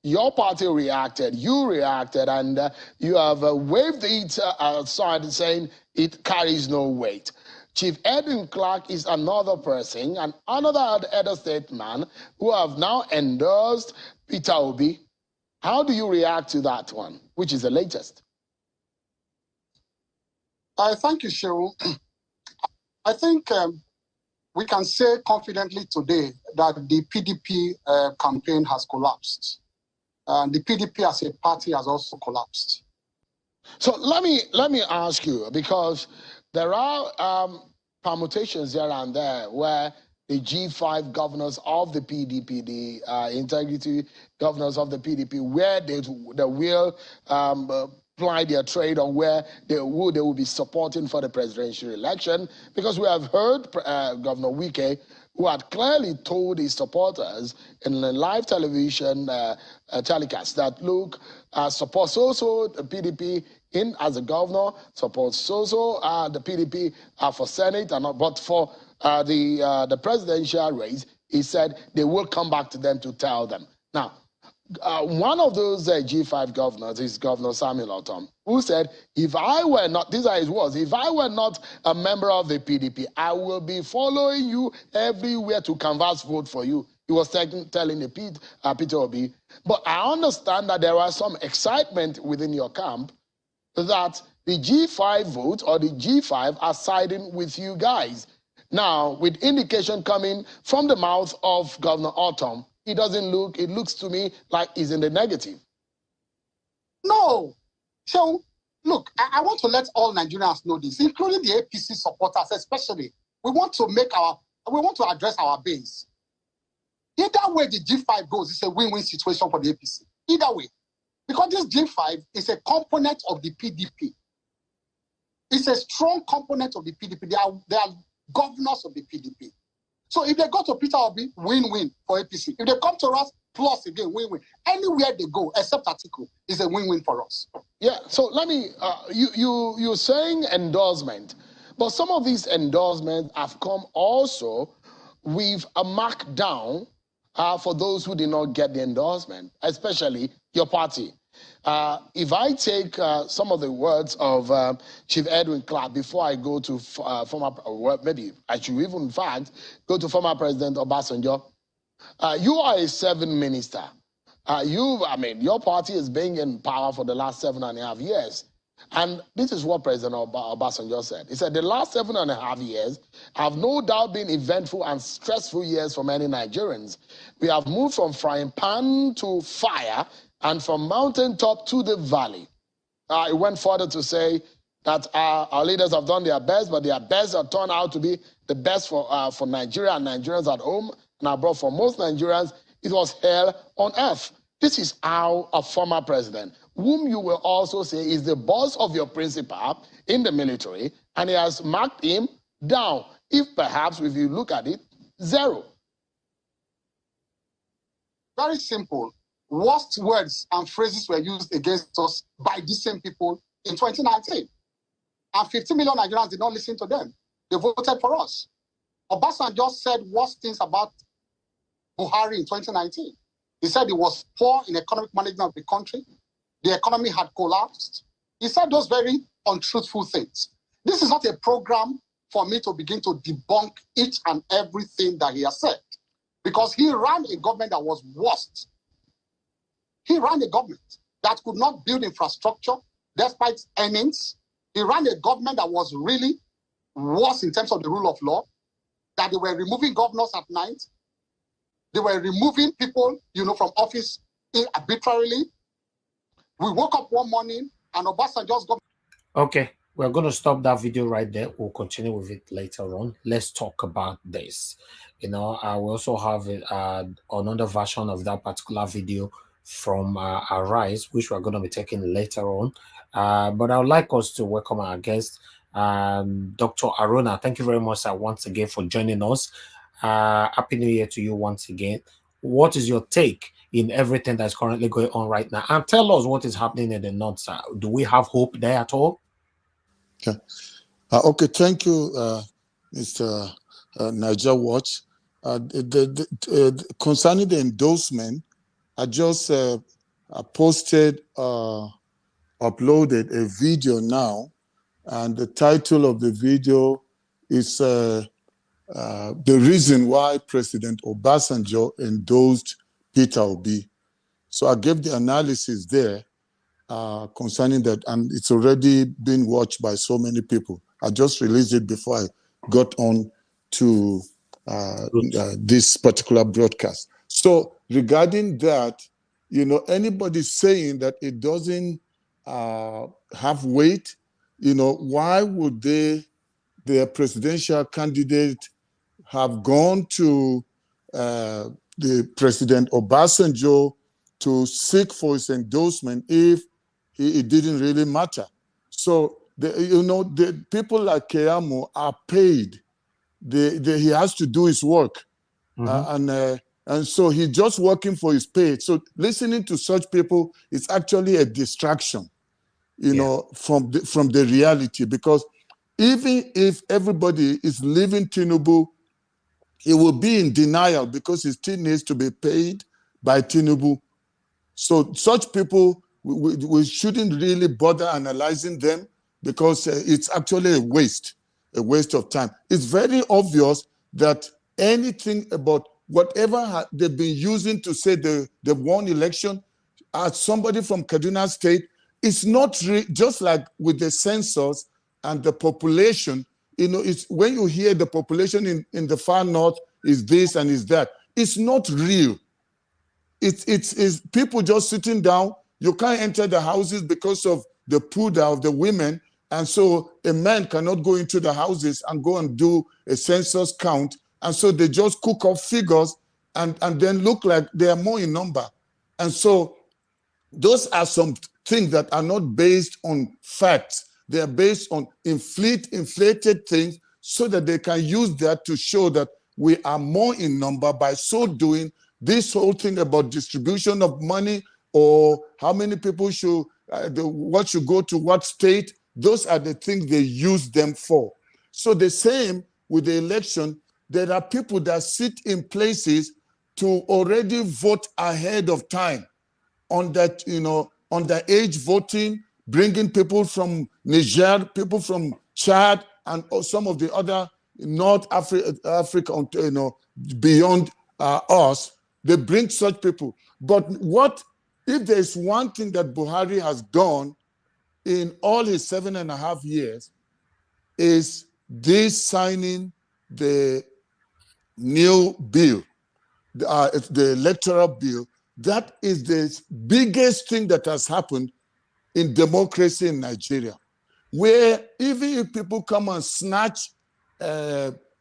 Speaker 10: Your party reacted, you reacted, and you have waved it aside, saying it carries no weight. Chief Edwin Clark is another person, and another elder statesman who have now endorsed Peter Obi. How do you react to that one, which is the latest?
Speaker 11: Thank you, Shehu. I think we can say confidently today that the PDP campaign has collapsed. The PDP as a party has also collapsed.
Speaker 10: So let me ask you, because there are permutations here and there where the G5 governors of the PDP, the integrity governors of the PDP, where they will ply their trade on where they will be supporting for the presidential election, because we have heard Governor Wike, who had clearly told his supporters in a live television telecast that, look, support so-so the PDP in as a governor, support so-so the PDP for Senate, but for the presidential race, he said they will come back to them to tell them. Now, one of those G5 governors is Governor Samuel Otom, who said, if I were not, these are his words, if I were not a member of the PDP, I will be following you everywhere to canvass vote for you. He was telling the Peter Obi. But I understand that there was some excitement within your camp that the G5 vote or the G5 are siding with you guys. Now, with indication coming from the mouth of Governor Otom, it looks to me like he's in the negative.
Speaker 11: No. So, look, I want to let all Nigerians know this, including the APC supporters especially. We want to address our base. Either way the G5 goes, it's a win-win situation for the APC. Either way. Because this G5 is a component of the PDP. It's a strong component of the PDP. They are governors of the PDP. So if they go to Peter Obi, win-win for APC. If they come to us, plus again, win-win. Anywhere they go, except Atiku, is a win-win for us.
Speaker 10: Yeah, so let me, you're saying endorsement, but some of these endorsements have come also with a markdown for those who did not get the endorsement, especially your party. If I take some of the words of Chief Edwin Clark before I go to maybe I should even, in fact, go to former President Obasanjo. You are a 7th minister. Your party has been in power for the last 7.5 years. And this is what President Obasanjo said. He said, the last 7.5 years have no doubt been eventful and stressful years for many Nigerians. We have moved from frying pan to fire and from mountaintop to the valley. It went further to say that our leaders have done their best, but their best have turned out to be the best for Nigeria and Nigerians at home and abroad. For most Nigerians, it was hell on earth. This is how a former president, whom you will also say is the boss of your principal in the military, and he has marked him down. If perhaps, if you look at it, 0.
Speaker 11: Very simple. Worst words and phrases were used against us by these same people in 2019. And 50 million Nigerians did not listen to them. They voted for us. Obasanjo said worst things about Buhari in 2019. He said he was poor in economic management of the country. The economy had collapsed. He said those very untruthful things. This is not a program for me to begin to debunk each and everything that he has said, because he ran a government that was worst. He ran a government that could not build infrastructure despite earnings. He ran a government that was really worse in terms of the rule of law, that they were removing governors at night. They were removing people, from office arbitrarily. We woke up one morning and Obasanjo's government.
Speaker 1: Okay, we're going to stop that video right there. We'll continue with it later on. Let's talk about this. I will also have another version of that particular video from Arise, which we're going to be taking later on. But I would like us to welcome our guest, Dr. Aruna. Thank you very much once again for joining us. Happy New Year to you once again. What is your take in everything that's currently going on right now? And tell us what is happening in the North. Do we have hope there at all?
Speaker 8: Okay. Okay, thank you, Mr. Niger Watch. Concerning the endorsement, I just posted, uploaded a video now, and the title of the video is the reason why President Obasanjo endorsed Peter Obi. So I gave the analysis there concerning that, and it's already been watched by so many people. I just released it before I got on to this particular broadcast. So regarding that, anybody saying that it doesn't have weight, why would their presidential candidate have gone to the President Obasanjo to seek for his endorsement if it didn't really matter. So, the people like Keyamo are paid. He has to do his work. And so he's just working for his pay. So listening to such people is actually a distraction, from the reality. Because even if everybody is leaving Tinubu, he will be in denial because he still needs to be paid by Tinubu. So such people, we shouldn't really bother analyzing them because it's actually a waste of time. It's very obvious that anything about whatever they've been using to say they won election, as somebody from Kaduna State, it's not just like with the census and the population. It's when you hear the population in the far north is this and is that, it's not real. It's people just sitting down. You can't enter the houses because of the purdah of the women. And so a man cannot go into the houses and go and do a census count. And so they just cook up figures and then look like they are more in number. And so those are some things that are not based on facts. They are based on inflated things so that they can use that to show that we are more in number. By so doing, this whole thing about distribution of money or how many people should, what should go to what state, those are the things they use them for. So the same with the election, there are people that sit in places to already vote ahead of time on that, underage voting, bringing people from Niger, people from Chad, and some of the other North Africa, beyond us. They bring such people. But what if there's one thing that Buhari has done in all his 7.5 years is this signing the new bill, the electoral bill. That is the biggest thing that has happened in democracy in Nigeria, where even if people come and snatch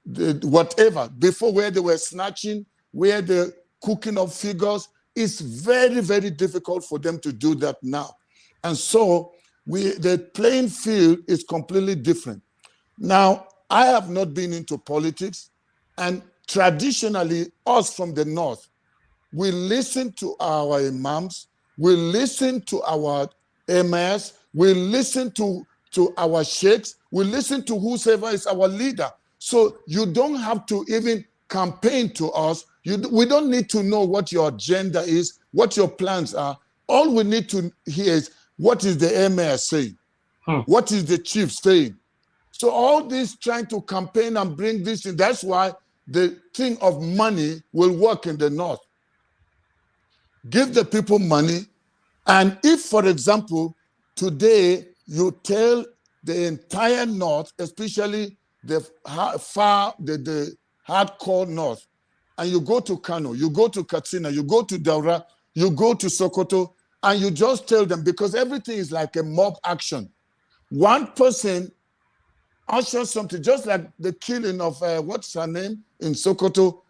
Speaker 8: whatever, before where they were snatching, where they're cooking up figures, it's very, very difficult for them to do that now. And so the playing field is completely different. Now, I have not been into politics, and traditionally, us from the North, we listen to our imams, we listen to our emirs, we listen to our sheikhs, we listen to whoever is our leader. So you don't have to even campaign to us. We don't need to know what your agenda is, what your plans are. All we need to hear is what is the emir saying? What is the chief saying? So all this trying to campaign and bring this in, that's why the thing of money will work in the North. Give the people money. And if, for example, today you tell the entire North, especially the hardcore North, and you go to Kano, you go to Katsina, you go to Daura, you go to Sokoto, and you just tell them, because everything is like a mob action. One person ushers something, just like the killing of, what's her name in Sokoto?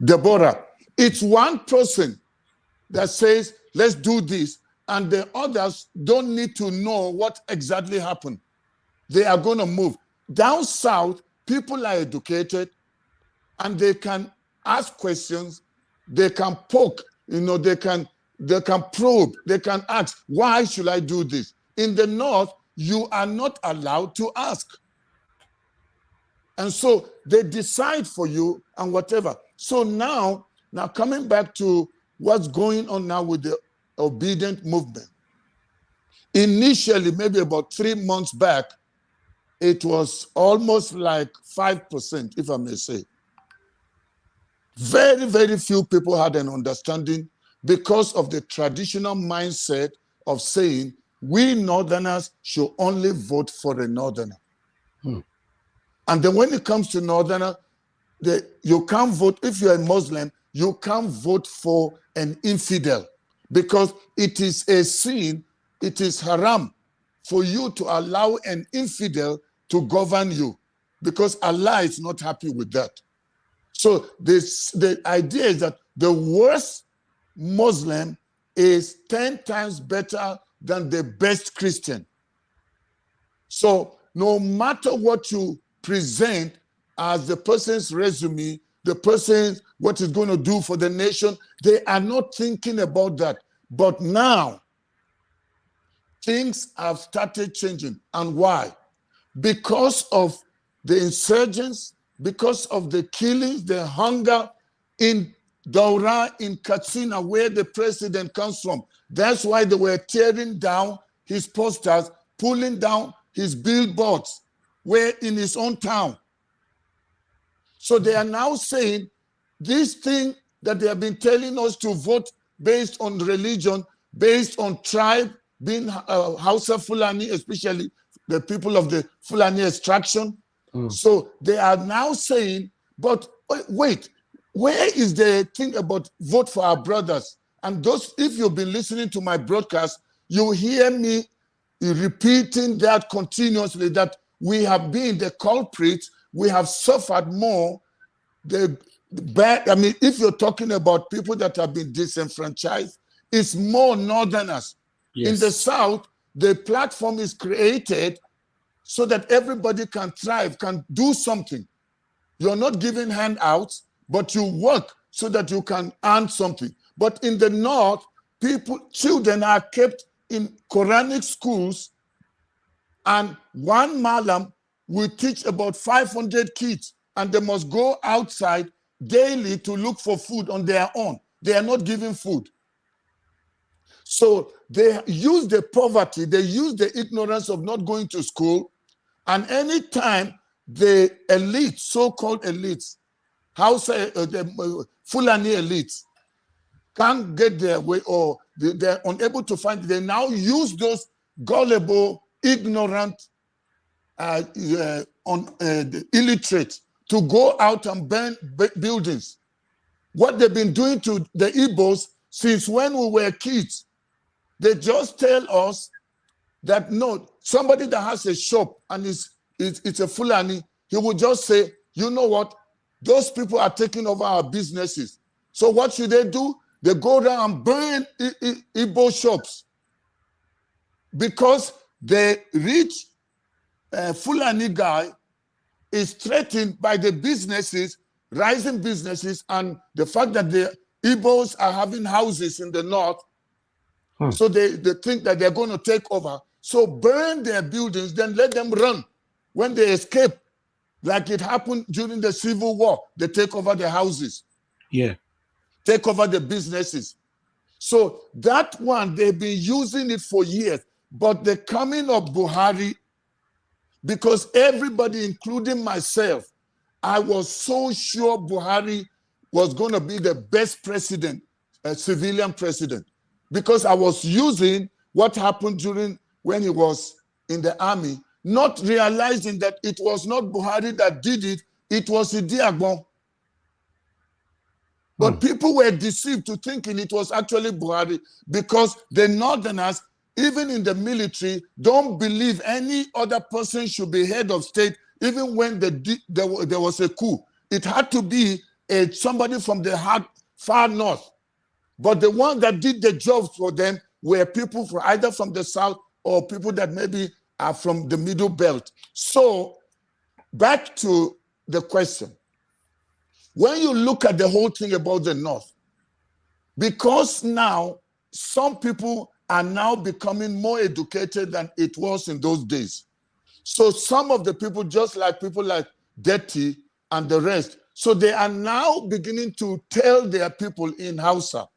Speaker 8: Deborah. It's one person that says, let's do this, and the others don't need to know what exactly happened. They are going to move. Down south, people are educated, and they can ask questions, they can poke, they can probe, they can ask, why should I do this? In the North, you are not allowed to ask. And so they decide for you and whatever. So now coming back to what's going on now with the obedient movement. Initially, maybe about 3 months back, it was almost like 5%, if I may say. Very, very few people had an understanding because of the traditional mindset of saying, we Northerners should only vote for a Northerner. And then when it comes to Northerner, you can't vote, if you're a Muslim, you can't vote for an infidel because it is a sin, it is haram for you to allow an infidel to govern you because Allah is not happy with that. So the idea is that the worst Muslim is 10 times better than the best Christian. So no matter what you present as the person's resume, the person, what he's going to do for the nation, they are not thinking about that. But now, things have started changing. And why? Because of the insurgents, because of the killings, the hunger in Daura, in Katsina, where the president comes from. That's why they were tearing down his posters, pulling down his billboards, where in his own town. So they are now saying this thing that they have been telling us to vote based on religion, based on tribe, being Hausa Fulani, especially the people of the Fulani extraction. So they are now saying, but wait, where is the thing about vote for our brothers? And those, if you've been listening to my broadcast, you hear me repeating that continuously, that we have been the culprits, we have suffered more. The bad, I mean, if you're talking about people that have been disenfranchised, it's more northerners.
Speaker 1: Yes.
Speaker 8: In the South, the platform is created so that everybody can thrive, can do something. You're not giving handouts, but you work so that you can earn something. But in the North, children are kept in Quranic schools, and one malam will teach about 500 kids, and they must go outside daily to look for food on their own. They are not given food. So they use the poverty, they use the ignorance of not going to school, and anytime the elites, so-called elites, the Fulani elites, can't get their way, or they're unable to find, they now use those gullible, ignorant, illiterate to go out and burn buildings. What they've been doing to the Igbos since when we were kids, they just tell us that no, somebody that has a shop and it's a Fulani, he will just say, you know what, those people are taking over our businesses. So what should they do? They go around and burn Igbo shops because the rich Fulani guy is threatened by the businesses, rising businesses, and the fact that the Igbos are having houses in the north. So they think that they're going to take over. So burn their buildings, then let them run. When they escape, like it happened during the Civil War, they take over the houses.
Speaker 1: Yeah.
Speaker 8: Take over the businesses. So that one, they've been using it for years. But the coming of Buhari, because everybody, including myself, I was so sure Buhari was going to be the best president, a civilian president, because I was using what happened during when he was in the army, not realizing that it was not Buhari that did it, it was Idi Agbon. But people were deceived to thinking it was actually Buhari, because the Northerners, even in the military, don't believe any other person should be head of state, even when there was a coup. It had to be somebody from the far north. But the ones that did the jobs for them were people from either from the south or people that maybe are from the middle belt. So back to the question. When you look at the whole thing about the north, because now some people are now becoming more educated than it was in those days. So some of the people, just like people like Detti and the rest, so they are now beginning to tell their people in Hausa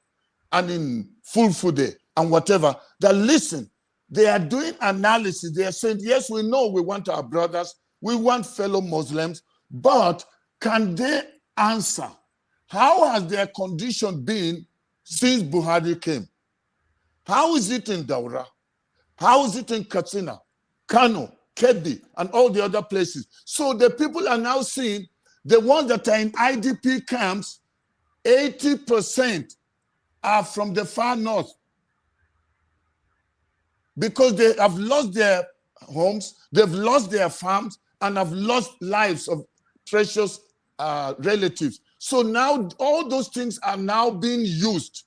Speaker 8: and in Fulfude and whatever, that listen, they are doing analysis. They are saying, yes, we know we want our brothers, we want fellow Muslims, but can they answer? How has their condition been since Buhari came? How is it in Daura? How is it in Katsina, Kano, Kebbi, and all the other places? So the people are now seeing the ones that are in IDP camps, 80% are from the far north, because they have lost their homes, they've lost their farms, and have lost lives of precious relatives. So now all those things are now being used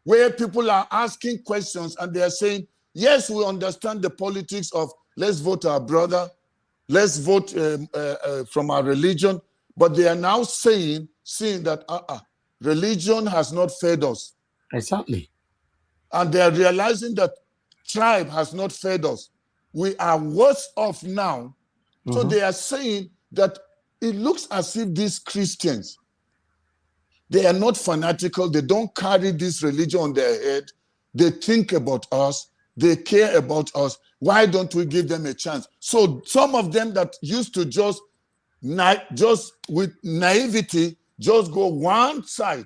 Speaker 8: where people are asking questions and they are saying, yes, we understand the politics of let's vote our brother, let's vote from our religion, but they are now seeing that religion has not fed us.
Speaker 1: Exactly.
Speaker 8: And they are realizing that tribe has not fed us. We are worse off now. So they are saying that it looks as if these Christians, they are not fanatical. They don't carry this religion on their head. They think about us. They care about us. Why don't we give them a chance? So some of them that used to just with naivety, just go one side,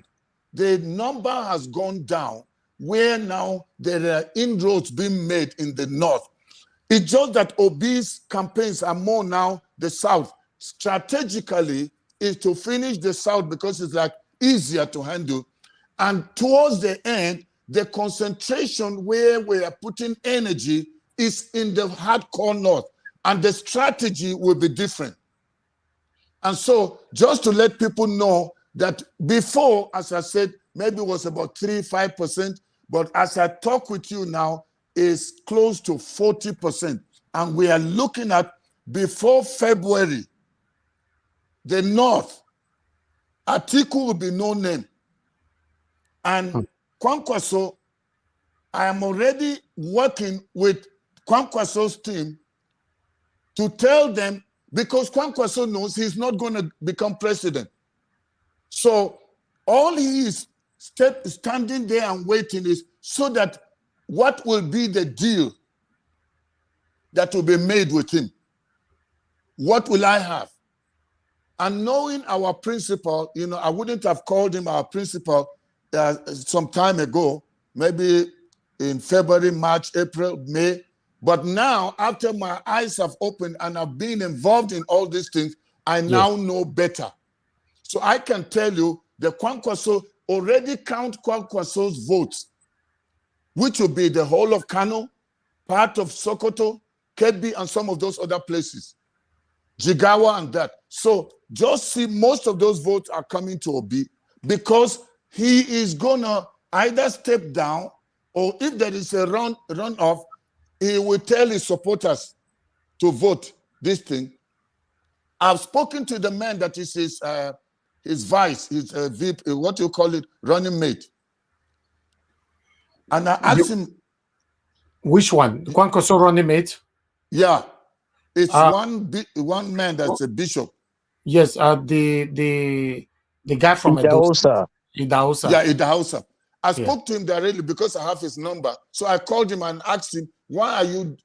Speaker 8: the number has gone down, where now there are inroads being made in the north. It's just that Obi's campaigns are more now the south. Strategically, is to finish the south because it's like easier to handle. And towards the end, the concentration where we are putting energy is in the hardcore north. And the strategy will be different. And so just to let people know that before, as I said, maybe it was about 3-5%, but as I talk with you now, is close to 40%. And we are looking at, before February, the North, Atiku will be no name. And Kwankwaso, I am already working with Kwankwaso's team to tell them, because Kwankwaso knows he's not going to become president. So all he is standing there and waiting is so that what will be the deal that will be made with him? What will I have? And knowing our principal, I wouldn't have called him our principal some time ago, maybe in February, March, April, May. But now, after my eyes have opened and I've been involved in all these things, I now know better. So I can tell you the Kwankwaso already count Kwankwaso's votes, which will be the whole of Kano, part of Sokoto, Kebbi, and some of those other places, Jigawa and that. So just see most of those votes are coming to Obi because he is going to either step down or if there is a runoff, he will tell his supporters to vote this thing. I've spoken to the man that is his vice, his VIP, what you call it, running mate. And I asked him.
Speaker 1: Which one? The Kwankwaso running mate?
Speaker 8: Yeah. It's one man that's a bishop.
Speaker 1: Yes, the guy from
Speaker 7: Idahosa.
Speaker 1: Idahosa.
Speaker 8: Yeah, Idahosa. I spoke to him directly because I have his number. So I called him and asked him, why are you,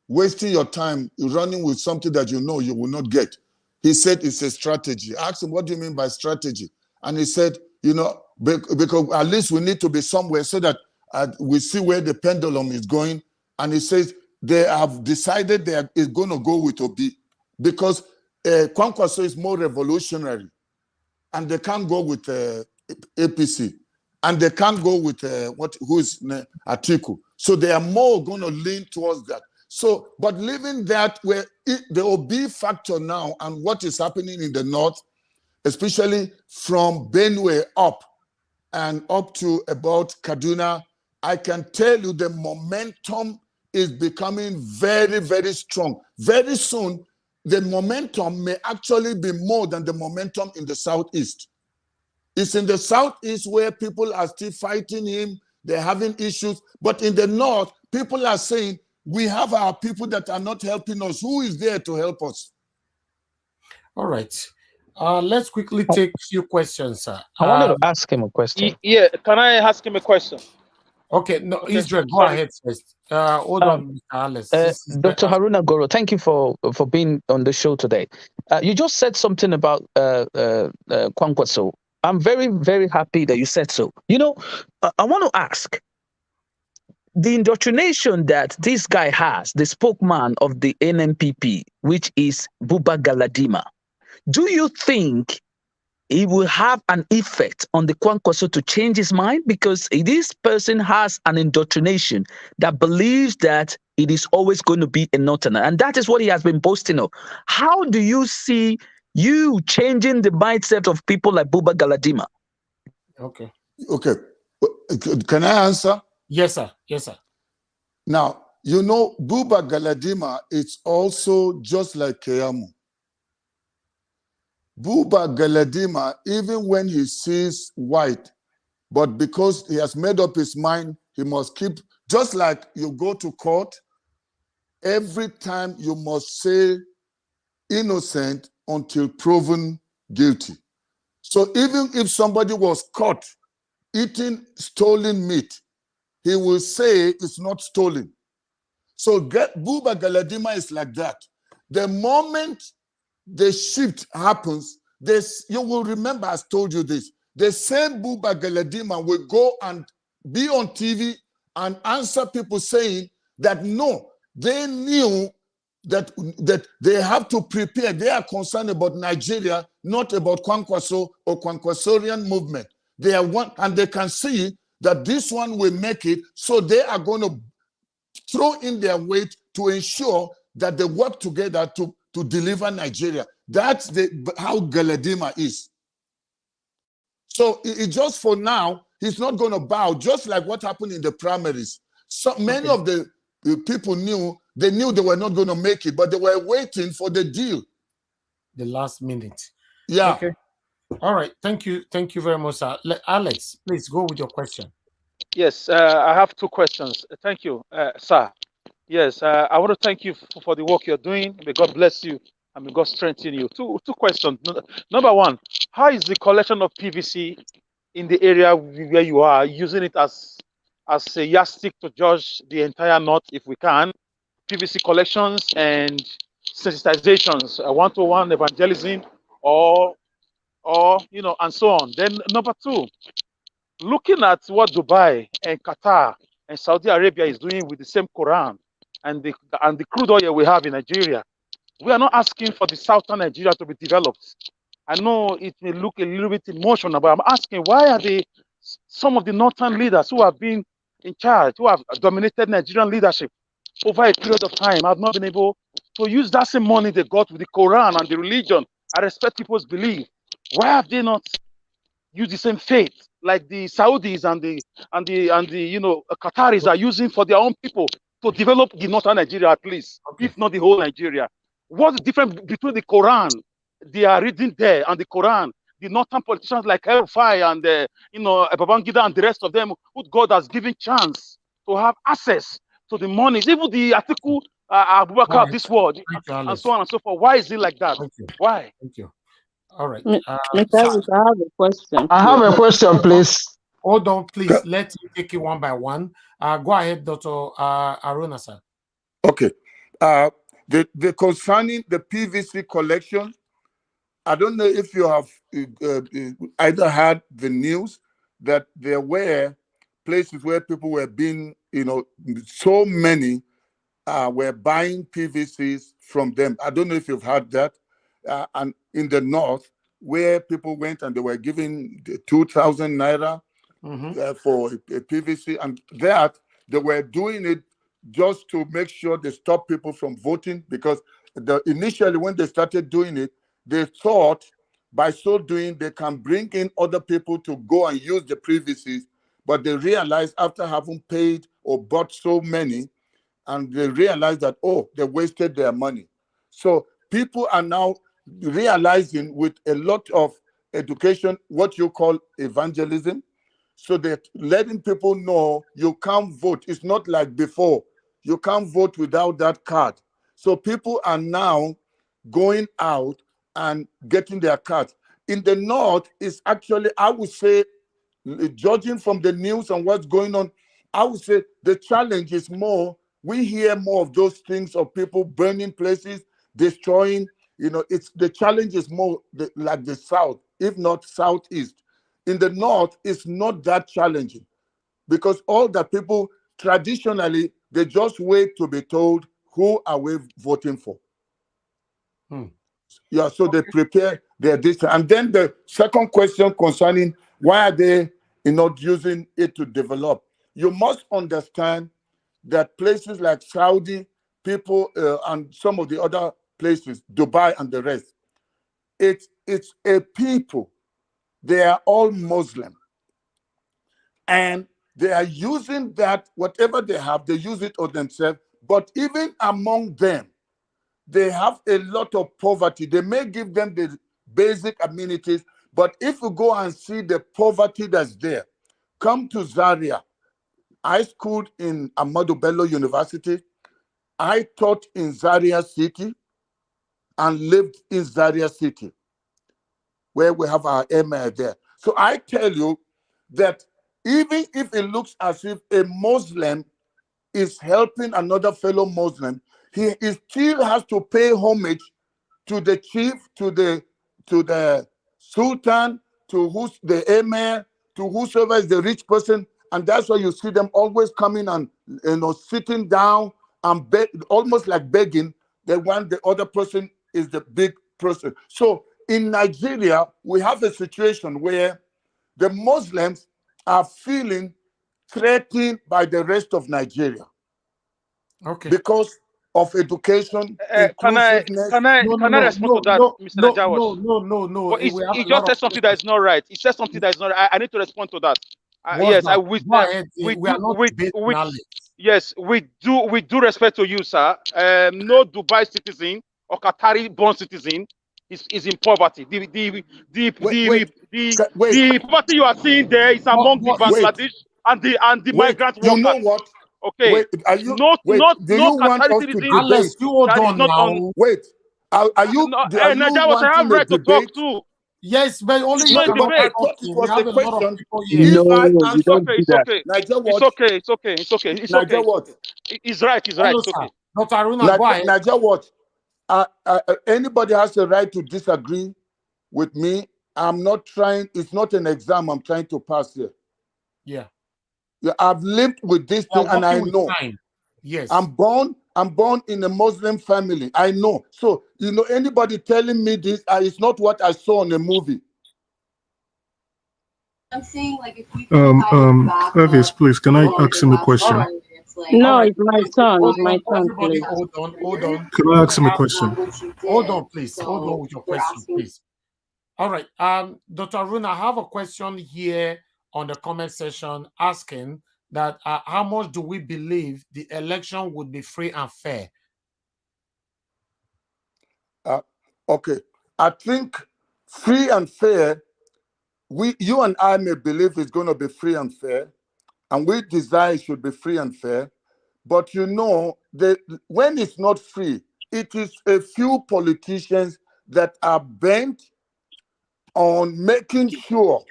Speaker 8: wasting your time running with something that you know you will not get? He said it's a strategy. I asked him, what do you mean by strategy? And he said, because at least we need to be somewhere so that we see where the pendulum is going. And he says they have decided they are going to go with Obi because Kwankwaso is more revolutionary. And they can't go with APC. And they can't go with who's Atiku. So they are more going to lean towards that. So, but leaving that where the Obi factor now and what is happening in the north, especially from Benue up and up to about Kaduna, I can tell you the momentum is becoming very, very strong. Very soon, the momentum may actually be more than the momentum in the southeast. It's in the southeast where people are still fighting him. They're having issues. But in the north, people are saying, we have our people that are not helping us. Who is there to help us?
Speaker 1: All right. Let's quickly take a few questions, sir.
Speaker 7: I wanted to ask him a question.
Speaker 2: Yeah, can I ask him a question?
Speaker 1: Okay, no, Israel, go ahead first. Hold on, Mr. Alice.
Speaker 7: Dr. Haruna Goro, thank you for being on the show today. You just said something about Kwankwaso. I'm very, very happy that you said so. I want to ask, the indoctrination that this guy has, the spokesman of the NNPP, which is Buba Galadima, do you think it will have an effect on the Kwankwaso to change his mind? Because this person has an indoctrination that believes that it is always going to be a northerner. And that is what he has been boasting of. How do you see you changing the mindset of people like Buba Galadima?
Speaker 1: Okay.
Speaker 8: can I answer?
Speaker 1: Yes, sir. Yes, sir.
Speaker 8: Now, you know, Buba Galadima is also just like Keyamo. Buba Galadima, even when he sees white, but because he has made up his mind, he must keep, just like you go to court, every time you must say innocent until proven guilty. So even if somebody was caught eating stolen meat, he will say it's not stolen. So Buba Galadima is like that. The moment the shift happens, you will remember I told you this. The same Buba Galadima will go and be on TV and answer people saying that no, they knew that they have to prepare. They are concerned about Nigeria, not about Kwankwaso or Kwankwasorian movement. They are one, and they can see that this one will make it, so they are going to throw in their weight to ensure that they work together to deliver Nigeria. That's how Galadima is. So it just for now, he's not going to bow, just like what happened in the primaries. So many of the people knew they were not going to make it, but they were waiting for the deal.
Speaker 1: The last minute.
Speaker 8: Yeah.
Speaker 1: Okay. All right. Thank you. Thank you very much, sir. Alex, please go with your question.
Speaker 2: Yes, I have two questions. Thank you, sir. Yes, I want to thank you for the work you're doing. May God bless you and may God strengthen you. Two questions. Number one, how is the collection of PVC in the area where you are, using it as a yardstick to judge the entire North, if we can? PVC collections and sensitizations, one-to-one evangelism, or and so on. Then number two, looking at what Dubai and Qatar and Saudi Arabia is doing with the same Quran and the crude oil we have in Nigeria, we are not asking for the southern Nigeria to be developed. I know it may look a little bit emotional, but I'm asking, why are some of the northern leaders who have been in charge, who have dominated Nigerian leadership over a period of time, have not been able to use that same money they got with the Quran and the religion? I respect people's belief. Why have they not used the same faith like the Saudis and the Qataris are using for their own people to develop the northern Nigeria, at least, if not the whole Nigeria? What's the difference between the Quran they are reading there and the Quran? The northern politicians like Rufai and Babangida and the rest of them, who God has given chance to have access to the monies, even the Atiku Abubakar of this world, and so on and so forth. Why is it like that? Why?
Speaker 1: Thank you. All right.
Speaker 6: Mr. Harris, I have a question.
Speaker 15: I have a question, please.
Speaker 1: Hold on, please. Let's take it one by one. Go ahead, Dr. Aruna, sir.
Speaker 8: Okay. The concerning the PVC collection, I don't know if you have either had the news that there were places where people were being, so many were buying PVCs from them. I don't know if you've heard that. And in the north, where people went and they were giving 2,000 naira for a PVC, and that they were doing it just to make sure they stop people from voting, because initially when they started doing it, they thought by so doing they can bring in other people to go and use the PVCs, but they realized after having paid or bought so many, and they realized that, they wasted their money. So people are now realizing, with a lot of education, what you call evangelism. So they're letting people know you can't vote. It's not like before. You can't vote without that card. So people are now going out and getting their cards. In the north, it's actually, I would say, judging from the news and what's going on, I would say the challenge is more, we hear more of those things of people burning places, destroying, it's the challenge is more like the south, if not southeast. In the north, it's not that challenging, because all the people traditionally, they just wait to be told who are we voting for. Yeah, so they prepare their distance. And then the second question concerning why are they not using it to develop? You must understand that places like Saudi, people and some of the other places, Dubai and the rest, it's a people. They are all Muslim. And They are using that, whatever they have, they use it on themselves. But even among them, they have a lot of poverty. They may give them the basic amenities, but if you go and see the poverty that's there, come to Zaria. I schooled in Ahmadu Bello University. I taught in Zaria City and lived in Zaria City, where we have our emir there. So I tell you that even if it looks as if a Muslim is helping another fellow Muslim, he still has to pay homage to the chief, to the sultan, to who's the emir, to whosoever is the rich person, and that's why you see them always coming and sitting down and almost like begging. They want the other person is the big person. So in Nigeria, we have a situation where the Muslims are feeling threatened by the rest of Nigeria.
Speaker 1: Okay.
Speaker 8: Because of education,
Speaker 2: Can I
Speaker 8: inclusiveness.
Speaker 2: respond to that, Mr. Najawas?
Speaker 8: No.
Speaker 2: But he just said something that is not right. He said something that is not right. I need to respond to that. Yes,
Speaker 1: that?
Speaker 2: we
Speaker 1: Go ahead. We are not debating
Speaker 2: yes, we do respect to you, sir. No Dubai citizen or Qatari born citizen is in poverty. The poverty you are seeing there is among the Bangladesh and the migrant workers.
Speaker 8: You know what?
Speaker 2: Okay.
Speaker 8: Wait, are you?
Speaker 2: No
Speaker 8: do you want
Speaker 2: Qatari
Speaker 8: us to
Speaker 2: citizen.
Speaker 8: debate?
Speaker 1: You hold
Speaker 2: that is
Speaker 1: on
Speaker 2: not
Speaker 1: now.
Speaker 2: on.
Speaker 8: Wait, are you? Are you
Speaker 2: Najawas, I have
Speaker 8: wanting a
Speaker 2: right to talk
Speaker 8: debate?
Speaker 2: too.
Speaker 1: Yes, but only
Speaker 2: It's
Speaker 1: you
Speaker 2: not a
Speaker 1: cannot
Speaker 2: debate.
Speaker 8: I thought it was a question.
Speaker 16: No,
Speaker 8: If I
Speaker 16: you
Speaker 8: answer,
Speaker 16: don't do
Speaker 2: It's
Speaker 16: that.
Speaker 2: okay.
Speaker 8: Niger
Speaker 2: It's
Speaker 8: what?
Speaker 2: okay. It's okay. It's okay. It's
Speaker 8: Niger
Speaker 2: okay.
Speaker 8: what?
Speaker 2: It's right. It's right.
Speaker 1: Hello,
Speaker 2: It's okay.
Speaker 1: Dr. Aruna, go ahead.
Speaker 8: Niger what? Anybody has a right to disagree with me. I'm not trying. It's not an exam. I'm trying to pass here.
Speaker 1: Yeah.
Speaker 8: I've lived with this thing, and I know.
Speaker 1: Yes.
Speaker 8: I'm born in a Muslim family. I know. So, anybody telling me this, it's not what I saw in a movie.
Speaker 3: I'm saying, like, if we can
Speaker 17: Elvis, please, can I ask him a question?
Speaker 6: No, it's my turn. It's my turn,
Speaker 1: Everybody,
Speaker 6: please.
Speaker 1: hold on.
Speaker 17: Can I ask him a question?
Speaker 1: Hold on, please. Hold on with your question, please. All right. Dr. Aruna, I have a question here on the comment section asking that how much do we believe the election would be free and fair?
Speaker 8: Okay. I think free and fair, you and I may believe it's going to be free and fair, and we desire it should be free and fair. But when it's not free, it is a few politicians that are bent on making sure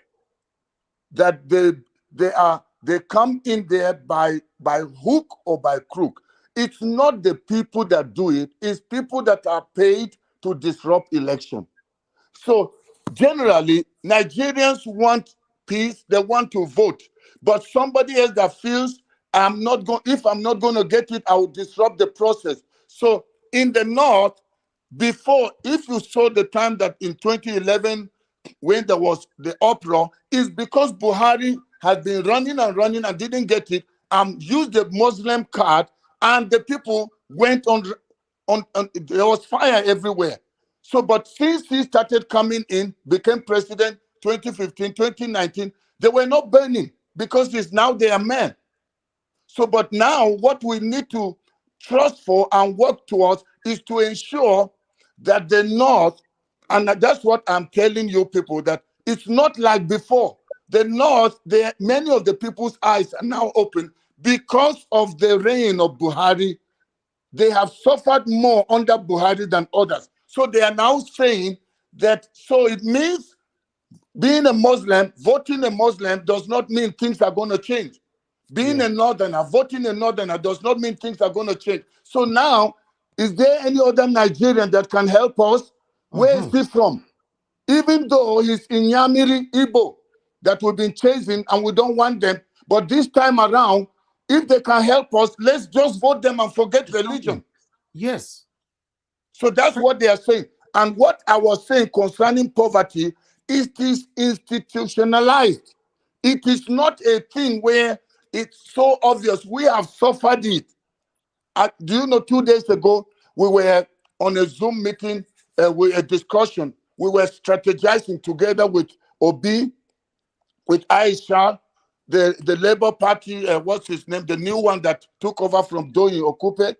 Speaker 8: that they come in there by hook or by crook. It's not the people that do it, it's people that are paid to disrupt election. So generally, Nigerians want peace, they want to vote. But somebody else that feels if I'm not going to get it, I will disrupt the process. So in the North, before, if you saw the time that in 2011, when there was the uproar, is because Buhari had been running and didn't get it, used the Muslim card, and the people went on there was fire everywhere. So, but since he started coming in, became president 2015, 2019, they were not burning because it's now their man. So, but now what we need to trust for and work towards is to ensure that the North, and that's what I'm telling you people, that it's not like before. The North, many of the people's eyes are now open because of the reign of Buhari. They have suffered more under Buhari than others. So they are now saying that, so it means being a Muslim, voting a Muslim does not mean things are going to change. Being a Northerner, voting a Northerner does not mean things are going to change. So now, is there any other Nigerian that can help us? Where is he from? Even though he's in Yamiri, Igbo, that we've been chasing and we don't want them. But this time around, if they can help us, let's just vote them and forget religion.
Speaker 1: Yes.
Speaker 8: So that's what they are saying. And what I was saying concerning poverty, it is institutionalized. It is not a thing where it's so obvious. We have suffered it. Do you know, 2 days ago, we were on a Zoom meeting with a discussion. We were strategizing together with Obi, with Aisha, the Labour Party, what's his name, the new one that took over from Doyin Okupe,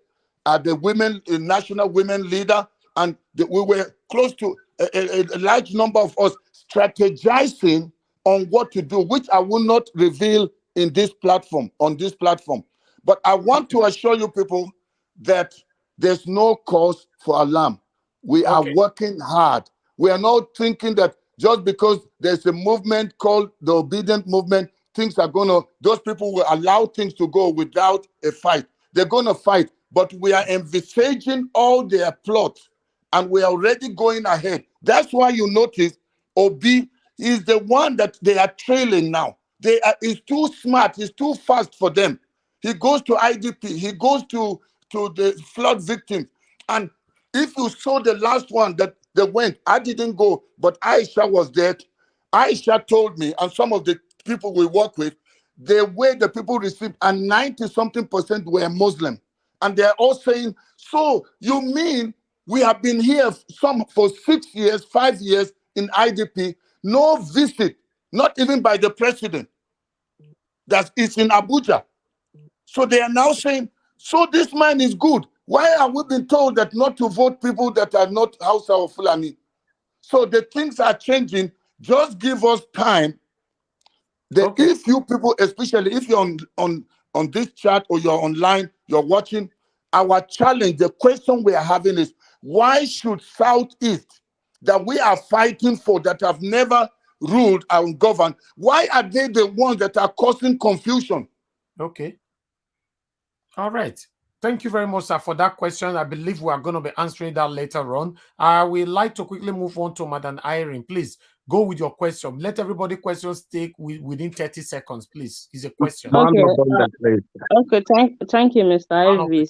Speaker 8: the women, national women leader, and we were close to a large number of us strategizing on what to do, which I will not reveal in this platform, on this platform. But I want to assure you people that there's no cause for alarm. We are working hard. We are not thinking that just because there's a movement called the Obedient Movement, things are going to, those people will allow things to go without a fight. They're going to fight, but we are envisaging all their plots and we are already going ahead. That's why you notice Obi is the one that they are trailing now. He's too smart, he's too fast for them. He goes to IDP, he goes to the flood victims. And if you saw the last one that they went, I didn't go, but Aisha was there. Aisha told me, and some of the people we work with, the way the people received, and 90-something% were Muslim. And they're all saying, so you mean we have been here for 6 years, 5 years in IDP, no visit, not even by the president. That is in Abuja. So they are now saying, so this man is good. Why are we being told that not to vote people that are not Hausa or Fulani? So the things are changing. Just give us time. If you people, especially if you're on this chat or you're online, you're watching, our challenge, the question we are having is, why should Southeast, that we are fighting for, that have never ruled and governed, why are they the ones that are causing confusion?
Speaker 1: Okay. All right. Thank you very much, sir, for that question. I believe we are going to be answering that later on. I would like to quickly move on to Madam Irene. Please go with your question. Let everybody questions take within 30 seconds, please. It's a question.
Speaker 6: Okay. Okay. Thank you, Mr. Ivis.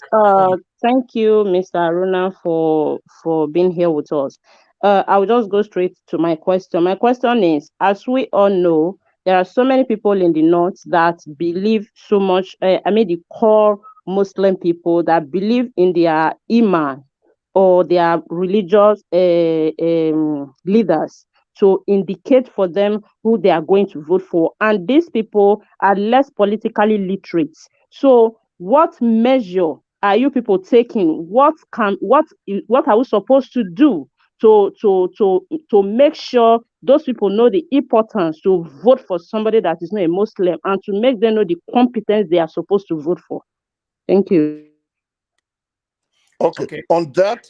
Speaker 6: Thank you, Mr. Aruna, for being here with us. I will just go straight to my question. My question is, as we all know, there are so many people in the North that believe so much, the core Muslim people that believe in their Iman or their religious leaders to indicate for them who they are going to vote for. And these people are less politically literate. So what measure are you people taking? What are we supposed to do to make sure those people know the importance to vote for somebody that is not a Muslim, and to make them know the competence they are supposed to vote for? Thank you.
Speaker 8: Okay. On that,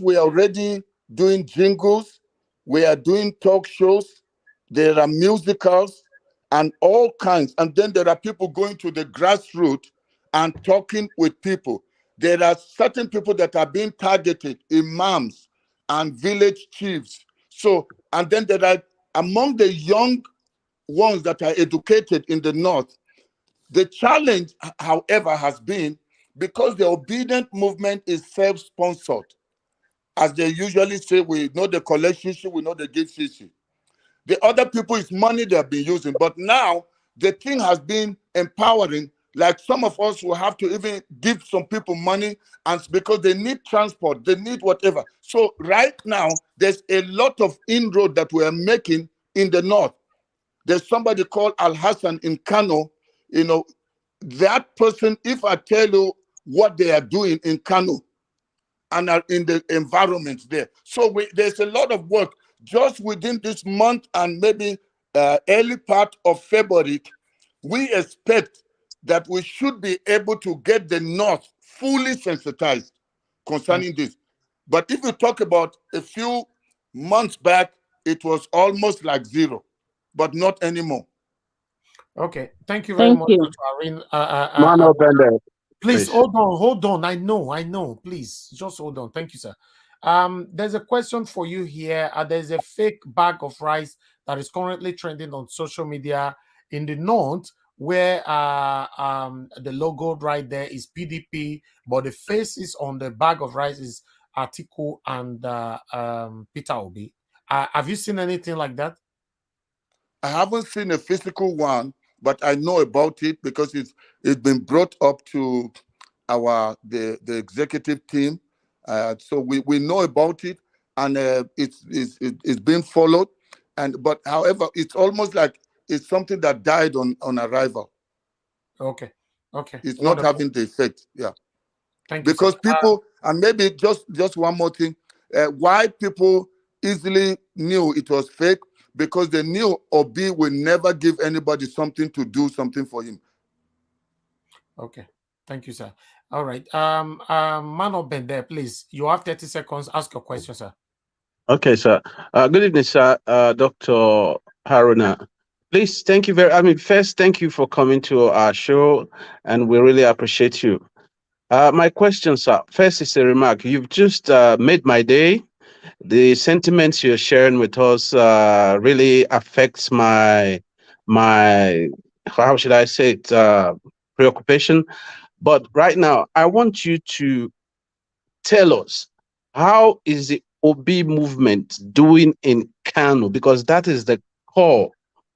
Speaker 8: we are already doing jingles. We are doing talk shows. There are musicals and all kinds. And then there are people going to the grassroots and talking with people. There are certain people that are being targeted, imams and village chiefs. So, and then there are, among the young ones that are educated in the North, the challenge, however, has been, because the Obedient Movement is self-sponsored. As they usually say, we know the collection issue, we know the gift issue. The other people, is money they've been using. But now, the thing has been empowering. Like some of us will have to even give some people money, and because they need transport, they need whatever. So right now, there's a lot of inroad that we are making in the North. There's somebody called Al Hassan in Kano. You know, that person, if I tell you what they are doing in Kano and are in the environment there. So there's a lot of work just within this month, and maybe early part of February. We expect that we should be able to get the North fully sensitized concerning this. But if you talk about a few months back, it was almost like zero, but not anymore.
Speaker 1: Okay, thank you very much, Dr. Irene. Please hold on. I know. Please, just hold on. Thank you, sir. There's a question for you here. There's a fake bag of rice that is currently trending on social media in the North, where the logo right there is PDP, but the faces on the bag of rice is Atiku and Peter Obi. Have you seen anything like that?
Speaker 8: I haven't seen a physical one, but I know about it because it's been brought up to the executive team. So we know about it, and it's being followed. But however, it's almost like is something that died on arrival.
Speaker 1: Okay.
Speaker 8: It's
Speaker 1: Wonderful.
Speaker 8: not having the effect. Yeah.
Speaker 1: Thank you,
Speaker 8: because
Speaker 1: sir.
Speaker 8: people, and maybe just one more thing, why people easily knew it was fake, because they knew Obi will never give anybody something to do something for him.
Speaker 1: Okay, thank you, sir. All right, man of Ben there, please. You have 30 seconds. Ask your question, sir.
Speaker 4: Okay, sir. Good evening, sir. Dr. Haruna. Please, thank you first, thank you for coming to our show, and we really appreciate you. My question, sir, first is a remark. You've just made my day. The sentiments you're sharing with us really affects my, how should I say it, preoccupation. But right now, I want you to tell us, how is the OB movement doing in Kano? Because that is the core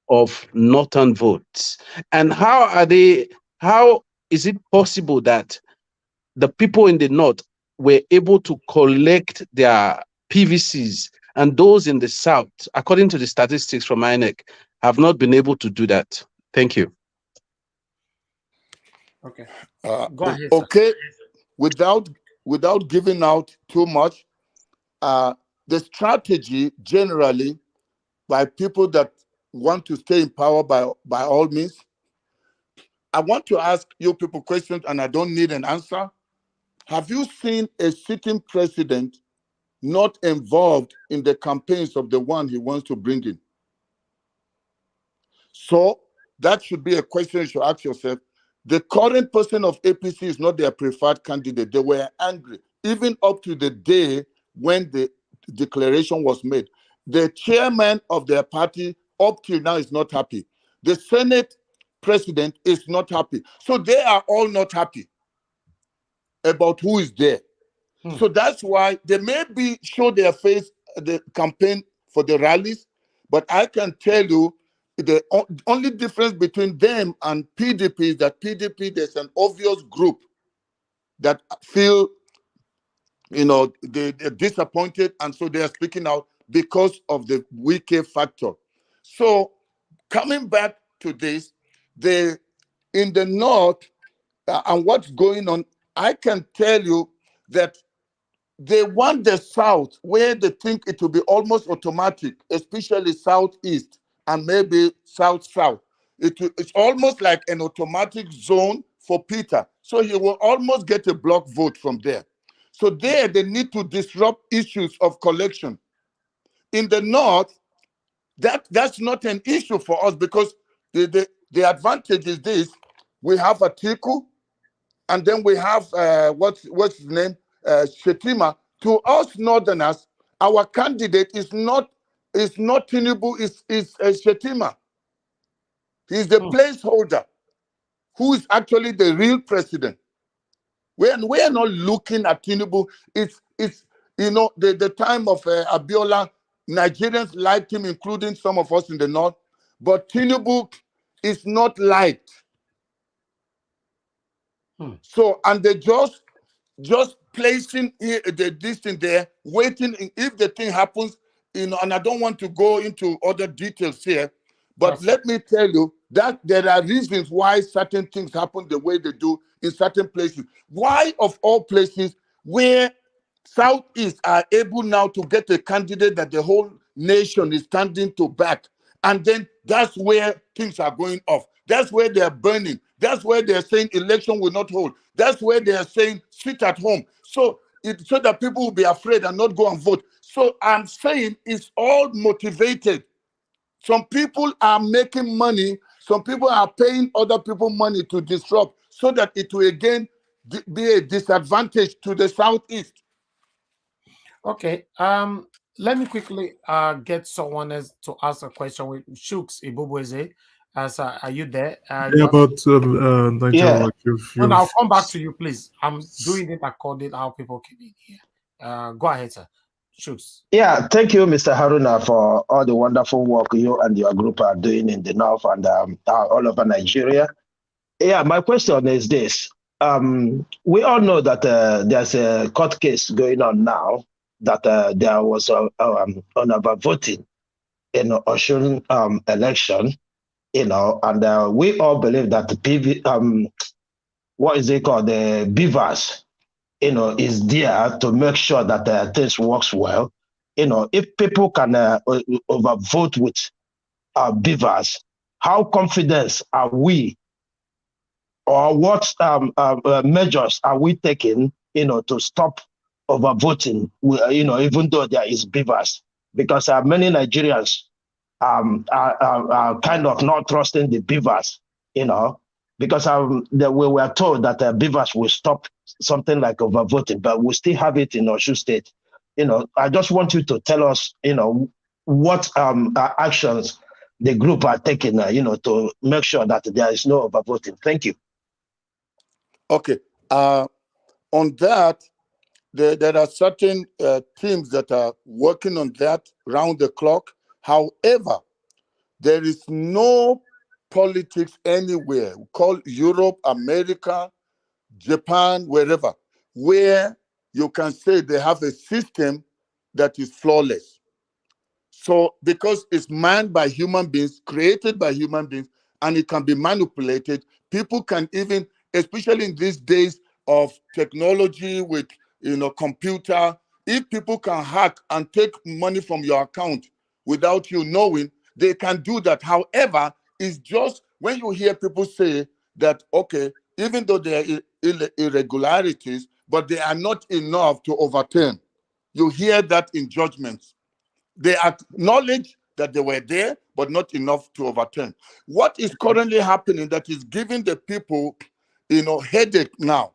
Speaker 4: of Northern votes. And how is it possible that the people in the North were able to collect their PVCs and those in the South, according to the statistics from INEC, have not been able to do that? Thank you.
Speaker 1: Okay. Go ahead,
Speaker 8: okay. Without giving out too much, the strategy generally by people that want to stay in power by all means. I want to ask you people questions, and I don't need an answer. Have you seen a sitting president not involved in the campaigns of the one he wants to bring in? So that should be a question you should ask yourself. The current person of APC is not their preferred candidate. They were angry, even up to the day when the declaration was made. The chairman of their party up till now is not happy. The Senate president is not happy. So they are all not happy about who is there. So that's why they may show their face at the campaign for the rallies, but I can tell you the only difference between them and PDP is that PDP, there's an obvious group that feel, they're disappointed, and so they are speaking out because of the Wike factor. So coming back to this, in the North and what's going on, I can tell you that they want the South, where they think it will be almost automatic, especially Southeast and maybe South-South. It's almost like an automatic zone for Peter. So he will almost get a block vote from there. So there, they need to disrupt issues of collection. In the North, that's not an issue for us, because the advantage is this: we have Atiku, and then we have what's his name, Shetima. To us Northerners, our candidate is not Tinubu, is Shetima. He's the placeholder, who is actually the real president. We are not looking at Tinubu. It's the time of Abiola. Nigerians liked him, including some of us in the North, but Tinubu is not liked. So, and they just placing this thing there, waiting. If the thing happens, and I don't want to go into other details here, but let me tell you that there are reasons why certain things happen the way they do in certain places. Why, of all places, where Southeast are able now to get a candidate that the whole nation is standing to back, and then that's where things are going off. That's where they are burning. That's where they are saying election will not hold. That's where they are saying sit at home. So that people will be afraid and not go and vote. So I'm saying it's all motivated. Some people are making money. Some people are paying other people money to disrupt, so that it will again be a disadvantage to the Southeast.
Speaker 1: Okay. Let me quickly get someone else to ask a question with Shooks Ibubueze. Are you there?
Speaker 17: Yeah, but Nigel,
Speaker 1: No, I'll come back to you, please. I'm doing it according to how people came in here. Go ahead, sir. Shooks.
Speaker 15: Yeah, thank you, Mr. Haruna, for all the wonderful work you and your group are doing in the North and all over Nigeria. Yeah, my question is this. We all know that there's a court case going on now, that there was on about voting in Osun election. and we all believe that what is it called, the beavers, is there to make sure that things works well. If people can overvote with beavers, how confident are we, or what measures are we taking, to stop overvoting, even though there is beavers? Because many Nigerians are kind of not trusting the beavers, because we were told that beavers will stop something like overvoting, but we still have it in Oshu State. I just want you to tell us, what actions the group are taking, to make sure that there is no overvoting. Thank you.
Speaker 8: Okay. On that, there are certain teams that are working on that round the clock. However, there is no politics anywhere, call Europe, America, Japan, wherever, where you can say they have a system that is flawless. So because it's manned by human beings, created by human beings, and it can be manipulated, people can even, especially in these days of technology with computer, if people can hack and take money from your account without you knowing, they can do that. However, it's just when you hear people say that, okay, even though there are irregularities, but they are not enough to overturn. You hear that in judgments. They acknowledge that they were there, but not enough to overturn. What is currently happening that is giving the people, headache now,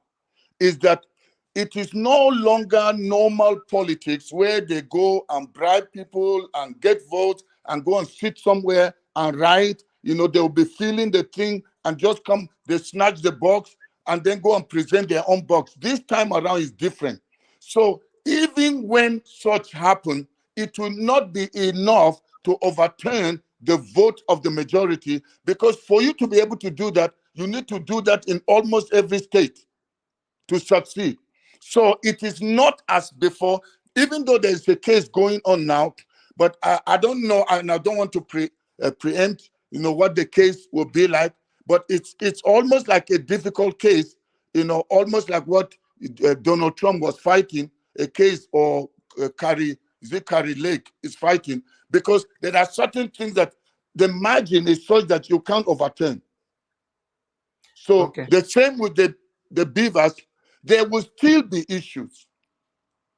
Speaker 8: is that it is no longer normal politics where they go and bribe people and get votes and go and sit somewhere and write. They'll be filling the thing and just come, they snatch the box and then go and present their own box. This time around is different. So even when such happen, it will not be enough to overturn the vote of the majority, because for you to be able to do that, you need to do that in almost every state to succeed. So it is not as before, even though there's a case going on now, but I don't know, and I don't want to preempt, what the case will be like, but it's almost like a difficult case, almost like what Donald Trump was fighting, a case, or Carrie Lake is fighting, because there are certain things that the margin is such that you can't overturn. So the same with the beavers, there will still be issues,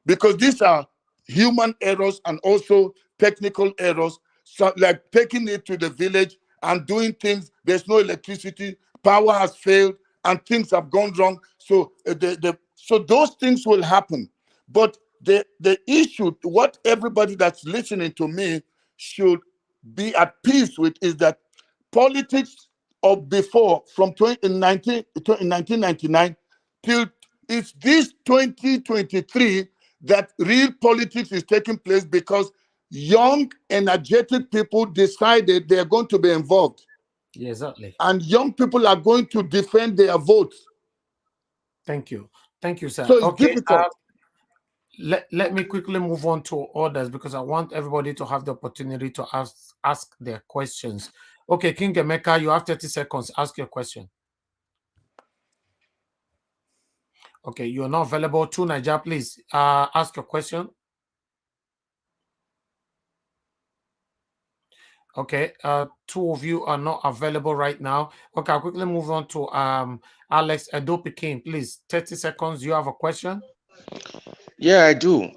Speaker 8: because these are human errors and also technical errors, so like taking it to the village and doing things, there's no electricity, power has failed, and things have gone wrong. So so those things will happen. But the issue, what everybody that's listening to me should be at peace with, is that politics of before, from 1999 till it's this 2023 that real politics is taking place, because young, energetic people decided they're going to be involved.
Speaker 1: Yeah, exactly.
Speaker 8: And young people are going to defend their votes.
Speaker 1: Thank you. Thank you, sir.
Speaker 8: So it's difficult.
Speaker 1: Let me quickly move on to others, because I want everybody to have the opportunity to ask their questions. Okay, King Emeka, you have 30 seconds. Ask your question. Okay, you're not available. To Niger, please ask your question. Okay, two of you are not available right now. Okay, I'll quickly move on to Alex Edo-Pikin. Please, 30 seconds. You have a question?
Speaker 12: Yeah, I do.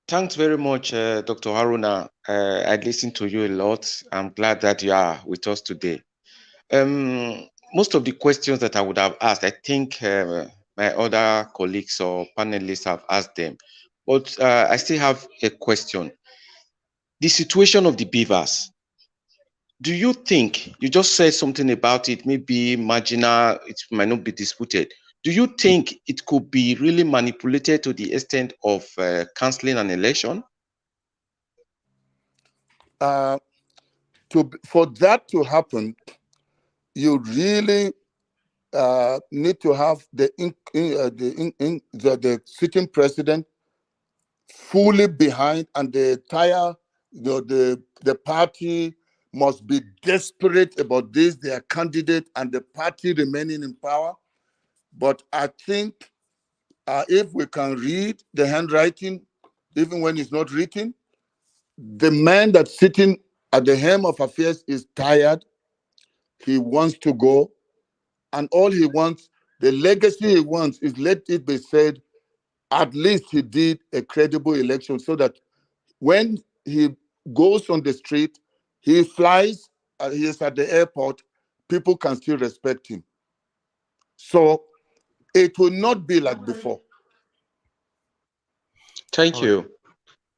Speaker 12: Thanks very much, Dr. Haruna. I listened to you a lot. I'm glad that you are with us today. Most of the questions that I would have asked, I think my other colleagues or panelists have asked them. But I still have a question. The situation of the beavers. Do you think, you just said something about it, maybe marginal, it might not be disputed. Do you think it could be really manipulated to the extent of canceling an election?
Speaker 8: For that to happen, you really need to have the sitting president fully behind, and the entire the party, must be desperate about this, their candidate and the party remaining in power. But I think if we can read the handwriting, even when it's not written, the man that's sitting at the helm of affairs is tired. He wants to go. And all he wants, the legacy he wants is, let it be said, at least he did a credible election, so that when he goes on the street, he flies, he is at the airport, people can still respect him. So it will not be like before.
Speaker 12: Thank you.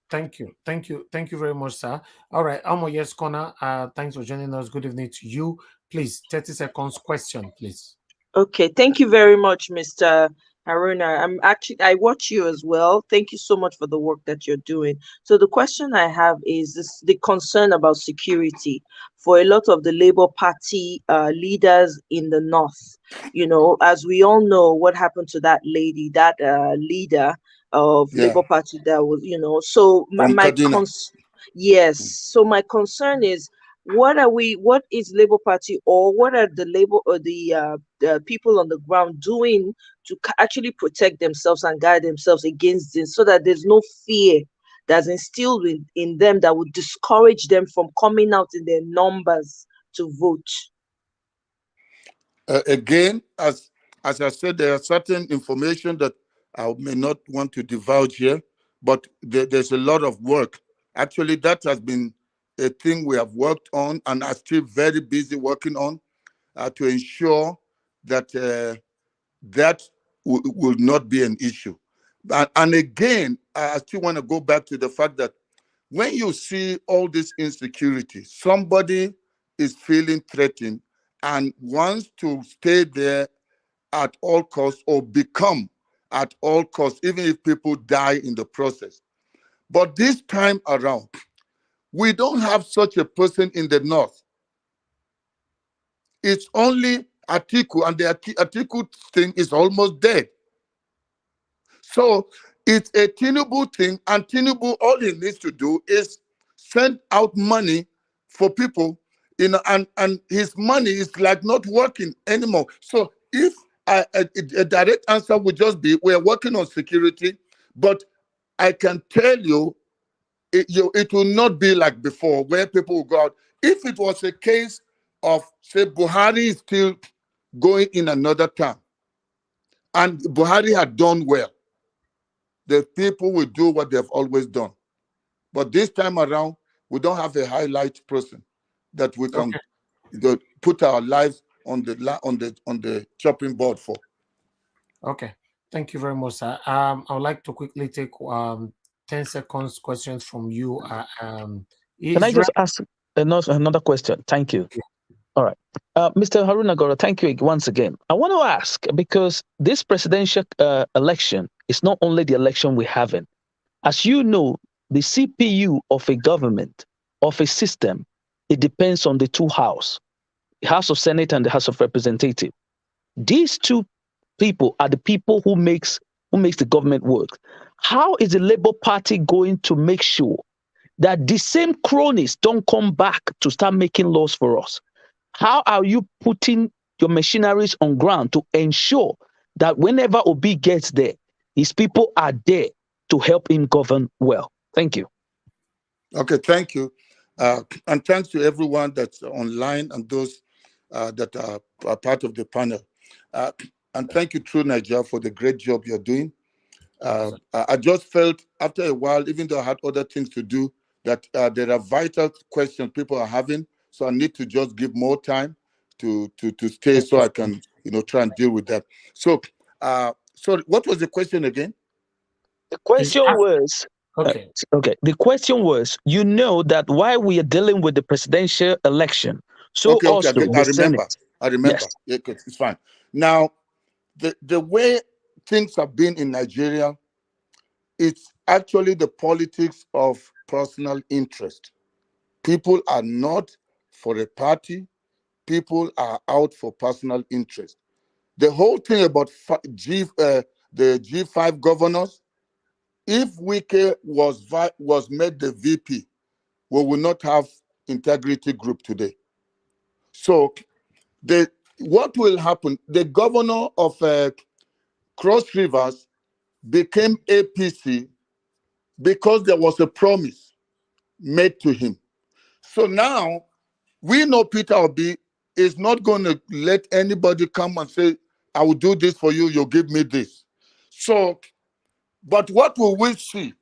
Speaker 1: Thank you. Thank you. Thank you very much, sir. All right. Amo Yes Corner, thanks for joining us. Good evening to you. Please, 30 seconds question, please.
Speaker 13: Okay, thank you very much, Mr. Haruna. I watch you as well. Thank you so much for the work that you're doing. So the question I have is the concern about security for a lot of the Labour Party leaders in the north. You know, as we all know, what happened to that lady, that leader of Labour Party that was, you know. So yes. So my concern is, what is Labour Party, or what are the the people on the ground doing to actually protect themselves and guide themselves against this, so that there's no fear that's instilled in them that would discourage them from coming out in their numbers to vote?
Speaker 8: Again, as I said, there are certain information that I may not want to divulge here, but there's a lot of work. Actually, that has been a thing we have worked on and are still very busy working on, to ensure that that will not be an issue. And again, I still want to go back to the fact that when you see all this insecurity, somebody is feeling threatened and wants to stay there at all costs, or become at all costs, even if people die in the process. But this time around, we don't have such a person in the north. It's only Atiku, and the Atiku thing is almost dead. So it's a Tinubu thing, and Tinubu, all he needs to do is send out money for people, and his money is like not working anymore. So if a direct answer would just be, we're working on security, but I can tell you, it will not be like before, where people will go out. If it was a case of, say, Buhari is still going in another term, and Buhari had done well, the people will do what they've always done. But this time around, we don't have a highlight person that we can put our lives on the chopping board for.
Speaker 1: Okay. Thank you very much, sir. I would like to quickly take 10 seconds questions from you.
Speaker 16: Can I just ask another question? Thank you. All right. Mr. Haruna Gora, thank you once again. I want to ask, because this presidential election is not only the election we're having. As you know, the CPU of a government, of a system, it depends on the two houses, the House of Senate and the House of Representatives. These two people are the people who makes the government work. How is the Labour Party going to make sure that the same cronies don't come back to start making laws for us? How are you putting your machineries on ground to ensure that whenever Obi gets there, his people are there to help him govern well? Thank you.
Speaker 8: Okay, thank you. And thanks to everyone that's online and those that are part of the panel. And thank you, True Nigeria, for the great job you're doing. I just felt after a while, even though I had other things to do, that there are vital questions people are having. So I need to just give more time to stay, so I can try and deal with that. So sorry, what was the question again?
Speaker 16: The question was the question was, you know that while we are dealing with the presidential election, so also
Speaker 8: I remember.
Speaker 16: Yes.
Speaker 8: It's fine. Now, the way things have been in Nigeria, it's actually the politics of personal interest. People are not for a party. People are out for personal interest. The whole thing about the G5 governors, if Wike was made the VP, we will not have integrity group today. So what will happen? The governor of Cross Rivers became APC because there was a promise made to him. So now we know Peter Obi is not going to let anybody come and say, I will do this for you, you'll give me this. So, but what will we see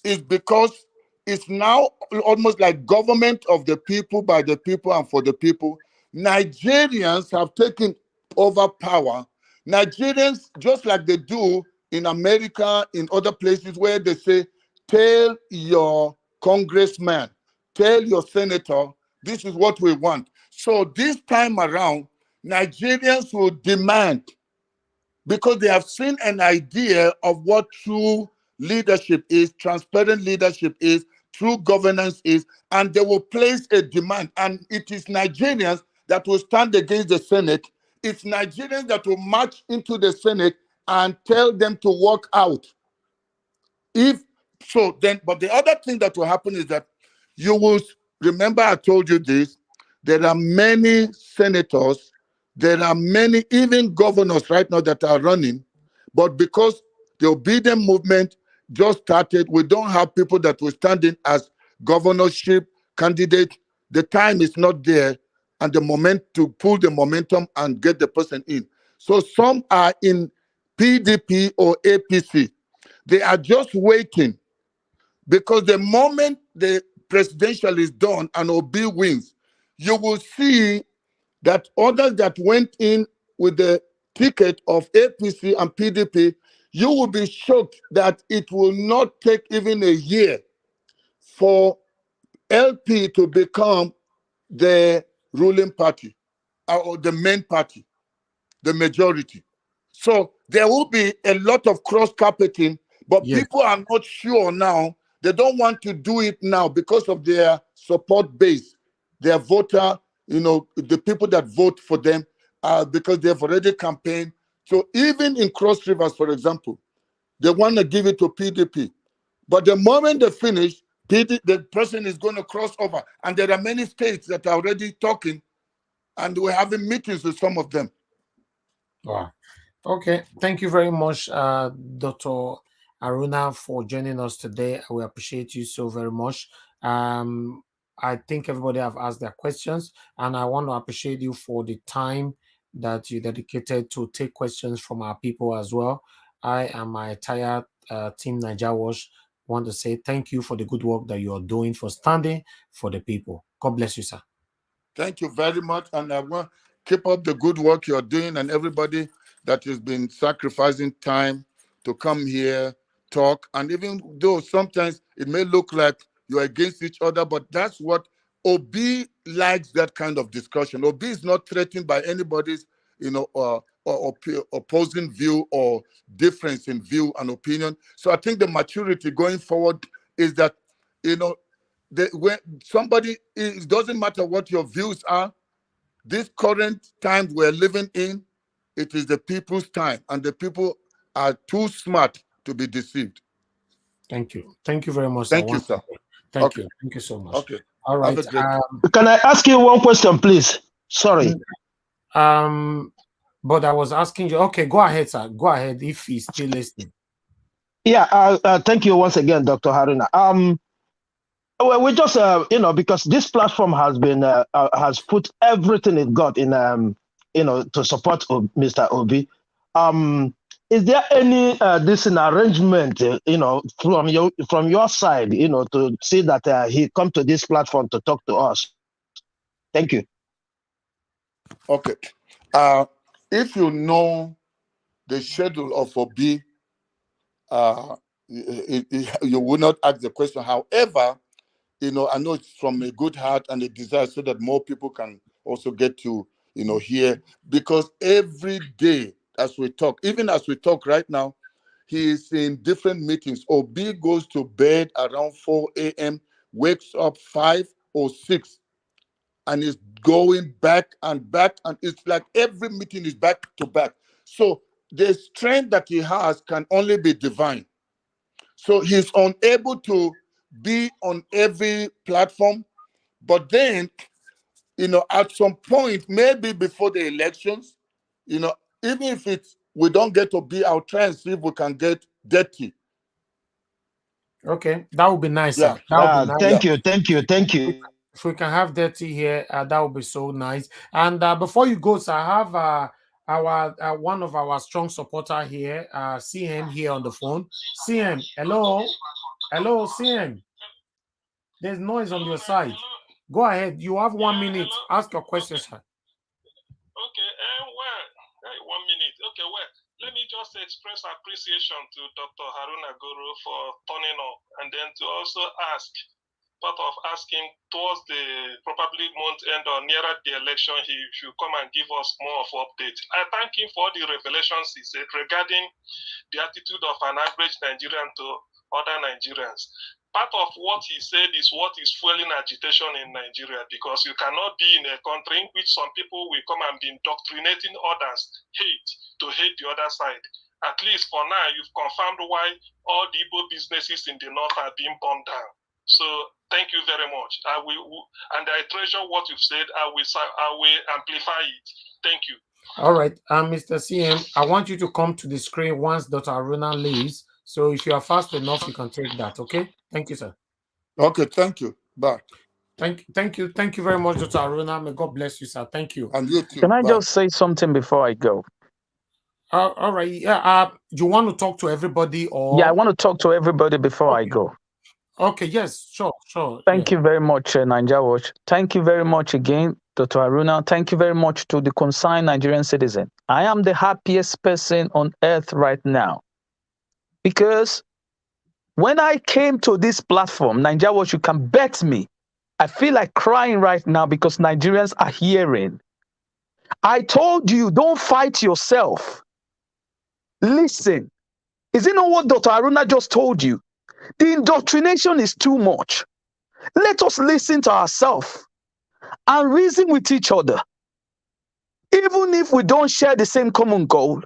Speaker 8: is because it's now almost like government of the people, by the people, and for the people. Nigerians have taken over power. Nigerians, just like they do in America, in other places where they say, tell your congressman, tell your senator, this is what we want. So this time around, Nigerians will demand, because they have seen an idea of what true leadership is, transparent leadership is, true governance is, and they will place a demand. And it is Nigerians that will stand against the Senate. It's Nigerians that will march into the Senate and tell them to walk out. If so, then, but the other thing that will happen is that you will remember I told you this. There are many senators, there are many, even governors right now that are running, but because the obedient movement just started, we don't have people that will stand in as governorship candidate. The time is not there, and the moment to pull the momentum and get the person in. So some are in PDP or APC. They are just waiting, because the moment the presidential is done and Obi wins, you will see that others that went in with the ticket of APC and PDP, you will be shocked that it will not take even a year for LP to become the ruling party or the main party, the majority. So there will be a lot of cross-carpeting, but people are not sure now. They don't want to do it now because of their support base, their voter, the people that vote for them, because they've already campaigned. So even in Cross Rivers, for example, they want to give it to PDP. But the moment they finish, the person is going to cross over. And there are many states that are already talking, and we're having meetings with some of them.
Speaker 1: Wow. Okay. Thank you very much, Dr. Haruna, for joining us today. We appreciate you so very much. I think everybody have asked their questions, and I want to appreciate you for the time that you dedicated to take questions from our people as well. I and my entire team, Naija Wash, want to say thank you for the good work that you are doing for standing for the people. God bless you, sir.
Speaker 8: Thank you very much, and I want to keep up the good work you're doing, and everybody that has been sacrificing time to come here, talk, and even though sometimes it may look like you're against each other, but that's what Obi likes, that kind of discussion. Obi is not threatened by anybody's, opposing view or difference in view and opinion. So I think the maturity going forward is that, when somebody, it doesn't matter what your views are. This current time we're living in, it is the people's time, and the people are too smart to be deceived.
Speaker 1: Thank you. Thank you very much.
Speaker 8: Thank you, sir.
Speaker 1: Thank you. Thank you so much.
Speaker 8: Okay.
Speaker 1: All right.
Speaker 8: Have a great
Speaker 15: Can I ask you one question, please? Sorry.
Speaker 1: But I was asking you. Okay, go ahead, sir. Go ahead if he's still listening.
Speaker 15: Yeah. Thank you once again, Dr. Haruna. Well, we just, because this platform has been has put everything it got in, to support Mr. Obi. Is there any this an arrangement, from your side, to see that he come to this platform to talk to us? Thank you.
Speaker 8: Okay. If you know the schedule of Obi, you will not ask the question. However, I know it's from a good heart and a desire so that more people can also get to, hear. Because every day as we talk, even as we talk right now, he is in different meetings. Obi goes to bed around 4 a.m., wakes up 5 or 6, and is going back and back. And it's like every meeting is back to back. So the strength that he has can only be divine. So he's unable to be on every platform, But then, at some point, maybe before the elections, even if we don't get to be, I'll try and see if we can get dirty.
Speaker 1: Okay, that would be nice,
Speaker 8: Yeah.
Speaker 1: sir. That would be nice.
Speaker 15: Thank you.
Speaker 1: If we can have dirty here, that would be so nice. And before you go, sir, I have our one of our strong supporter here, CM here on the phone. CM, hello, CM. There's noise on your side. Go ahead. You have 1 minute. Ask your question, sir.
Speaker 23: Okay, 1 minute. Okay, well, let me just express appreciation to Dr. Haruna Guru for turning up, and then to also asking towards the probably month end or nearer the election, he should come and give us more of update. I thank him for the revelations he said regarding the attitude of an average Nigerian to other Nigerians. Part of what he said is what is fueling agitation in Nigeria, because you cannot be in a country in which some people will come and be indoctrinating others to hate the other side. At least for now, you've confirmed why all the Igbo businesses in the north are being burned down. So thank you very much. And I treasure what you've said. I will amplify it. Thank you.
Speaker 1: All right, Mr. CM, I want you to come to the screen once Dr. Aruna leaves. So if you are fast enough, you can take that. Okay. Thank you, sir.
Speaker 8: Okay. Thank you. Bye.
Speaker 1: Thank you very much, Dr. Aruna. May God bless you, sir. Thank you.
Speaker 8: And you too.
Speaker 7: Can I just say something before I go?
Speaker 1: All right. Yeah. You want to talk to everybody, or?
Speaker 7: Yeah, I want to talk to everybody before I go.
Speaker 1: Okay. Yes. Sure.
Speaker 7: Thank you very much, Niger Watch. Thank you very much again, Dr. Aruna. Thank you very much to the concerned Nigerian citizen. I am the happiest person on earth right now, because when I came to this platform, Niger Watch, you can bet me, I feel like crying right now because Nigerians are hearing. I told you, don't fight yourself. Listen. Is it not what Dr. Aruna just told you? The indoctrination is too much. Let us listen to ourselves and reason with each other. Even if we don't share the same common goal,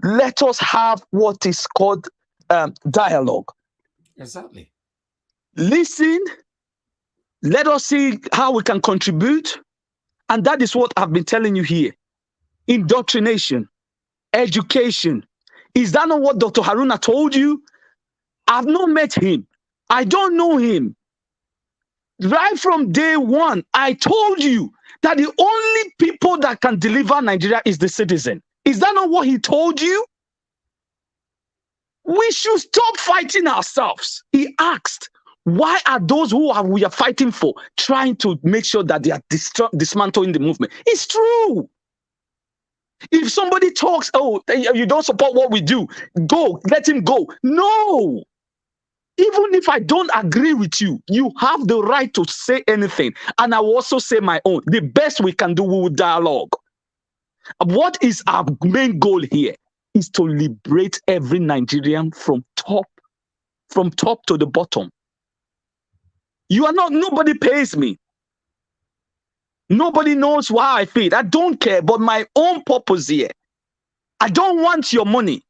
Speaker 7: let us have what is called dialogue.
Speaker 1: Exactly.
Speaker 7: Listen, let us see how we can contribute. And that is what I've been telling you here. Indoctrination, education. Is that not what Dr. Haruna told you? I've not met him. I don't know him. Right from day one, I told you that the only people that can deliver Nigeria is the citizen. Is that not what he told you? We should stop fighting ourselves. He asked, why are those we are fighting for trying to make sure that they are dismantling the movement? It's true. If somebody talks, oh, you don't support what we do, go, let him go. No. Even if I don't agree with you, you have the right to say anything. And I will also say my own. The best we can do with dialogue. What is our main goal here? Is to liberate every Nigerian from top to the bottom. Nobody pays me. Nobody knows how I feel. I don't care, but my own purpose here. I don't want your money.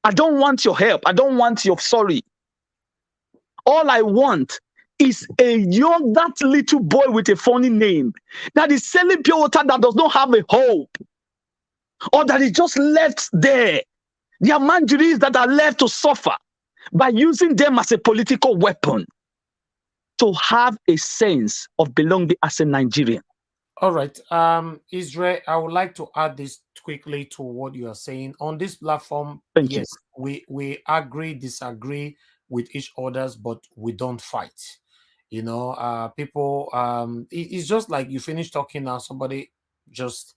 Speaker 7: I don't want your help. I don't want your sorry. All I want is that little boy with a funny name that is selling pure water that does not have a hope, or that is just left there. There are manjuris that are left to suffer by using them as a political weapon to have a sense of belonging as a Nigerian.
Speaker 1: All right. Israel, I would like to add this quickly to what you are saying. On this platform, yes, we agree, disagree with each other's, but we don't fight. People, it's just like you finish talking now, somebody just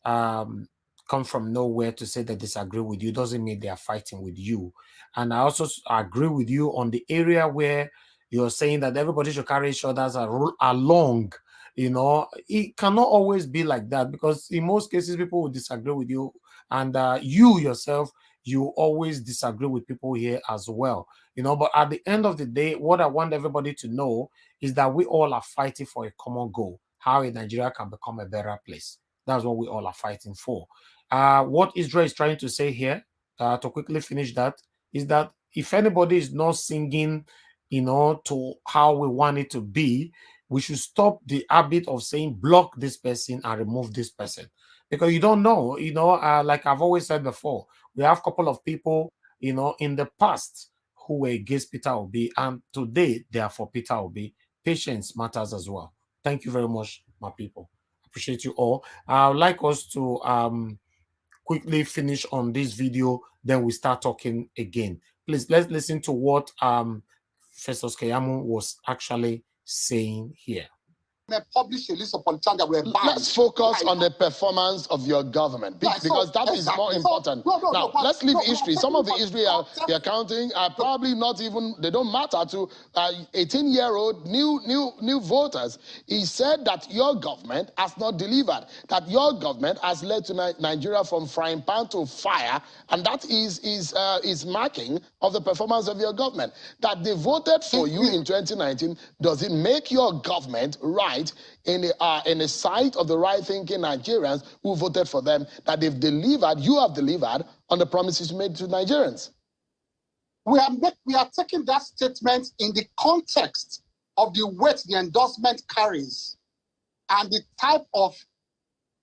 Speaker 1: come from nowhere to say they disagree with you. Doesn't mean they are fighting with you. And I also agree with you on the area where you're saying that everybody should carry each other's along. It cannot always be like that, because in most cases people will disagree with you, and you yourself, you always disagree with people here as well. But at the end of the day, what I want everybody to know is that we all are fighting for a common goal: how Nigeria can become a better place. That's what we all are fighting for. What Israel is trying to say here, to quickly finish that, is that if anybody is not singing to how we want it to be, we should stop the habit of saying block this person and remove this person, because you don't know, like I've always said before, we have a couple of people, in the past who were against Peter Obi, and today they are for Peter Obi. Patience matters as well. Thank you very much, my people. Appreciate you all. I would like us to quickly finish on this video, then we start talking again. Please, let's listen to what Festus Keyamo was actually saying here.
Speaker 11: Publish a list of politicians that were banned.
Speaker 10: Let's focus on the performance of your government, because that is more important. Now, let's leave history. Some of the history you're counting are probably not even, they don't matter to 18-year-old new voters. He said that your government has not delivered, that your government has led to Nigeria from frying pan to fire, and that is marking of the performance of your government. That they voted for you in 2019, does it make your government right in the sight of the right-thinking Nigerians who voted for them, that they've delivered, you have delivered on the promises made to Nigerians?
Speaker 11: We are taking that statement in the context of the weight the endorsement carries and the type of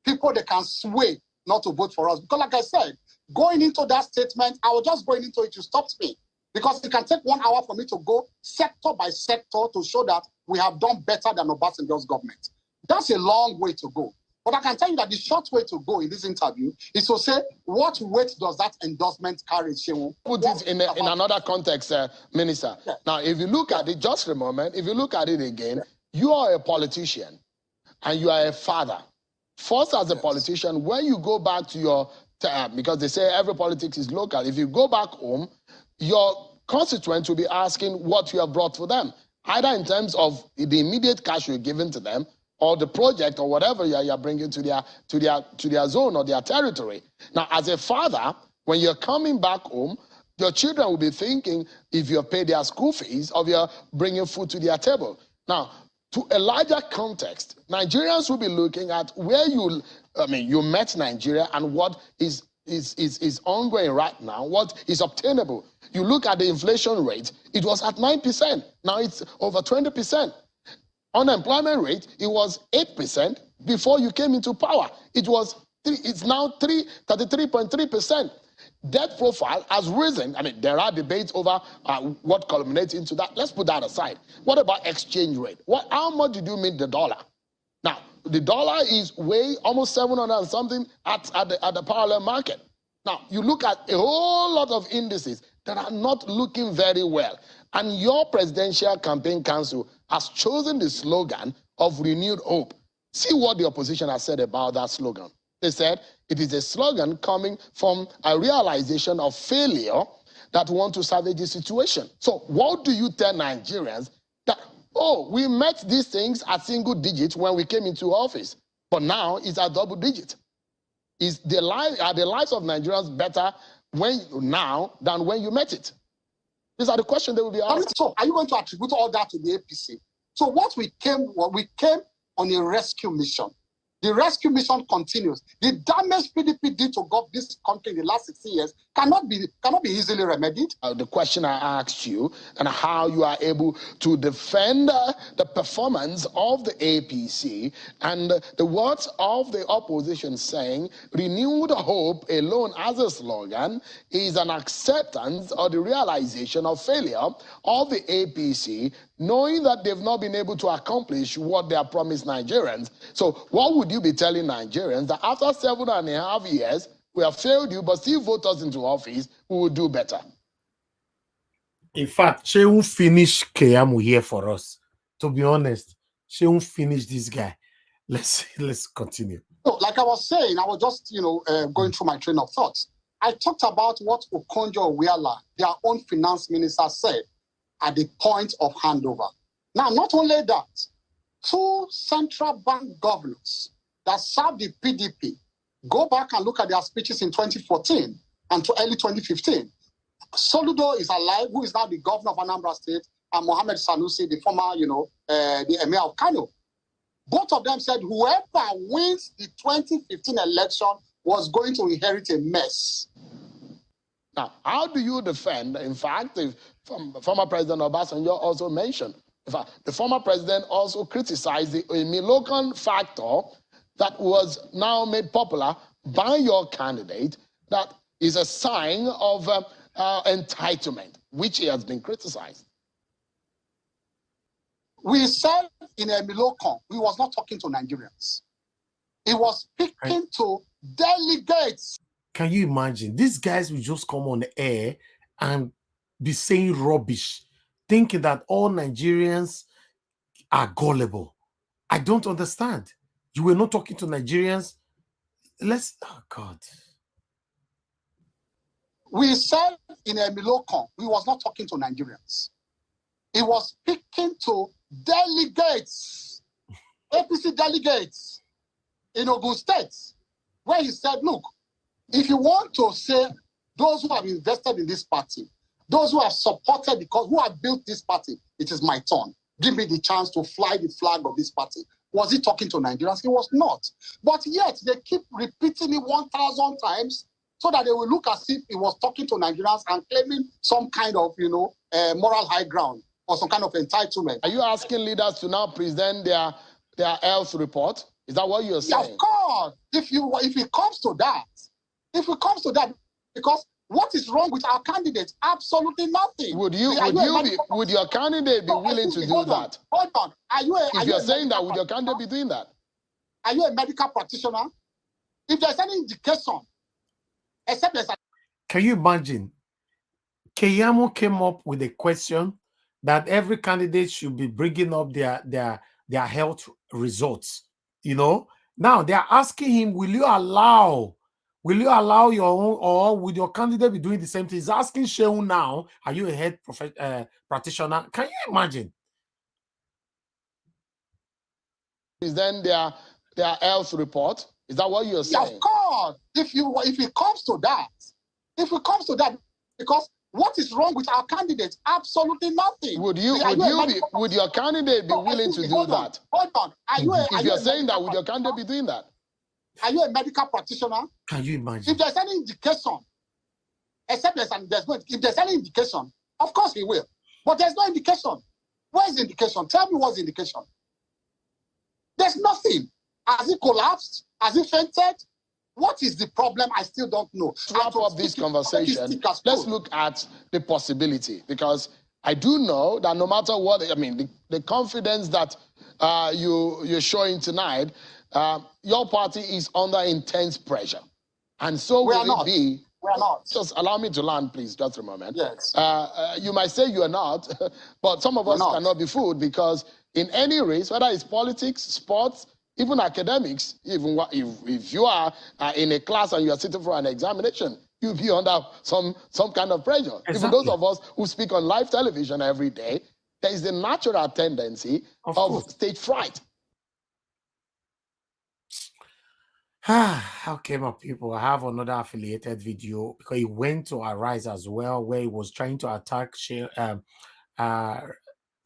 Speaker 11: people they can sway not to vote for us. Because like I said, going into that statement, I was just going into it, you stopped me. Because it can take 1 hour for me to go sector by sector to show that we have done better than Obasanjo's government. That's a long way to go. But I can tell you that the short way to go in this interview is to say, what weight does that endorsement carry, Shehu?
Speaker 10: Put it in another context, Minister. Yeah. Now, if you look at it, just a moment, if you look at it again, you are a politician and you are a father. First, as a politician, when you go back to your, because they say every politics is local, if you go back home, your constituents will be asking what you have brought for them, either in terms of the immediate cash you're giving to them, or the project, or whatever you're bringing to their zone or their territory. Now, as a father, when you're coming back home, your children will be thinking if you pay their school fees, or you're bringing food to their table. Now, to a larger context, Nigerians will be looking at where you met Nigeria and what is ongoing right now, what is obtainable. You look at the inflation rate, it was at 9%. Now it's over 20%. Unemployment rate, it was 8% before you came into power. It's now 33.3%. Debt profile has risen. I mean, there are debates over what culminates into that. Let's put that aside. What about exchange rate? How much did you meet the dollar? Now, the dollar is way almost 700 and something at the parallel market. Now, you look at a whole lot of indices that are not looking very well. And your Presidential Campaign Council has chosen the slogan of renewed hope. See what the opposition has said about that slogan. They said it is a slogan coming from a realization of failure that want to salvage the situation. So what do you tell Nigerians that, oh, we met these things at single digits when we came into office, but now it's at double digit? Are the lives of Nigerians better now than when you met it? These are the questions they will be asking.
Speaker 11: So are you going to attribute all that to the APC? So we came on a rescue mission. The rescue mission continues. The damage PDP did to this country in the last 60 years cannot be easily remedied.
Speaker 10: The question I asked you and how you are able to defend the performance of the APC and the words of the opposition saying renewed hope alone as a slogan is an acceptance or the realization of failure of the APC, knowing that they've not been able to accomplish what they have promised Nigerians. So what would you be telling Nigerians that after 7.5 years, we have failed you, but still vote us into office, we will do better?
Speaker 1: In fact, she won't finish Keyamo here for us. To be honest, she won't finish this guy. Let's continue.
Speaker 11: So, like I was saying, I was just going through my train of thoughts. I talked about what Okonjo-Iweala, their own finance minister, said at the point of handover. Now, not only that, 2 central bank governors that served the PDP, go back and look at their speeches in 2014 and to early 2015. Soludo is alive, who is now the governor of Anambra State, and Mohammed Sanusi, the former, the Emir of Kano. Both of them said whoever wins the 2015 election was going to inherit a mess.
Speaker 10: Now, how do you defend, in fact, former President Obasanjo also mentioned, In fact, the former president also criticized the Emilokan factor that was now made popular by your candidate, that is a sign of entitlement, which he has been criticized.
Speaker 11: We said in Emilokan, we was not talking to Nigerians. He was speaking to delegates.
Speaker 1: Can you imagine? These guys will just come on the air and be saying rubbish, thinking that all Nigerians are gullible. I don't understand. You were not talking to Nigerians. Oh God.
Speaker 11: We said in Emilokan, we was not talking to Nigerians. He was speaking to delegates, APC delegates in Ogun State, where he said, look, if you want to say those who have invested in this party, those who have supported, because who have built this party, it is my turn. Give me the chance to fly the flag of this party. Was he talking to Nigerians? He was not. But yet they keep repeating it 1,000 times so that they will look as if he was talking to Nigerians and claiming some kind of, moral high ground or some kind of entitlement.
Speaker 10: Are you asking leaders to now present their health report? Is that what you're saying?
Speaker 11: Yeah, of course. If it comes to that, because what is wrong with our candidate? Absolutely nothing.
Speaker 10: Would your candidate be willing to do that?
Speaker 11: Hold on.
Speaker 10: If you're saying that, would your candidate be doing that?
Speaker 11: Are you a medical practitioner? If there's any indication, except there's a...
Speaker 1: Can you imagine? Keyamo came up with a question that every candidate should be bringing up their health results. Now they're asking him, will you allow your own, or would your candidate be doing the same thing? He's asking Shehu now, are you a health practitioner? Can you imagine?
Speaker 10: Present their health report. Is that what you're saying?
Speaker 11: Yeah, of course. If it comes to that, because what is wrong with our candidate? Absolutely nothing.
Speaker 10: Would your candidate be willing to do that?
Speaker 11: Hold on.
Speaker 10: If you're saying that, would your candidate be doing that?
Speaker 11: Are you a medical practitioner?
Speaker 1: Can you imagine?
Speaker 11: If there's any indication, if there's any indication, of course he will. But there's no indication. Where's the indication? Tell me what's the indication. There's nothing. Has he collapsed? Has he fainted? What is the problem? I still don't know.
Speaker 10: To wrap up this conversation, let's look at the possibility, because I do know that no matter what, the confidence that you're showing tonight, your party is under intense pressure. And so will it be.
Speaker 11: We are not.
Speaker 10: Just allow me to land, please, just a moment.
Speaker 11: Yes.
Speaker 10: You might say you are not, but some of us cannot be fooled, because in any race, whether it's politics, sports, even academics, even if you are in a class and you are sitting for an examination, you'll be under some kind of pressure.
Speaker 1: Exactly.
Speaker 10: Even those of us who speak on live television every day, there is the natural tendency of stage fright.
Speaker 1: Okay, my people, I have another affiliated video because he went to Arise as well, where he was trying to attack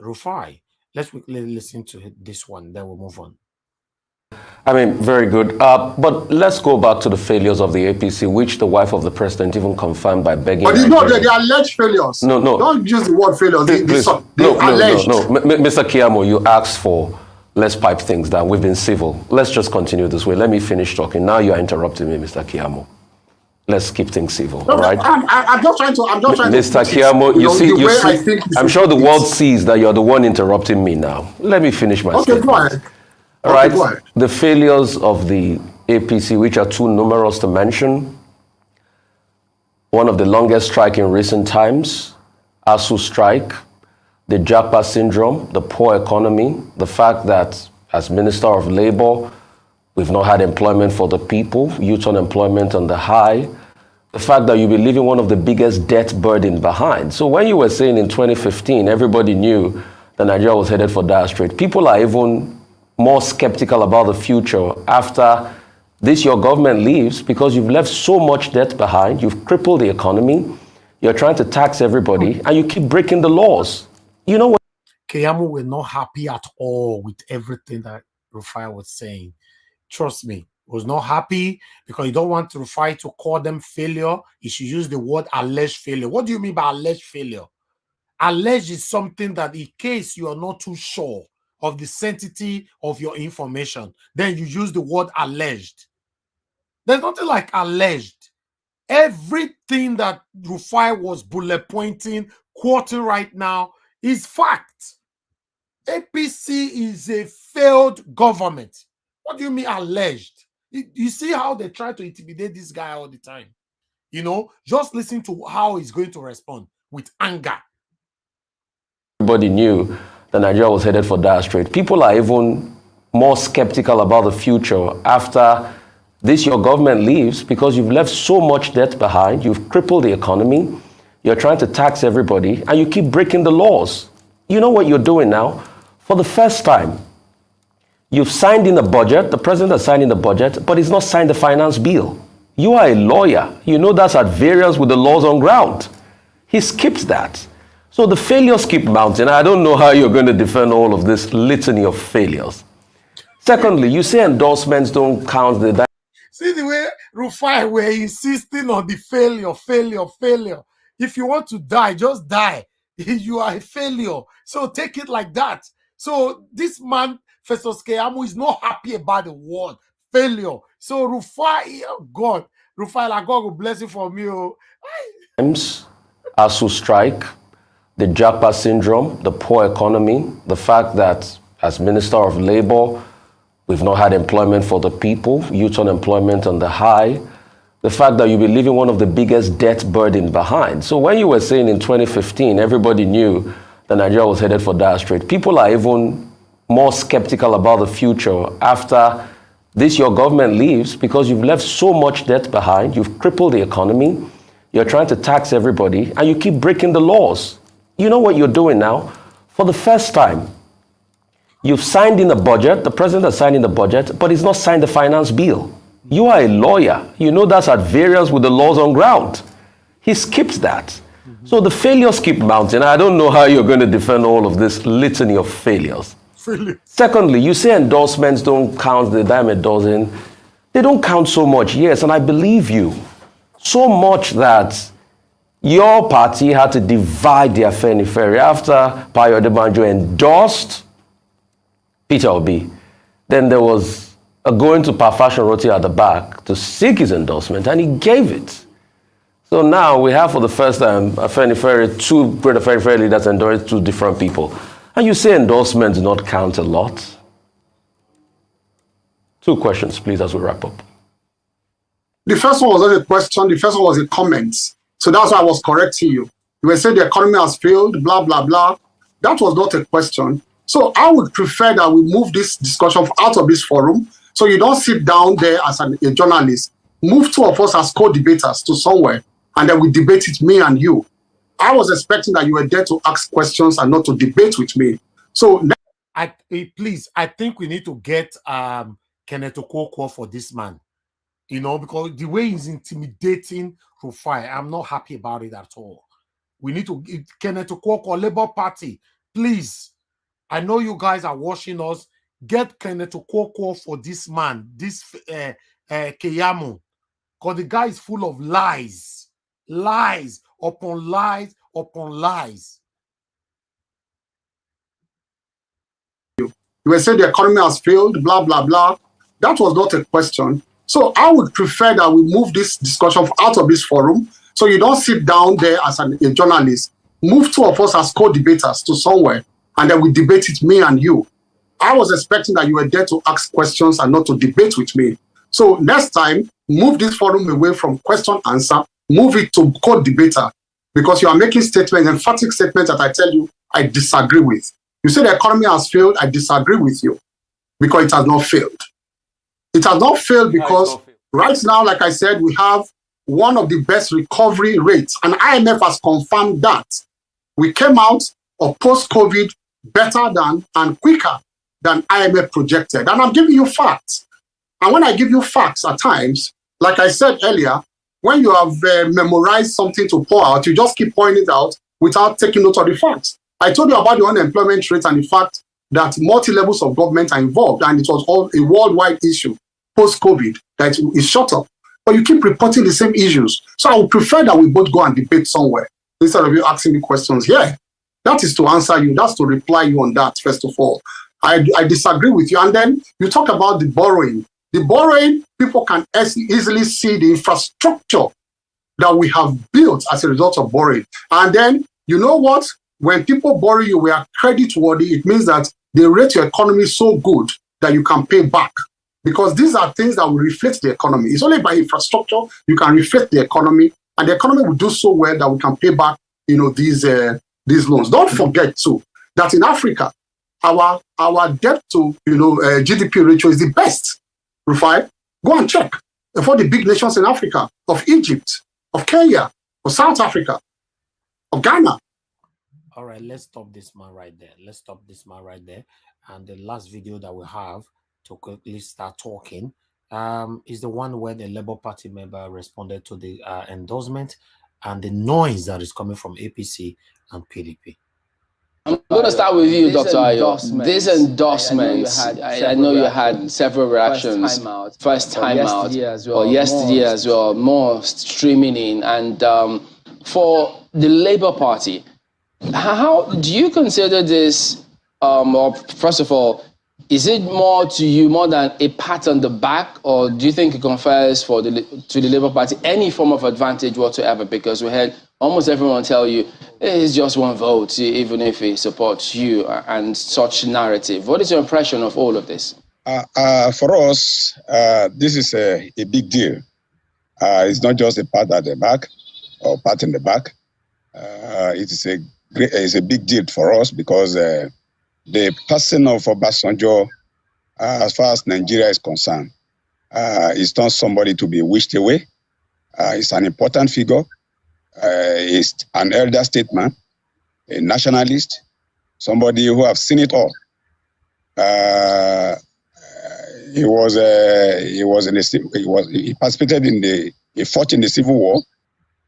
Speaker 1: Rufai. Let's quickly listen to this one, then we'll move on.
Speaker 14: Very good. But let's go back to the failures of the APC, which the wife of the president even confirmed by begging.
Speaker 11: But you know, they are alleged failures.
Speaker 14: No.
Speaker 11: Don't use the word failures.
Speaker 14: No. Mr. Keyamo, you asked for let's pipe things down. We've been civil. Let's just continue this way. Let me finish talking. Now you are interrupting me, Mr. Keyamo. Let's keep things civil, all right?
Speaker 11: I'm just trying to.
Speaker 14: Mr. Keyamo, you see, I'm sure the world sees that you're the one interrupting me now. Let me finish my statement.
Speaker 11: Okay, go ahead.
Speaker 14: All right, the failures of the APC, which are too numerous to mention. One of the longest strike in recent times, ASU strike, the Japa syndrome, the poor economy, the fact that as Minister of Labor, we've not had employment for the people, youth unemployment on the high, the fact that you'll be leaving one of the biggest debt burden behind. So when you were saying in 2015, everybody knew that Nigeria was headed for dire straits, people are even more skeptical about the future after this your government leaves, because you've left so much debt behind, you've crippled the economy, you're trying to tax everybody, and you keep breaking the laws. You know what?
Speaker 1: Keyamo were not happy at all with everything that Rufai was saying. Trust me, was not happy, because you don't want Rufai to call them failure. You should use the word alleged failure. What do you mean by alleged failure? Alleged is something that in case you are not too sure of the sanctity of your information, then you use the word alleged. There's nothing like alleged. Everything that Rufai was bullet pointing, quoting right now is fact. APC is a failed government. What do you mean alleged? You see how they try to intimidate this guy all the time. You know, just listen to how he's going to respond with anger.
Speaker 14: Everybody knew that Nigeria was headed for dire straits. People are even more skeptical about the future after this your government leaves because you've left so much debt behind, you've crippled the economy, you're trying to tax everybody, and you keep breaking the laws. You know what you're doing now? For the first time, you've signed in a budget, the president has signed in the budget, but he's not signed the finance bill. You are a lawyer. You know that's at variance with the laws on ground. He skipped that. So the failures keep mounting. I don't know how you're going to defend all of this litany of failures. Secondly, you say endorsements don't count the...
Speaker 1: See the way Rufai were insisting on the failure. If you want to die, just die. You are a failure. So take it like that. So this man, Festus Keyamo, is not happy about the word failure. So Rufai, oh God, Rufai, like God will bless you for me. Oh.
Speaker 14: ASU strike, the Japa syndrome, the poor economy, the fact that as Minister of Labor, we've not had employment for the people, youth unemployment on the high, the fact that you'll be leaving one of the biggest debt burden behind. So when you were saying in 2015, everybody knew that Nigeria was headed for dire straits, people are even more skeptical about the future after this your government leaves because you've left so much debt behind, you've crippled the economy, you're trying to tax everybody, and you keep breaking the laws. You know what you're doing now? For the first time, you've signed in a budget, the president has signed in the budget, but he's not signed the finance bill. You are a lawyer. You know that's at variance with the laws on ground. He skipped that. So the failures keep mounting. I don't know how you're going to defend all of this litany of failures. Secondly, you say endorsements don't count the dime a dozen. They don't count so much, yes, and I believe you. So much that your party had to divide their Afenifere after Payo Adebanjo endorsed Peter Obi. Then there was a going to Parfashion Roti at the back to seek his endorsement, and he gave it. So now we have for the first time Afenifere, two great Afenifere leaders endorsed two different people. And you say endorsements do not count a lot? Two questions, please, as we wrap up.
Speaker 11: The first one was not a question, the first one was a comment. So that's why I was correcting you. You were saying the economy has failed, blah, blah, blah. That was not a question. So I would prefer that we move this discussion out of this forum so you don't sit down there as a journalist. Move two of us as co-debaters to somewhere, and then we debate it, me and you. I was expecting that you were there to ask questions and not to debate with me. So
Speaker 1: please, I think we need to get Kenneth Okonkwo for this man. You know, because the way he's intimidating Rufai, I'm not happy about it at all. We need to Kenneth Okonkwo, Labour Party, please. I know you guys are watching us. Get Kenneth Okonkwo for this man, this Keyamo, because the guy is full of lies, lies upon lies upon lies.
Speaker 11: You were saying the economy has failed, blah, blah, blah. That was not a question. So I would prefer that we move this discussion out of this forum so you don't sit down there as a journalist. Move two of us as co-debaters to somewhere, and then we debate it, me and you. I was expecting that you were there to ask questions and not to debate with me. So next time, move this forum away from question answer, move it to co-debater, because you are making statements, emphatic statements that I tell you I disagree with. You say the economy has failed, I disagree with you, because it has not failed. It has not failed because right now, like I said, we have one of the best recovery rates, and IMF has confirmed that. We came out of post-COVID better than and quicker than IMF projected. And I'm giving you facts. And when I give you facts at times, like I said earlier, when you have memorized something to pour out, you just keep pointing it out without taking note of the facts. I told you about the unemployment rate and the fact that multi-levels of government are involved, and it was all a worldwide issue post-COVID that is shut up. But you keep reporting the same issues. So I would prefer that we both go and debate somewhere instead of you asking me questions here. That is to answer you. That's to reply you on that, first of all. I disagree with you. And then you talk about the borrowing. The borrowing, people can easily see the infrastructure that we have built as a result of borrowing. And then, you know what? When people borrow you, we are credit worthy. It means that they rate your economy so good that you can pay back. Because these are things that will reflect the economy. It's only by infrastructure you can reflect the economy, and the economy will do so well that we can pay back, these loans. Don't forget too that in Africa, our debt to GDP ratio is the best. Rufai, go and check for the big nations in Africa, of Egypt, of Kenya, of South Africa, of Ghana.
Speaker 1: All right, let's stop this man right there. And the last video that we have to quickly start talking is the one where the Labour Party member responded to the endorsement and the noise that is coming from APC and PDP.
Speaker 5: I'm going to start with you, Dr. Ayo. This endorsement, I know you had several reactions. First time out, or yesterday as well, more streaming in. And for the Labour Party, how do you consider this, or first of all, is it more to you more than a pat on the back, or do you think it confers to the Labour Party any form of advantage whatsoever? Because we had almost everyone tell you it's just one vote, even if it supports you and such narrative. What is your impression of all of this?
Speaker 18: For us, this is a big deal. It's not just a pat at the back or pat in the back. It's a big deal for us because the person of Obasanjo, as far as Nigeria is concerned, is not somebody to be wished away. It's an important figure. He's an elder statesman, a nationalist, somebody who have seen it all. He participated he fought in the Civil War.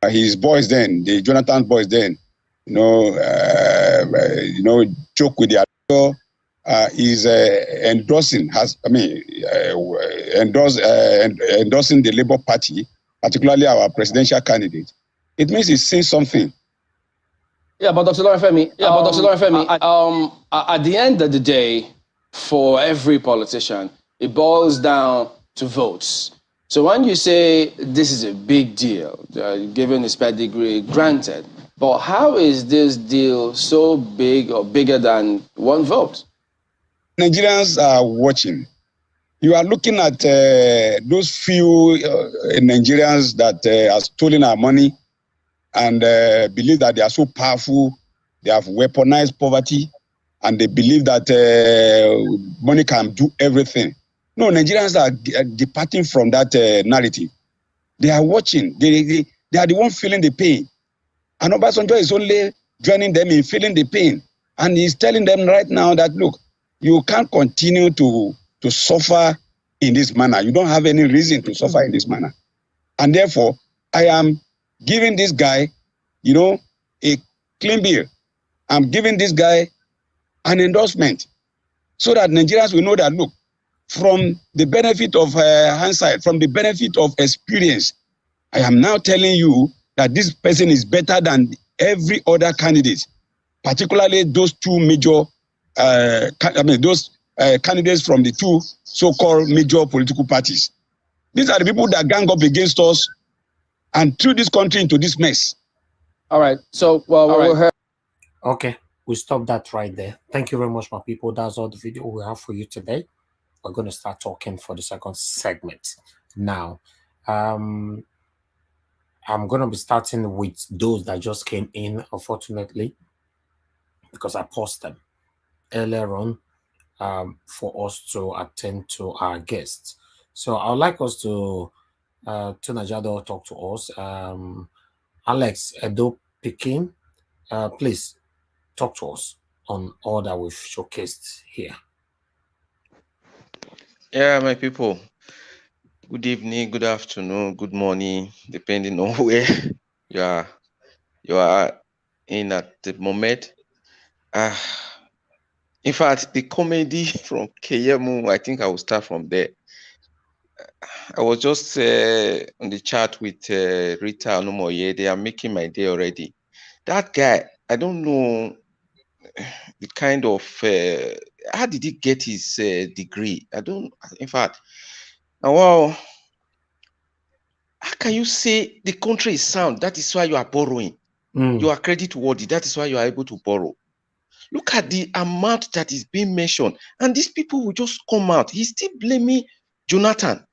Speaker 18: His boys then, the Jonathan boys then, joke with the is endorsing the Labour Party, particularly our presidential candidate. It means he's saying something.
Speaker 5: Yeah, but Dr. Lorifemi, at the end of the day, for every politician, it boils down to votes. So when you say this is a big deal, given his pedigree, granted, but how is this deal so big or bigger than one vote?
Speaker 18: Nigerians are watching. You are looking at those few Nigerians that are stealing our money and believe that they are so powerful. They have weaponized poverty and they believe that money can do everything. No, Nigerians are departing from that narrative. They are watching. They are the ones feeling the pain. And Obasanjo is only joining them in feeling the pain. And he's telling them right now that, look, you can't continue to suffer in this manner. You don't have any reason to suffer in this manner. And therefore, I am giving this guy, a clean bill. I'm giving this guy an endorsement so that Nigerians will know that, look, from the benefit of hindsight, from the benefit of experience, I am now telling you that this person is better than every other candidate, particularly those two major, candidates from the two so-called major political parties. These are the people that gang up against us and threw this country into this mess.
Speaker 5: All right. So,
Speaker 1: Okay, we stop that right there. Thank you very much, my people. That's all the video we have for you today. We're going to start talking for the second segment now. I'm going to be starting with those that just came in, unfortunately, because I paused them earlier on for us to attend to our guests. So I would like us to Najado talk to us. Alex Edo Pikin, please talk to us on all that we've showcased here.
Speaker 12: Yeah, my people. Good evening, good afternoon, good morning, depending on where you are in at the moment. In fact, the comedy from Keyamo, I think I will start from there. I was just on the chat with Rita Onomoye. They are making my day already. That guy, I don't know the kind of how did he get his degree? I don't. In fact, wow. How can you say the country is sound? That is why you are borrowing. You are credit worthy. That is why you are able to borrow. Look at the amount that is being mentioned, and these people will just come out. He's still blaming Jonathan.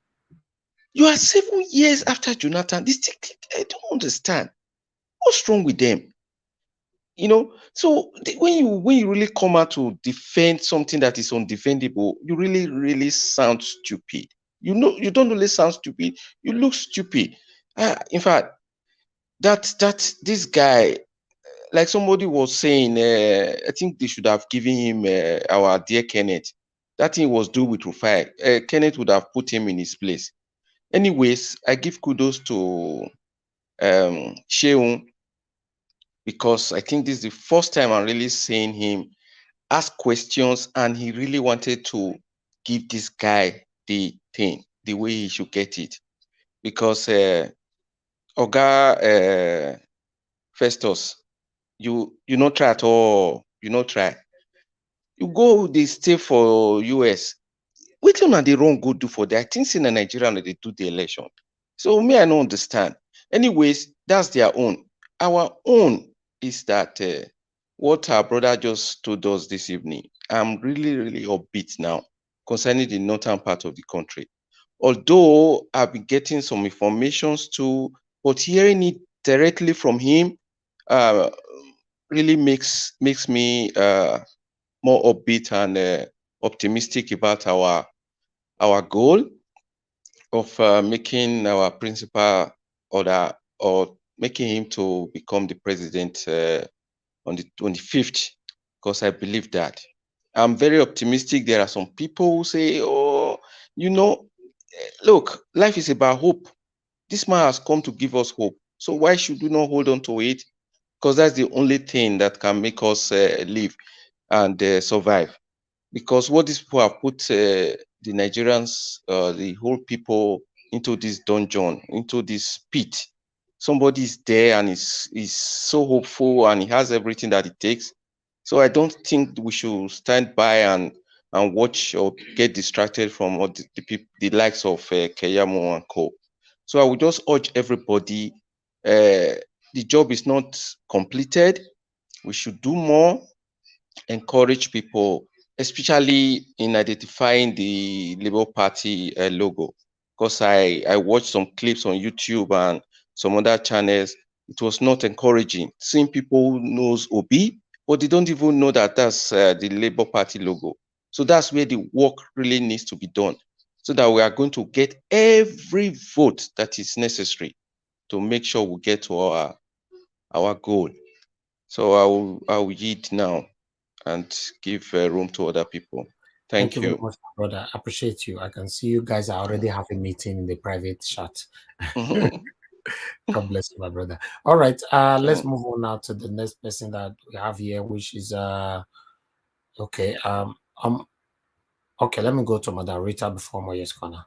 Speaker 12: You are 7 years after Jonathan. I don't understand. What's wrong with them? You know, so when you really come out to defend something that is undefendable, you really sound stupid. You know, you don't really sound stupid. You look stupid. In fact, that this guy, like somebody was saying, I think they should have given him our dear Kenneth. That thing was due with Rufai. Kenneth would have put him in his place. Anyways, I give kudos to Sheung, because I think this is the first time I'm really seeing him ask questions, and he really wanted to give this guy the thing, the way he should get it. Because Oga Festus, you not try at all. You not try. You go, they stay for US. Which one are they wrong go do for that? I think in Nigeria they do the election. So me, I don't understand. Anyways, that's their own. Our own is that what our brother just told us this evening. I'm really upbeat now concerning the northern part of the country. Although I've been getting some informations too, but hearing it directly from him really makes me more upbeat and optimistic about our goal of making our principal order, or making him to become the president on the 25th, because I believe that. I'm very optimistic. There are some people who say, oh, you know, look, life is about hope. This man has come to give us hope. So why should we not hold on to it? Because that's the only thing that can make us live and survive. Because what these people have put the Nigerians, the whole people, into this dungeon, into this pit. Somebody is there and is so hopeful, and he has everything that it takes. So I don't think we should stand by and watch or get distracted from what the likes of Keyamo and co. So I would just urge everybody, the job is not completed. We should do more, encourage people, especially in identifying the Labour Party logo. Because I watched some clips on YouTube and some other channels. It was not encouraging. Seeing people who knows Obi, but they don't even know that that's the Labour Party logo. So that's where the work really needs to be done, so that we are going to get every vote that is necessary to make sure we get to our goal. So I will yield now and give room to other people. Thank
Speaker 1: you very
Speaker 12: you.
Speaker 1: much, brother. I appreciate you. I can see you guys are already having a meeting in the private chat. God bless you, my brother. All right, let's move on now to the next person that we have here, which is okay. Okay, let me go to Madam Rita before Moye's corner.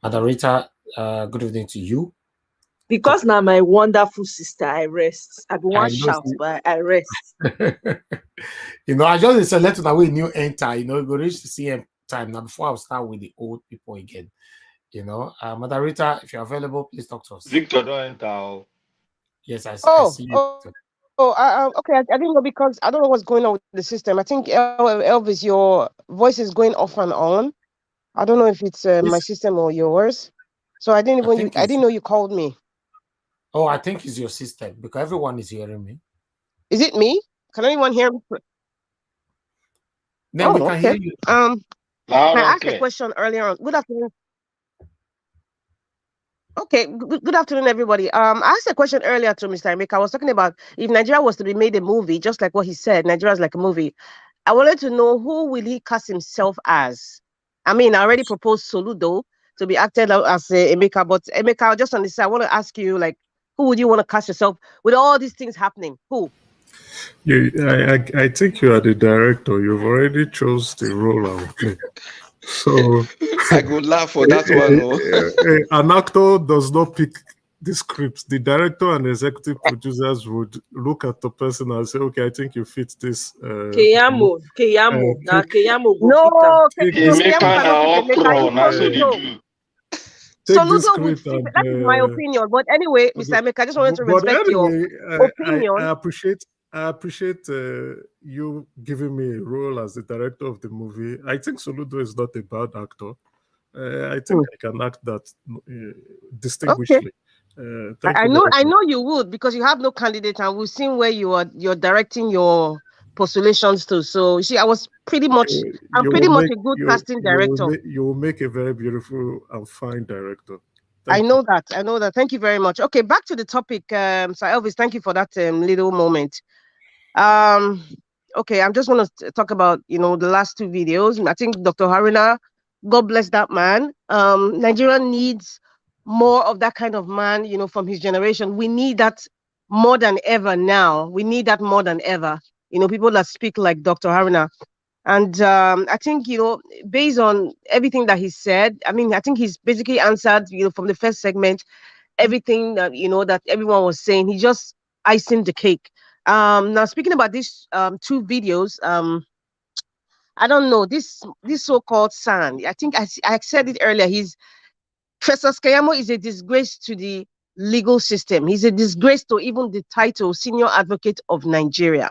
Speaker 1: Madam Rita, good evening to you.
Speaker 13: Because now my wonderful sister, I rest. I want shout, but I rest.
Speaker 1: You know, I just select that way new enter. You know, go reach the CM time now before I'll start with the old people again. You know, Madam Rita, if you're available, please talk to us.
Speaker 19: Victor, don't enter.
Speaker 1: Yes, I see you.
Speaker 20: Okay. I didn't know, because I don't know what's going on with the system. I think Elvis, your voice is going off and on. I don't know if it's my system or yours. So I didn't know you called me.
Speaker 1: Oh, I think it's your system, because everyone is hearing me.
Speaker 20: Is it me? Can anyone hear me?
Speaker 1: No, we can hear you.
Speaker 20: I asked a question earlier on. Good afternoon. Okay, good afternoon, everybody. I asked a question earlier to Mr. Emeka. I was talking about if Nigeria was to be made a movie, just like what he said, Nigeria is like a movie. I wanted to know, who will he cast himself as? I mean, I already proposed Soludo to be acted as Emeka, but Emeka, just on this side, I want to ask you, like, who would you want to cast yourself with all these things happening? Who?
Speaker 17: I think you are the director. You've already chose the role I will play. So
Speaker 12: I could laugh for that one.
Speaker 17: An actor does not pick this script, the director and executive producers would look at the person and say, okay, I think you fit this.
Speaker 13: Keyamo. Now Keyamo go
Speaker 20: No,
Speaker 17: take
Speaker 20: no,
Speaker 17: this
Speaker 20: Keyamo
Speaker 17: script,
Speaker 20: cannot fit Emeka. It's Soludo.
Speaker 17: take this
Speaker 20: Soludo would
Speaker 17: script
Speaker 20: fit.
Speaker 17: and
Speaker 20: That is my opinion. But anyway, Mr. Emeka, I just wanted to
Speaker 17: but
Speaker 20: respect your
Speaker 17: anyway,
Speaker 20: opinion.
Speaker 17: I appreciate you giving me a role as the director of the movie. I think Soludo is not a bad actor. I think I can act that distinguishedly. Thank
Speaker 20: I
Speaker 17: you
Speaker 20: know,
Speaker 17: very
Speaker 20: I
Speaker 17: much.
Speaker 20: know you would, because you have no candidate, and we've seen where you're directing your postulations to. So you see, I'm pretty much a good casting director.
Speaker 17: You will make a very beautiful and fine director.
Speaker 20: I know that. Thank you very much. Okay, back to the topic. Sir Elvis, thank you for that little moment. Okay, I'm just going to talk about, the last two videos. I think Dr. Haruna, God bless that man. Nigeria needs more of that kind of man, from his generation. We need that more than ever now. We need that more than ever. People that speak like Dr. Haruna. And I think, based on everything that he said, I think he's basically answered, from the first segment, everything that, that everyone was saying. He just icing the cake. Now, speaking about these two videos, I don't know, this so-called son, I think I said it earlier, Festus Keyamo is a disgrace to the legal system. He's a disgrace to even the title Senior Advocate of Nigeria.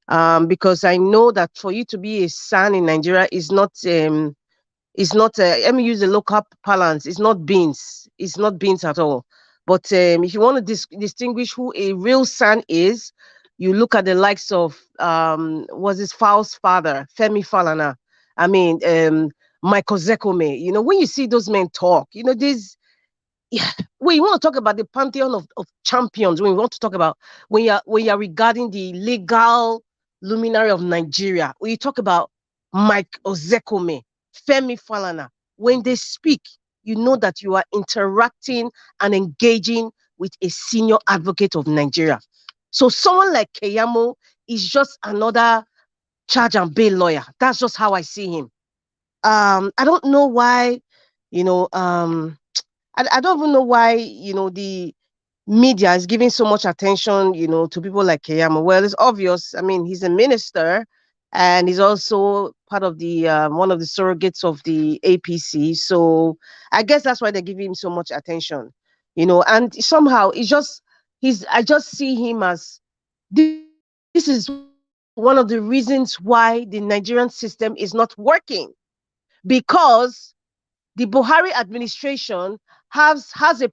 Speaker 20: Because I know that for you to be a son in Nigeria is not, let me use the local parlance, it's not beans. It's not beans at all. But if you want to distinguish who a real son is, you look at the likes of, was his Fowl's father, Femi Falana. Michael Zekome. When you see those men talk, there's, when you want to talk about the pantheon of champions, when you want to talk about, when you're regarding the legal luminary of Nigeria, when you talk about Mike Ozekome, Femi Falana, when they speak, you know that you are interacting and engaging with a senior advocate of Nigeria. So someone like Keyamo is just another charge and bail lawyer. That's just how I see him. I don't know why, I don't even know why, the media is giving so much attention, to people like Keyamo. Well, it's obvious. He's a minister, and he's also part of the one of the surrogates of the APC. So I guess that's why they're giving him so much attention, and somehow I just see him as this is one of the reasons why the Nigerian system is not working, because the Buhari administration has a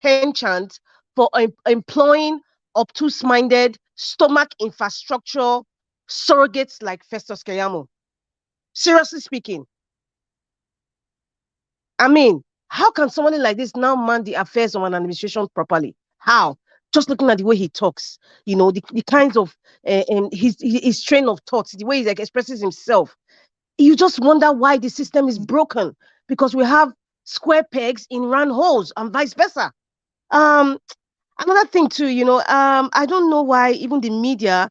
Speaker 20: penchant for employing obtuse-minded, stomach infrastructure surrogates like Festus Keyamo. Seriously speaking, how can somebody like this now man the affairs of an administration properly? How? Just looking at the way he talks, the kinds of his train of thoughts, the way he expresses himself, you just wonder why the system is broken, because we have square pegs in round holes and vice versa. Another thing too, I don't know why even the media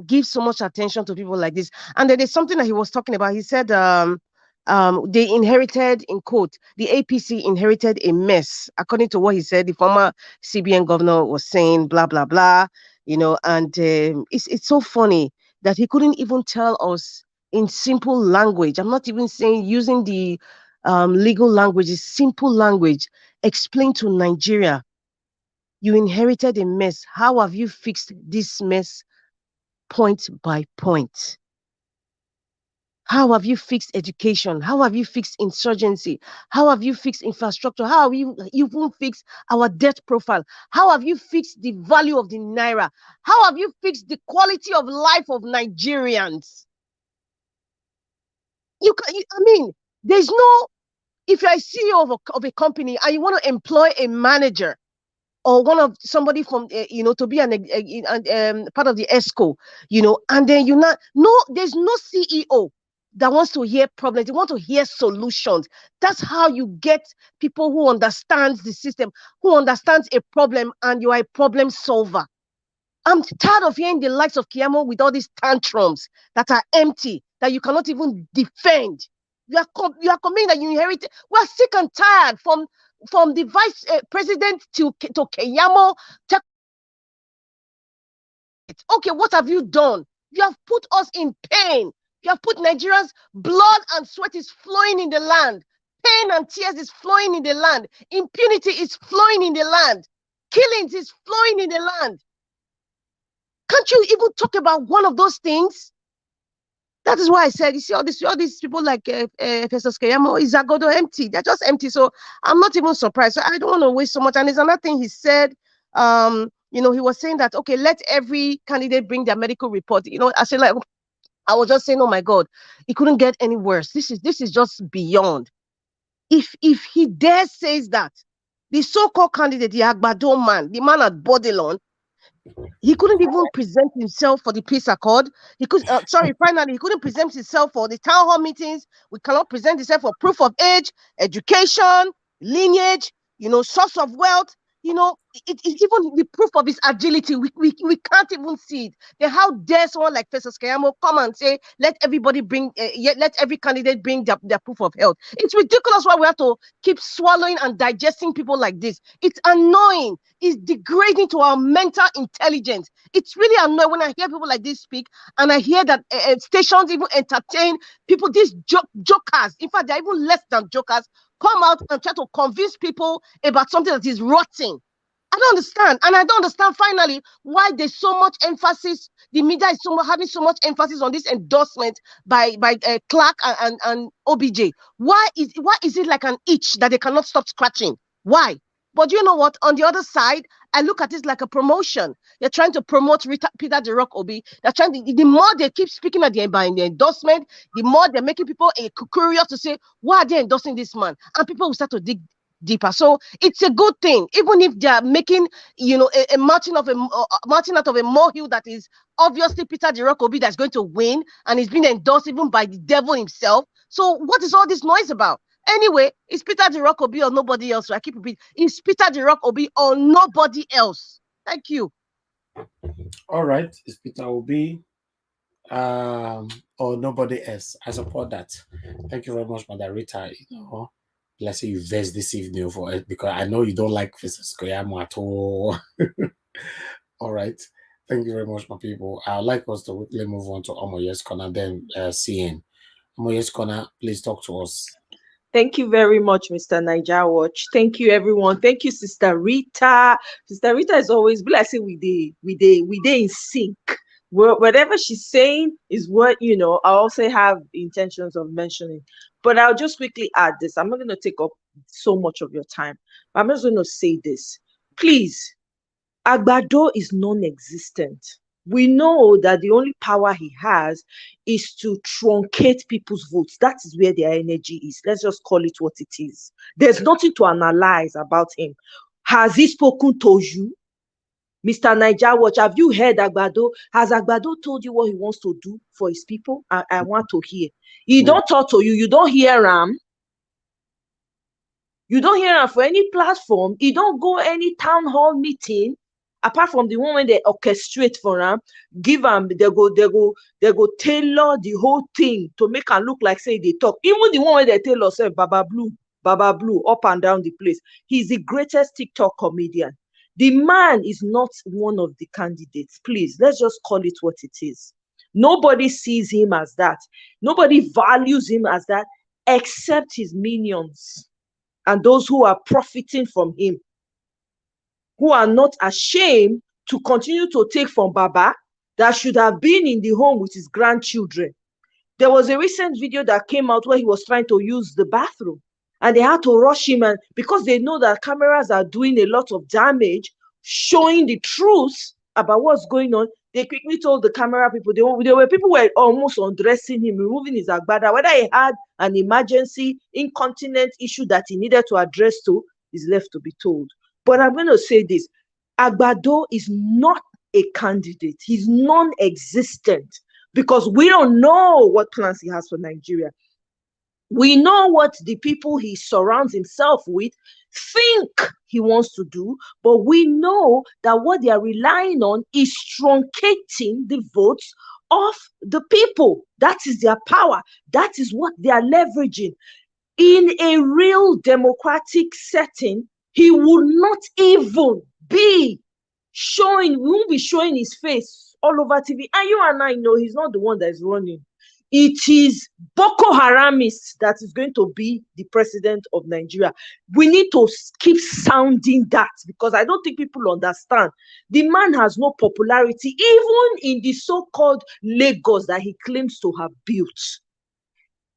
Speaker 20: gives so much attention to people like this. And then there's something that he was talking about. He said they inherited, in quote, the APC inherited a mess, according to what he said. The former CBN governor was saying, blah blah blah, and it's so funny that he couldn't even tell us in simple language. I'm not even saying using the legal language, is simple language. Explain to Nigeria, you inherited a mess. How have you fixed this mess point by point? How have you fixed education? How have you fixed insurgency? How have you fixed infrastructure? How have you even fixed our debt profile? How have you fixed the value of the naira? How have you fixed the quality of life of Nigerians? There's no, if you're a CEO of a company and you want to employ a manager or somebody from, to be part of the ESCO, and then there's no CEO that wants to hear problems. They want to hear solutions. That's how you get people who understand the system, who understands a problem, and you are a problem solver. I'm tired of hearing the likes of Keyamo with all these tantrums that are empty, that you cannot even defend. You are complaining that you inherited. We are sick and tired from the vice president to Keyamo. Okay, what have you done? You have put us in pain. You have put Nigerians' blood and sweat is flowing in the land. Pain and tears is flowing in the land. Impunity is flowing in the land. Killings is flowing in the land. Can't you even talk about one of those things? That is why I said, you see, all these people like Festus Keyamo, is Agodo empty? They're just empty. So I'm not even surprised. So I don't want to waste so much. And there's another thing he said. You know, he was saying that, okay, let every candidate bring their medical report. You know, I said, like, I was just saying, oh my God, it couldn't get any worse. This is just beyond. If he dares says that, the so-called candidate, the Agbado man, the man at Bodilon, he couldn't even present himself for the peace accord. He could, finally, he couldn't present himself for the town hall meetings. We cannot present himself for proof of age, education, lineage, you know, source of wealth. You know, it's even the proof of his agility. We can't even see it. Then how dare someone like Festus Keyamo come and say, let everybody bring, let every candidate bring their proof of health. It's ridiculous why we have to keep swallowing and digesting people like this. It's annoying. It's degrading to our mental intelligence. It's really annoying when I hear people like this speak, and I hear that stations even entertain people, these jokers. In fact, they're even less than jokers. Come out and try to convince people about something that is rotting. I don't understand. And I don't understand finally why there's so much emphasis. The media is having so much emphasis on this endorsement by Clark and OBJ. Why is it like an itch that they cannot stop scratching? Why? But you know what? On the other side, I look at this like a promotion. They're trying to promote Peter the Rock Obi. They're trying to, the more they keep speaking about the endorsement, the more they're making people curious to say, why are they endorsing this man? And people will start to dig deeper. So it's a good thing, even if they are making, you know, a mountain out of a molehill that is obviously Peter the Rock Obi that's going to win, and he's been endorsed even by the devil himself. So what is all this noise about? Anyway, it's Peter the Rock Obi or nobody else. So I keep repeating, it's Peter the Rock Obi or nobody else. Thank you.
Speaker 1: All right, it's Peter Obi or nobody else. I support that. Thank you very much, Madam Rita. You know, let's say you vest this evening for it because I know you don't like Festus Keyamo at all. All right. Thank you very much, my people. I'd like us to quickly move on to Omoye's Corner, then CN. Omoye's Corner, please talk to us.
Speaker 13: Thank you very much, Mr. Niger Watch. Thank you, everyone. Thank you, Sister Rita. Sister Rita is always, I say we in sync. Whatever she's saying is what, you know, I also have intentions of mentioning. But I'll just quickly add this. I'm not going to take up so much of your time. I'm just going to say this. Please, Agbado is non-existent. We know that the only power he has is to truncate people's votes. That is where their energy is. Let's just call it what it is. There's nothing to analyze about him. Has he spoken to you? Mr. Niger Watch, have you heard Agbado? Has Agbado told you what he wants to do for his people? I want to hear. He don't talk to you. You don't hear him. You don't hear him for any platform. He don't go any town hall meeting. Apart from the one when they orchestrate for them, give them, they go tailor the whole thing to make them look like say they talk. Even the one where they tailor say Baba Blue, up and down the place. He's the greatest TikTok comedian. The man is not one of the candidates. Please, let's just call it what it is. Nobody sees him as that. Nobody values him as that except his minions and those who are profiting from him, who are not ashamed to continue to take from Baba that should have been in the home with his grandchildren. There was a recent video that came out where he was trying to use the bathroom and they had to rush him, and because they know that cameras are doing a lot of damage, showing the truth about what's going on, they quickly told the camera people, there were people who were almost undressing him, removing his agbada, whether he had an emergency incontinent issue that he needed to address to, is left to be told. But I'm going to say this, Agbado is not a candidate. He's non-existent because we don't know what plans he has for Nigeria. We know what the people he surrounds himself with think he wants to do, but we know that what they are relying on is truncating the votes of the people. That is their power. That is what they are leveraging. In a real democratic setting, he would not even be showing, won't be showing his face all over TV. And you and I know he's not the one that is running. It is Boko Haramists that is going to be the president of Nigeria. We need to keep sounding that, because I don't think people understand. The man has no popularity, even in the so-called Lagos that he claims to have built.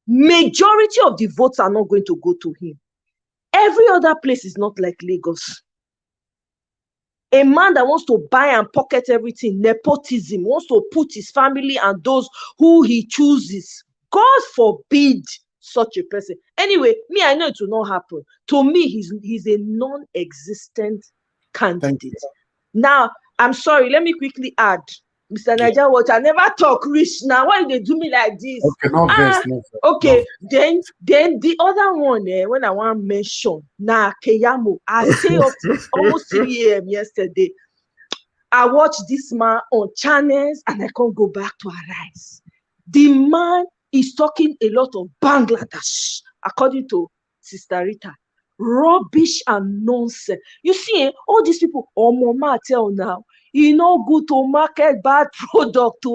Speaker 13: Majority of the votes are not going to go to him. Every other place is not like Lagos. A man that wants to buy and pocket everything, nepotism, wants to put his family and those who he chooses. God forbid such a person. Anyway, me, I know it will not happen. To me, he's a non-existent candidate. Now, I'm sorry, let me quickly add. Mr. Naija Watch, I never talk rich now. Why they do me like this?
Speaker 1: Okay, not best.
Speaker 13: Okay, then the other one, when I want to mention, Keyamo, I stay up to almost 3 a.m. yesterday. I watched this man on channels and I can't go back to Arise. The man is talking a lot of Bangladesh, according to Sister Rita. Rubbish and nonsense. You see, all these people, Mama tell now, no good to market bad product.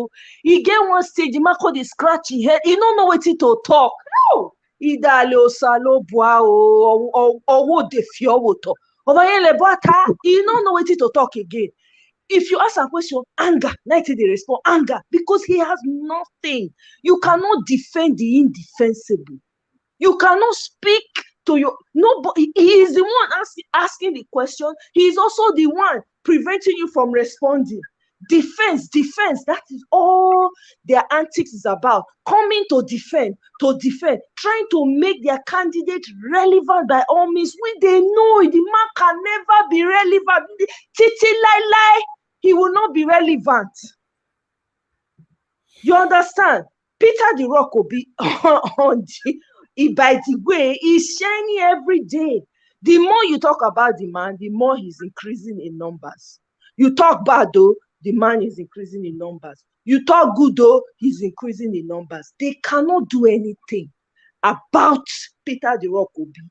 Speaker 13: He get one stage, the market is scratching head. He don't know what to talk. No. Idale salo bua or what the fiowoto. Over here, he don't know what to talk again. If you ask a question, anger, 90 they respond, anger, because he has nothing. You cannot defend the indefensible. You cannot speak to your nobody. He is the one asking the question. He is also the one preventing you from responding. Defense. That is all their antics is about. Coming to defend, trying to make their candidate relevant by all means. When they know the man can never be relevant. Titi lie, he will not be relevant. You understand? Peter the Rock will be on by the way, he's shining every day. The more you talk about the man, the more he's increasing in numbers. You talk bad though, the man is increasing in numbers. You talk good though, he's increasing in numbers. They cannot do anything about Peter the Rock Obi.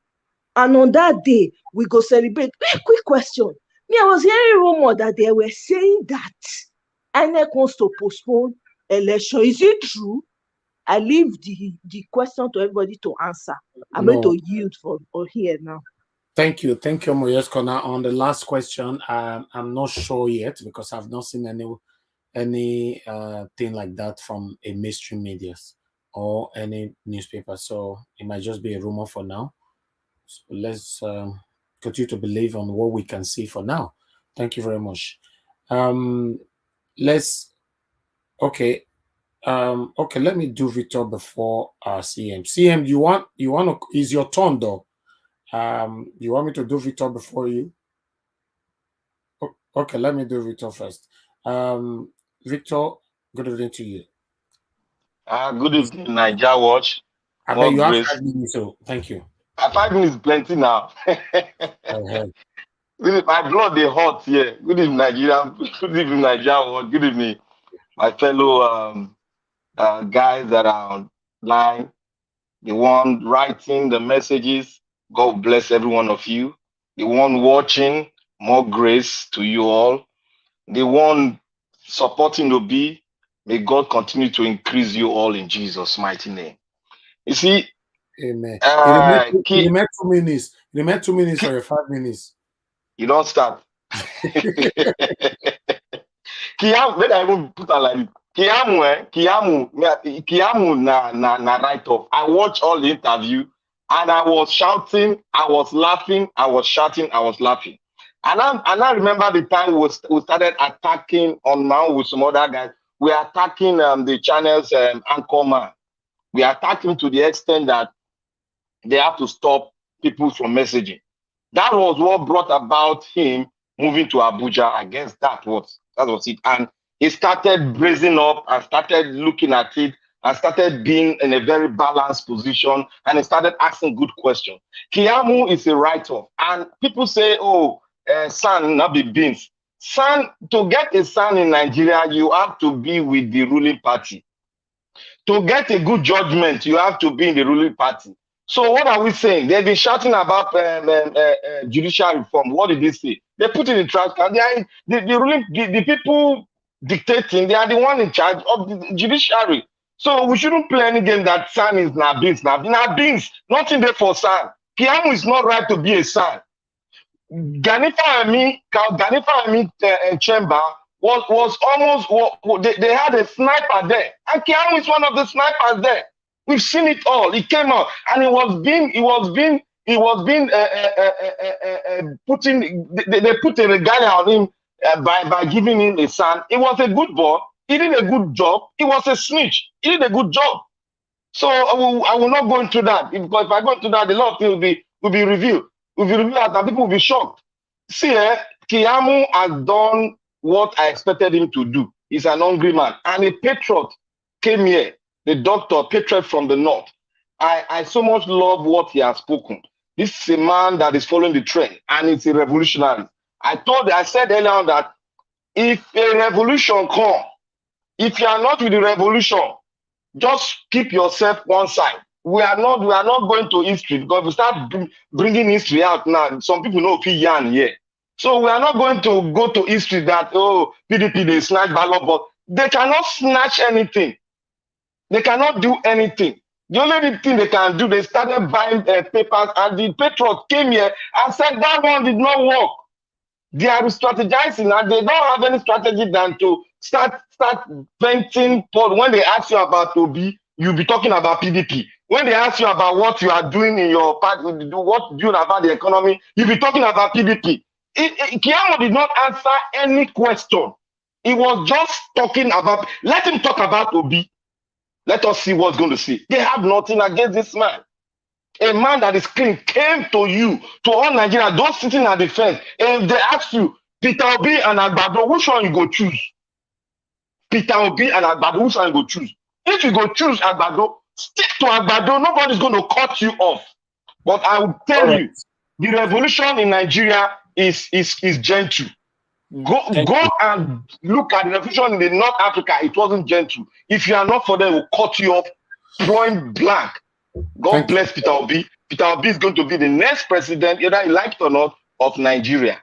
Speaker 13: And on that day, we go celebrate. Quick question. Me, I was hearing rumor that they were saying that INEC wants to postpone election. Is it true? I leave the question to everybody to answer. I'm going to yield for here now.
Speaker 1: Thank you, Moyesko. Now on the last question, I'm not sure yet because I've not seen any thing like that from a mainstream media or any newspaper. So it might just be a rumor for now. So let's continue to believe on what we can see for now. Thank you very much. Okay, let me do Victor before CM. CM, you want to, is your turn though. You want me to do Victor before you? Okay, let me do Victor first. Victor, good evening to you.
Speaker 9: Good evening, Naija Watch.
Speaker 1: I bet you have 5 minutes, so thank you.
Speaker 9: 5 minutes plenty now. My blood they hot here. Good evening, Nigeria. Good evening, Naija Watch. Good evening, my fellow guys that are online. The one writing the messages, God bless every one of you. The one watching, more grace to you all. The one supporting Obi, may God continue to increase you all in Jesus' mighty name. You see,
Speaker 1: amen. You remain 2 minutes. You remain 2 minutes or 5 minutes.
Speaker 9: You don't start. Keyamo, when I even put out like Keyamo na write off. I watched all the interview and I was shouting, I was laughing, I was shouting, I was laughing. And I remember the time we started attacking on now with some other guys. We are attacking the channel's anchorman. We are attacking to the extent that they have to stop people from messaging. That was what brought about him moving to Abuja. I guess that was it. And he started brazen up and started looking at it and started being in a very balanced position and he started asking good questions. Keyamo is a writer. And people say, oh, son, not be beans. To get a son in Nigeria, you have to be with the ruling party. To get a good judgment, you have to be in the ruling party. So what are we saying? They've been shouting about judicial reform. What did they say? They put it in trash can. They are the people dictating. They are the one in charge of the judiciary. So we shouldn't play any game that San is Nabins. Nabins, nothing there for San. Keyamo is not right to be a San. Ganifa Ami chamber was almost they had a sniper there, and Keyamo is one of the snipers there. We've seen it all. He came out and he was being putting they put a regalia on him by giving him a son. It was a good boy. He did a good job. He was a snitch. He did a good job. So I will not go into that, because if I go into that, a lot of things will be revealed. Will be revealed, and people will be shocked. See, Keyamo has done what I expected him to do. He's an hungry man, and a patriot came here. The doctor, patriot from the north. I so much love what he has spoken. This is a man that is following the trend, and it's a revolutionary. I said earlier on that if a revolution comes, if you are not with the revolution, just keep yourself one side. We are not going to history, because if we start bringing history out now, some people know P-Yan here. So we are not going to go to history that, PDP, they snatch ballot, but they cannot snatch anything. They cannot do anything. The only thing they can do, they started buying papers, and the patriots came here and said that one did not work. They are strategizing, and they don't have any strategy than to start painting. When they ask you about Obi, you'll be talking about PDP. When they ask you about what you are doing in your party, what you do about the economy, you'll be talking about PDP. Keyamo did not answer any question. He was just talking about, let him talk about Obi. Let us see what's going to see. They have nothing against this man. A man that is clean came to you, to all Nigeria, those sitting at the fence, and they ask you, Peter Obi and Agbado, which one you go choose? Peter Obi and Agbado, which one you go choose? If you go choose Agbado, stick to Agbado. Nobody's going to cut you off. But I will tell you, the revolution in Nigeria is gentle. Go and look at the revolution in the North Africa. It wasn't gentle. If you are not for them, it will cut you off point blank. God bless Peter Obi. Peter Obi is going to be the next president, either you like it or not, of Nigeria.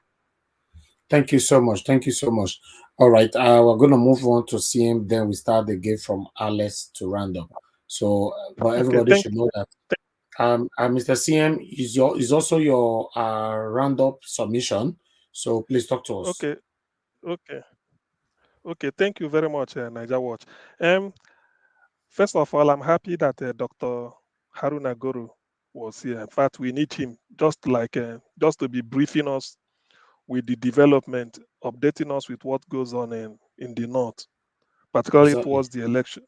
Speaker 1: Thank you so much. Thank you so much. All right, we're going to move on to CM. Then we start the game from Alice to random. So, but everybody should know that Mr. CM is also your roundup submission. So please talk to us.
Speaker 19: Okay. Thank you very much, Niger Watch. First of all, I'm happy that Dr. Haruna Guru was here. In fact, we need him just to be briefing us with the development, updating us with what goes on in the north, particularly towards the election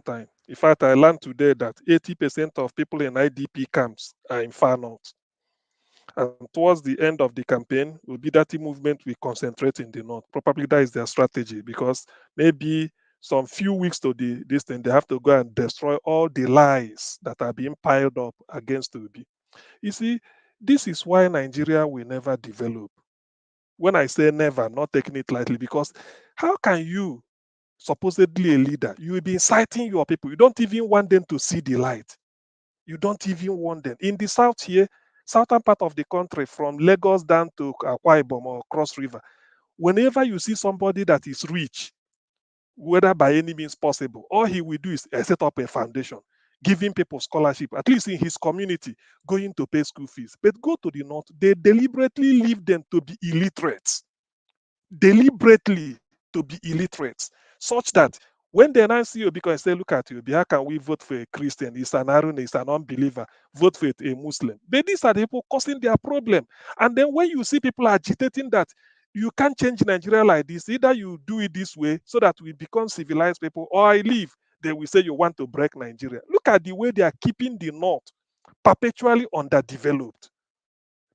Speaker 19: time. In fact, I learned today that 80% of people in IDP camps are in far north. And towards the end of the campaign, will be that the movement will concentrate in the north. Probably that is their strategy, because maybe some few weeks to this thing, they have to go and destroy all the lies that are being piled up against Obi. You see, this is why Nigeria will never develop. When I say never, not taking it lightly, because how can you, supposedly a leader, you will be inciting your people? You don't even want them to see the light. You don't even want them. In the south here, southern part of the country, from Lagos down to Akwa Ibom or Cross River, whenever you see somebody that is rich, whether by any means possible, all he will do is set up a foundation, giving people scholarship, at least in his community, going to pay school fees. But go to the north, they deliberately leave them to be illiterates. Deliberately to be illiterates, such that when they now see you, because say, look at you, how can we vote for a Christian? He's an Arun, he's an unbeliever. Vote for a Muslim. But these are the people causing their problem. And then when you see people agitating that you can't change Nigeria like this, either you do it this way so that we become civilized people, or I leave, they will say you want to break Nigeria. Look at the way they are keeping the North perpetually underdeveloped.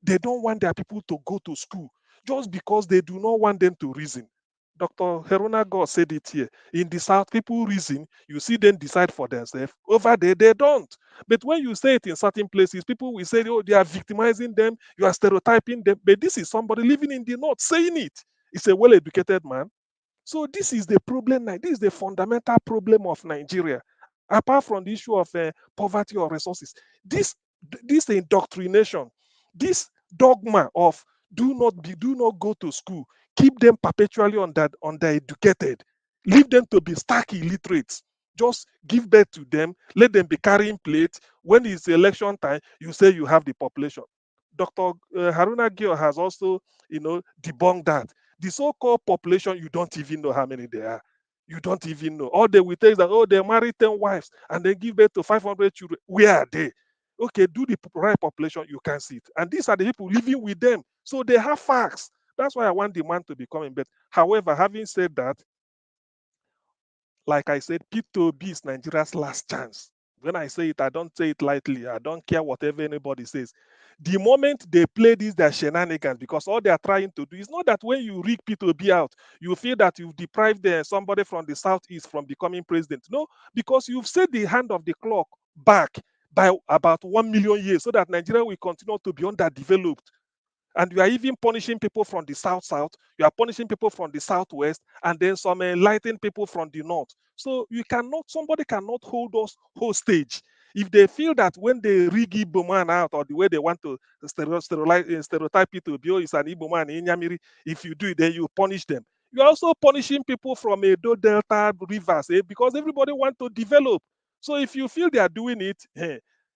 Speaker 19: They don't want their people to go to school just because they do not want them to reason.
Speaker 23: Dr. Haruna God said it here. In the South, people reason, you see them decide for themselves. Over there, they don't. But when you say it in certain places, people will say, oh, they are victimizing them, you are stereotyping them. But this is somebody living in the North saying it. It's a well-educated man. So this is the problem. This is the fundamental problem of Nigeria. Apart from the issue of poverty or resources, this indoctrination, this dogma of do not go to school, keep them perpetually undereducated, leave them to be stark illiterates. Just give birth to them, let them be carrying plates. When it's election time, you say you have the population. Dr. Haruna Gio has also, debunked that. The so-called population, you don't even know how many there are. You don't even know. All they will tell is that, oh, they marry 10 wives and they give birth to 500 children. Where are they? Okay, do the right population, you can see it. And these are the people living with them. So they have facts. That's why I want the man to be coming. But however, having said that, like I said, P2B is Nigeria's last chance. When I say it, I don't say it lightly. I don't care whatever anybody says. The moment they play their shenanigans, because all they are trying to do is not that when you rig P2B out, you feel that you've deprived somebody from the Southeast from becoming president. No, because you've set the hand of the clock back by about 1 million years so that Nigeria will continue to be underdeveloped. And you are even punishing people from the south, you are punishing people from the southwest, and then some enlightened people from the north. So somebody cannot hold us hostage. If they feel that when they rig Igbo man out, or the way they want to stereotype it to be, oh, it's an Igbo man in Yamiri, if you do it, then you punish them. You're also punishing people from Edo Delta rivers, because everybody wants to develop. So if you feel they are doing it,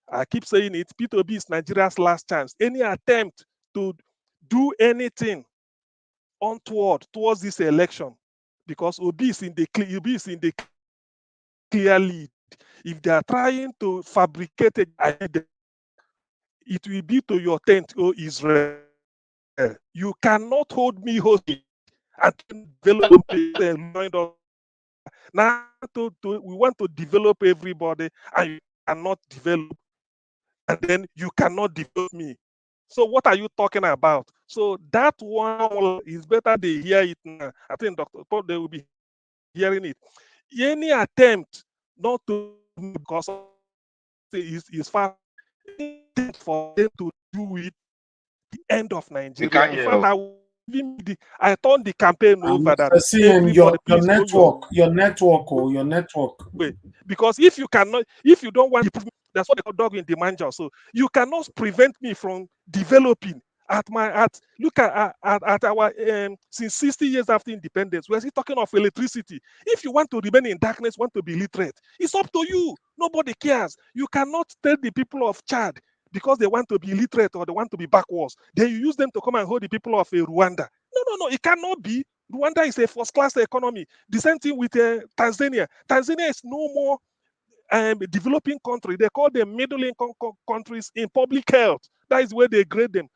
Speaker 23: I keep saying it, P2B is Nigeria's last chance. Any attempt to do anything untoward towards this election, because Obi is in the clear lead. If they are trying to fabricate it, it will be to your tent, O Israel. You cannot hold me hostage and develop now. We want to develop everybody, and you cannot develop, and then you cannot develop me. So what are you talking about? So that one is better they hear it now. I think Dr. Paul, they will be hearing it. Any attempt not to, because is far for them to do it, the end of Nigeria. In fact, I turned the campaign over that
Speaker 1: everybody, your network.
Speaker 23: Wait, because if you don't want to, that's what they call dog in the manger. So you cannot prevent me from developing look at our since 60 years after independence, we're still talking of electricity. If you want to remain in darkness, want to be literate, it's up to you. Nobody cares. You cannot tell the people of Chad because they want to be literate or they want to be backwards, then you use them to come and hold the people of Rwanda. No, it cannot be. Rwanda is a first-class economy. The same thing with Tanzania. Tanzania is no more developing country. They call them middle-income countries in public health. That is where they grade them.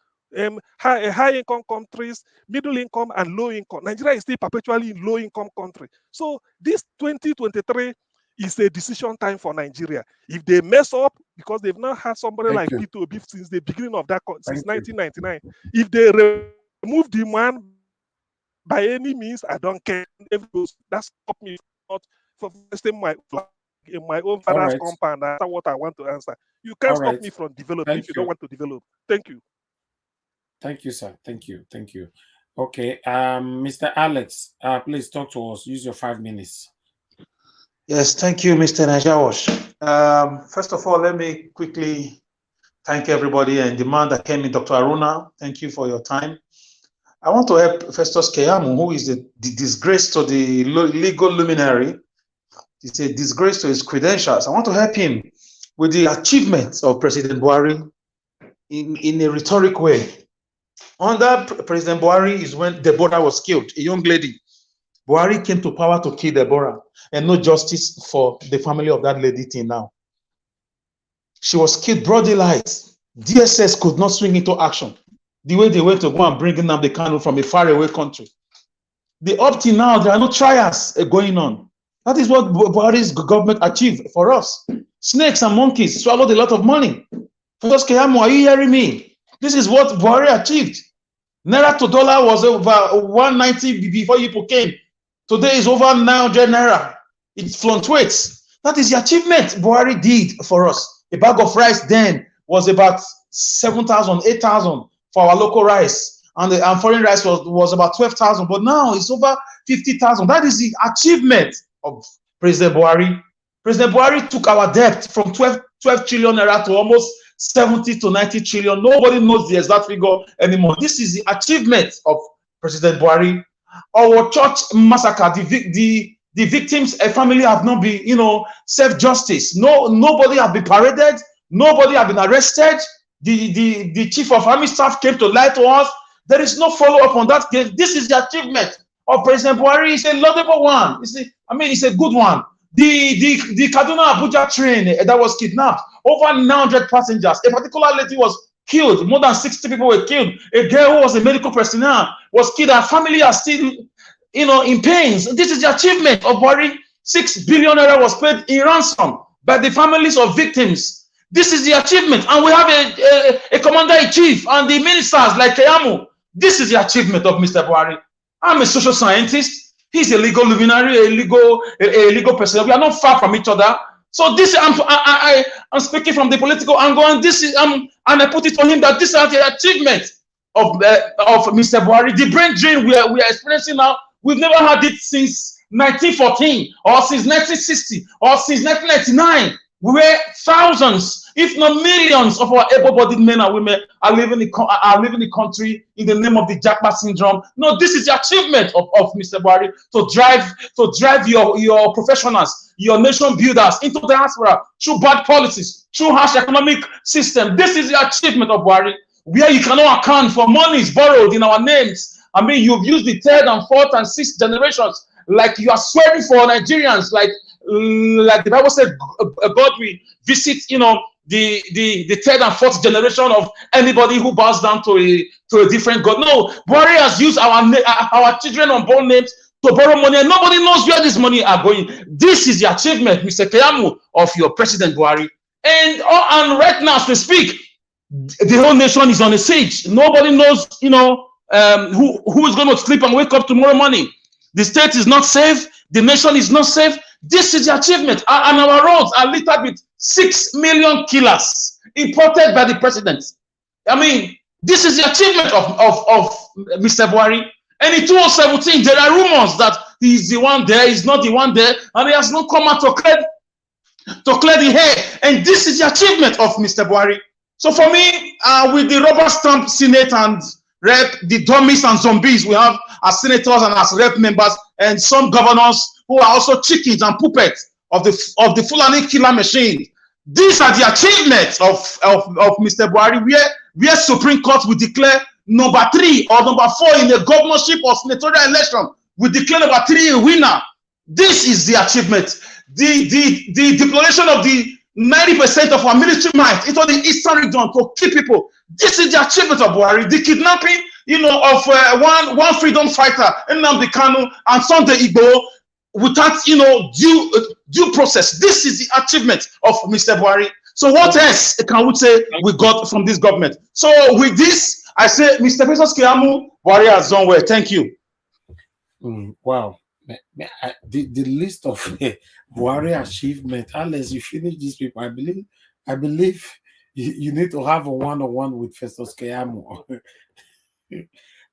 Speaker 23: High-income countries, middle-income, and low-income. Nigeria is still perpetually in low-income country. So this 2023 is a decision time for Nigeria. If they mess up, because they've not had somebody like P2B since the beginning of that, since 1999. If they remove the man by any means, I don't care. That's stop me not for wasting my flag in my own father's compound. That's what I want to answer. You can't stop me from developing if you don't want to develop. Thank you.
Speaker 1: Thank you, sir. Thank you. Okay, Mr. Alex, please talk to us. Use your 5 minutes.
Speaker 2: Yes, thank you, Mr. Najawash. First of all, let me quickly thank everybody and the man that came in, Dr. Haruna. Thank you for your time. I want to help Festus Keyamo, who is the disgrace to the legal luminary. He's a disgrace to his credentials. I want to help him with the achievements of President Buhari in a rhetoric way. Under President Buhari is when Deborah was killed, a young lady. Buhari came to power to kill Deborah, and no justice for the family of that lady till now. She was killed broad daylight. DSS could not swing into action the way they went to go and bring Nnamdi Kanu from a faraway country. Up till now, there are no trials going on. That is what Buhari's government achieved for us. Snakes and monkeys swallowed a lot of money. Festus Keyamo, are you hearing me? This is what Buhari achieved. Naira to dollar was over 190 before people came. Today is over 900 naira. It fluctuates. That is the achievement Buhari did for us. A bag of rice then was about 7,000, 8,000 for our local rice. And foreign rice was about 12,000. But now it's over 50,000. That is the achievement of President Buhari. President Buhari took our debt from 12 trillion naira to almost 70 to 90 trillion. Nobody knows the exact figure anymore. This is the achievement of President Buhari. Our church massacre, the victims' family have not been, self-justice. Nobody have been paraded. Nobody have been arrested. The chief of army staff came to lie to us. There is no follow-up on that case. This is the achievement of President Buhari. It's a laudable one. It's a good one. The Kaduna Abuja train that was kidnapped, over 900 passengers. A particular lady was killed. More than 60 people were killed. A girl who was a medical personnel was killed. Her family are still, in pains. This is the achievement of Buhari. 6 billion naira was paid in ransom by the families of victims. This is the achievement. And we have a commander-in-chief and the ministers like Keyamo. This is the achievement of Mr. Buhari. I'm a social scientist. He's a legal luminary, a legal person. We are not far from each other. So this, I'm speaking from the political angle, and this is, and I put it on him that this is the achievement of Mr. Buhari. The brain drain we are experiencing now, we've never had it since 1914, or since 1960, or since 1999, where thousands, if not millions, of our able-bodied men and women are living the country in the name of the Jackpot syndrome. No, this is the achievement of Mr. Buhari to drive your professionals, your nation builders into the diaspora through bad policies, through harsh economic system. This is the achievement of Buhari, where you cannot account for monies borrowed in our names. I mean, you've used the third and fourth and sixth generations, like you are swearing for Nigerians, like the Bible said, God will visit, the third and fourth generation of anybody who bows down to a different God. No, Buhari has used our children on born names to borrow money, and nobody knows where this money are going. This is the achievement, Mr. Keyamo, of your President Buhari. And right now, as we speak, the whole nation is on a siege. Nobody knows, who is going to sleep and wake up tomorrow morning. The state is not safe. The nation is not safe. This is the achievement. And our roads are littered with 6 million killers imported by the president. I mean, this is the achievement of Mr. Buhari. And in 2017, there are rumors that he is the one there, he's not the one there, and he has not come out to clear the hair. And this is the achievement of Mr. Buhari. So for me, with the rubber stamp Senate and Rep, the dummies and zombies we have as senators and as Rep members, and some governors who are also chickens and puppets of the Fulani killer machine. These are the achievements of Mr. Buhari, where Supreme Court will declare number 3 or number 4 in the governorship or senatorial election. We declare number 3 a winner. This is the achievement. The deployation of the 90% of our military might into the eastern region to kill people. This is the achievement of Buhari. The kidnapping, of one freedom fighter, Nnamdi Kanu, and Sunday Igboho, without due process. This is the achievement of Mr. Buhari. So what else can we say we got from this government? So with this, I say, Mr. Festus Keyamo, Buhari has done well. Thank you.
Speaker 1: Wow. The list of Buhari achievement, unless you finish these people, I believe you need to have a one-on-one with Festus Keyamo.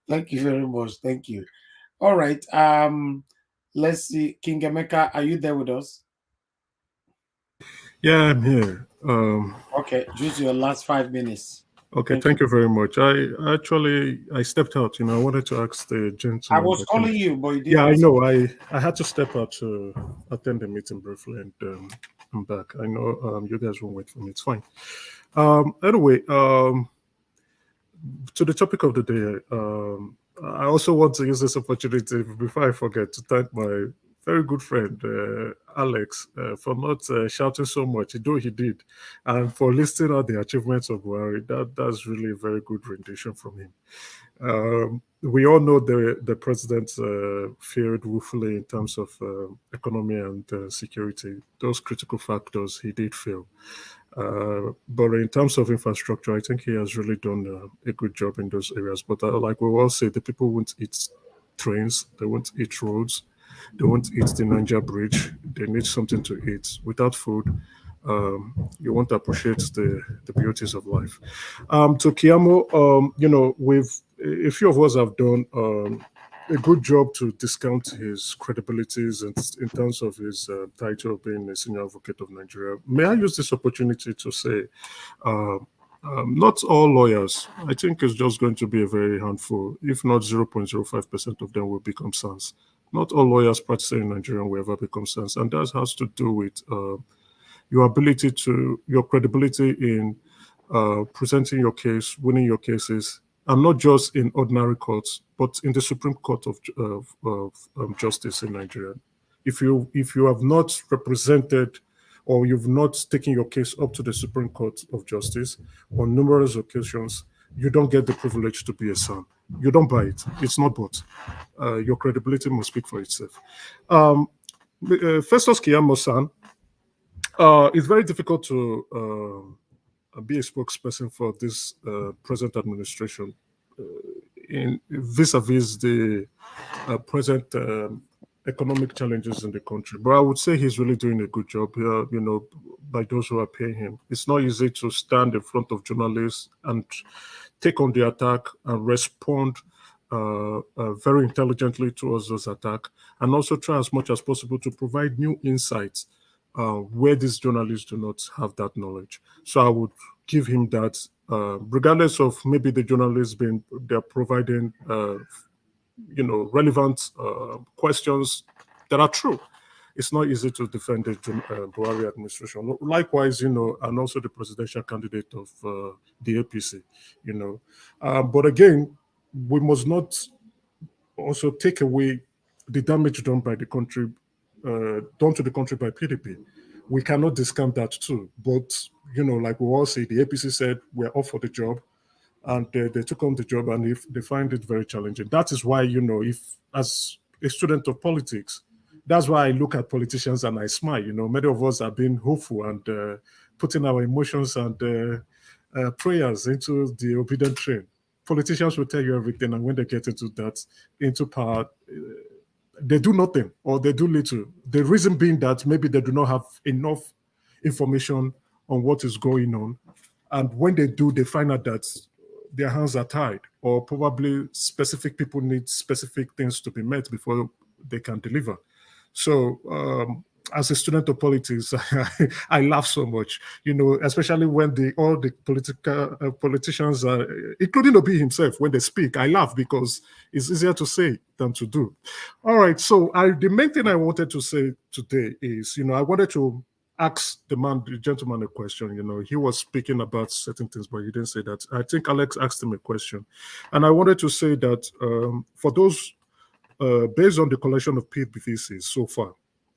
Speaker 1: Thank you very much. Thank you. All right. Let's see. King Emeka, are you there with us?
Speaker 17: Yeah, I'm here.
Speaker 1: Okay, use your last 5 minutes.
Speaker 17: Okay, thank you very much. I stepped out. I wanted to ask the gentleman.
Speaker 1: I was calling you, but you didn't.
Speaker 17: Yeah, I know. I had to step out to attend the meeting briefly, and I'm back. I know you guys won't wait for me. It's fine. Anyway, to the topic of the day, I also want to use this opportunity before I forget to thank my very good friend Alex for not shouting so much, though he did, and for listing out the achievements of Buhari. That's really a very good rendition from him. We all know the president failed woefully in terms of economy and security. Those critical factors, he did fail. But in terms of infrastructure, I think he has really done a good job in those areas. But like we all say, the people won't eat trains, they won't eat roads. They won't eat the Niger bridge. They need something to eat. Without food, you won't appreciate the beauties of life. To Keyamo, a few of us have done a good job to discount his credibilities in terms of his title of being a senior advocate of Nigeria. May I use this opportunity to say, uh, not all lawyers, I think it's just going to be a very handful, if not 0.05% of them will become sons. Not all lawyers practicing in Nigeria will ever become sons. And that has to do with your ability your credibility in presenting your case, winning your cases, and not just in ordinary courts, but in the Supreme Court of Justice in Nigeria. If you have not represented or you've not taken your case up to the Supreme Court of Justice on numerous occasions, you don't get the privilege to be a son. You don't buy it. It's not bought. Your credibility must speak for itself. Festus Keyamo-san, it's very difficult to be a spokesperson for this present administration in vis-a-vis the present economic challenges in the country. But I would say he's really doing a good job here, by those who are paying him. It's not easy to stand in front of journalists and take on the attack and respond very intelligently towards those attacks, and also try as much as possible to provide new insights where these journalists do not have that knowledge. So I would give him that, regardless of maybe the journalists they're providing, relevant questions that are true. It's not easy to defend the Buhari administration. Likewise, and also the presidential candidate of the APC, But again, we must not also take away the damage done by the country, done to the country by PDP. We cannot discount that too. But, like we all say, the APC said we're off for the job, and they took on the job, and if they find it very challenging. That is why, if as a student of politics, that's why I look at politicians and I smile. Many of us have been hopeful and putting our emotions and prayers into the obedient train. Politicians will tell you everything, and when they get into power, they do nothing or they do little. The reason being that maybe they do not have enough information on what is going on, and when they do, they find out that their hands are tied, or probably specific people need specific things to be met before they can deliver. So, as a student of politics, I laugh so much, especially when all the politicians, including Obi himself, when they speak, I laugh because it's easier to say than to do. All right, so the main thing I wanted to say today is, I wanted to ask the gentleman a question. He was speaking about certain things, but he didn't say that. I think Alex asked him a question, and I wanted to say that for those, based on the collection of PVCs so far,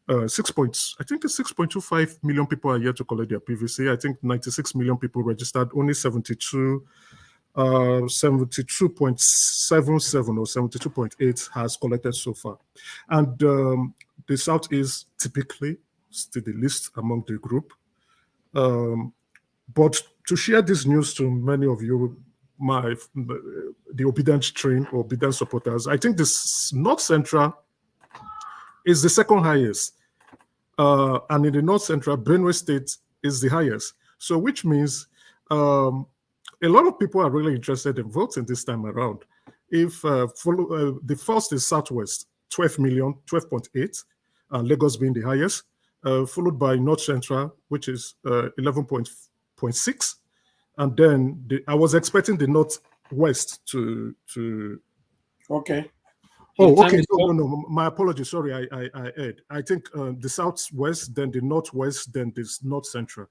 Speaker 17: I think it's 6.25 million people are yet to collect their PVC. I think 96 million people registered. Only 72.77 or 72.8 has collected so far, and the South is typically still the least among the group. But to share this news to many of you, the obedient train or obedient supporters, I think this North Central is the second highest. And in the North Central, Benue State is the highest. So which means a lot of people are really interested in voting this time around. If the first is Southwest, 12 million, 12.8, Lagos being the highest, followed by North Central, which is 11.6. And then I was expecting the Northwest to
Speaker 1: Okay.
Speaker 17: Oh, okay. No. My apologies. Sorry, I erred. I think the Southwest, then the Northwest, then this North Central.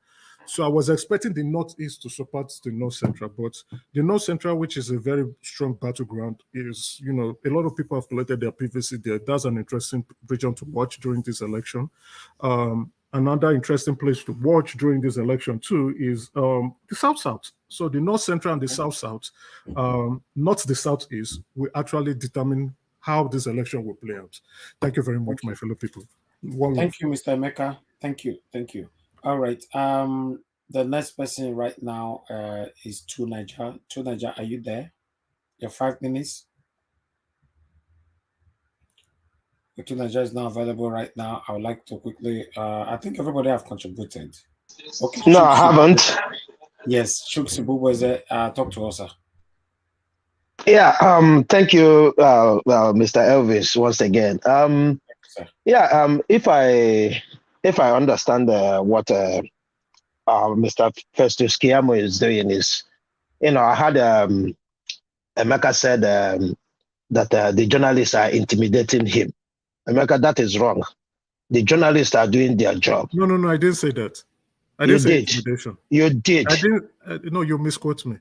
Speaker 17: So I was expecting the Northeast to support the North Central, but the North Central, which is a very strong battleground, is, a lot of people have collected their PVC there. That's an interesting region to watch during this election. Another interesting place to watch during this election too is the South-South. So the North Central and the South-South, not the Southeast, will actually determine how this election will play out. Thank you very much, my fellow people.
Speaker 1: Thank you, Mr. Emeka. Thank you. All right. The next person right now is To Niger. To Niger, are you there? Your 5 minutes. Dr. Nigeria is not available right now. I would like to quickly, I think everybody have contributed. Okay.
Speaker 15: No, I haven't.
Speaker 1: Yes, Chuksibu, talk to us, sir.
Speaker 15: Yeah, thank you, Mr. Elvis, once again. If I understand what Mr. Festus Keyamo is doing is, I had Emeka said that the journalists are intimidating him. Emeka, that is wrong. The journalists are doing their job.
Speaker 17: No, I didn't say that. I didn't say intimidation.
Speaker 15: You did.
Speaker 17: I didn't. No, you misquote me.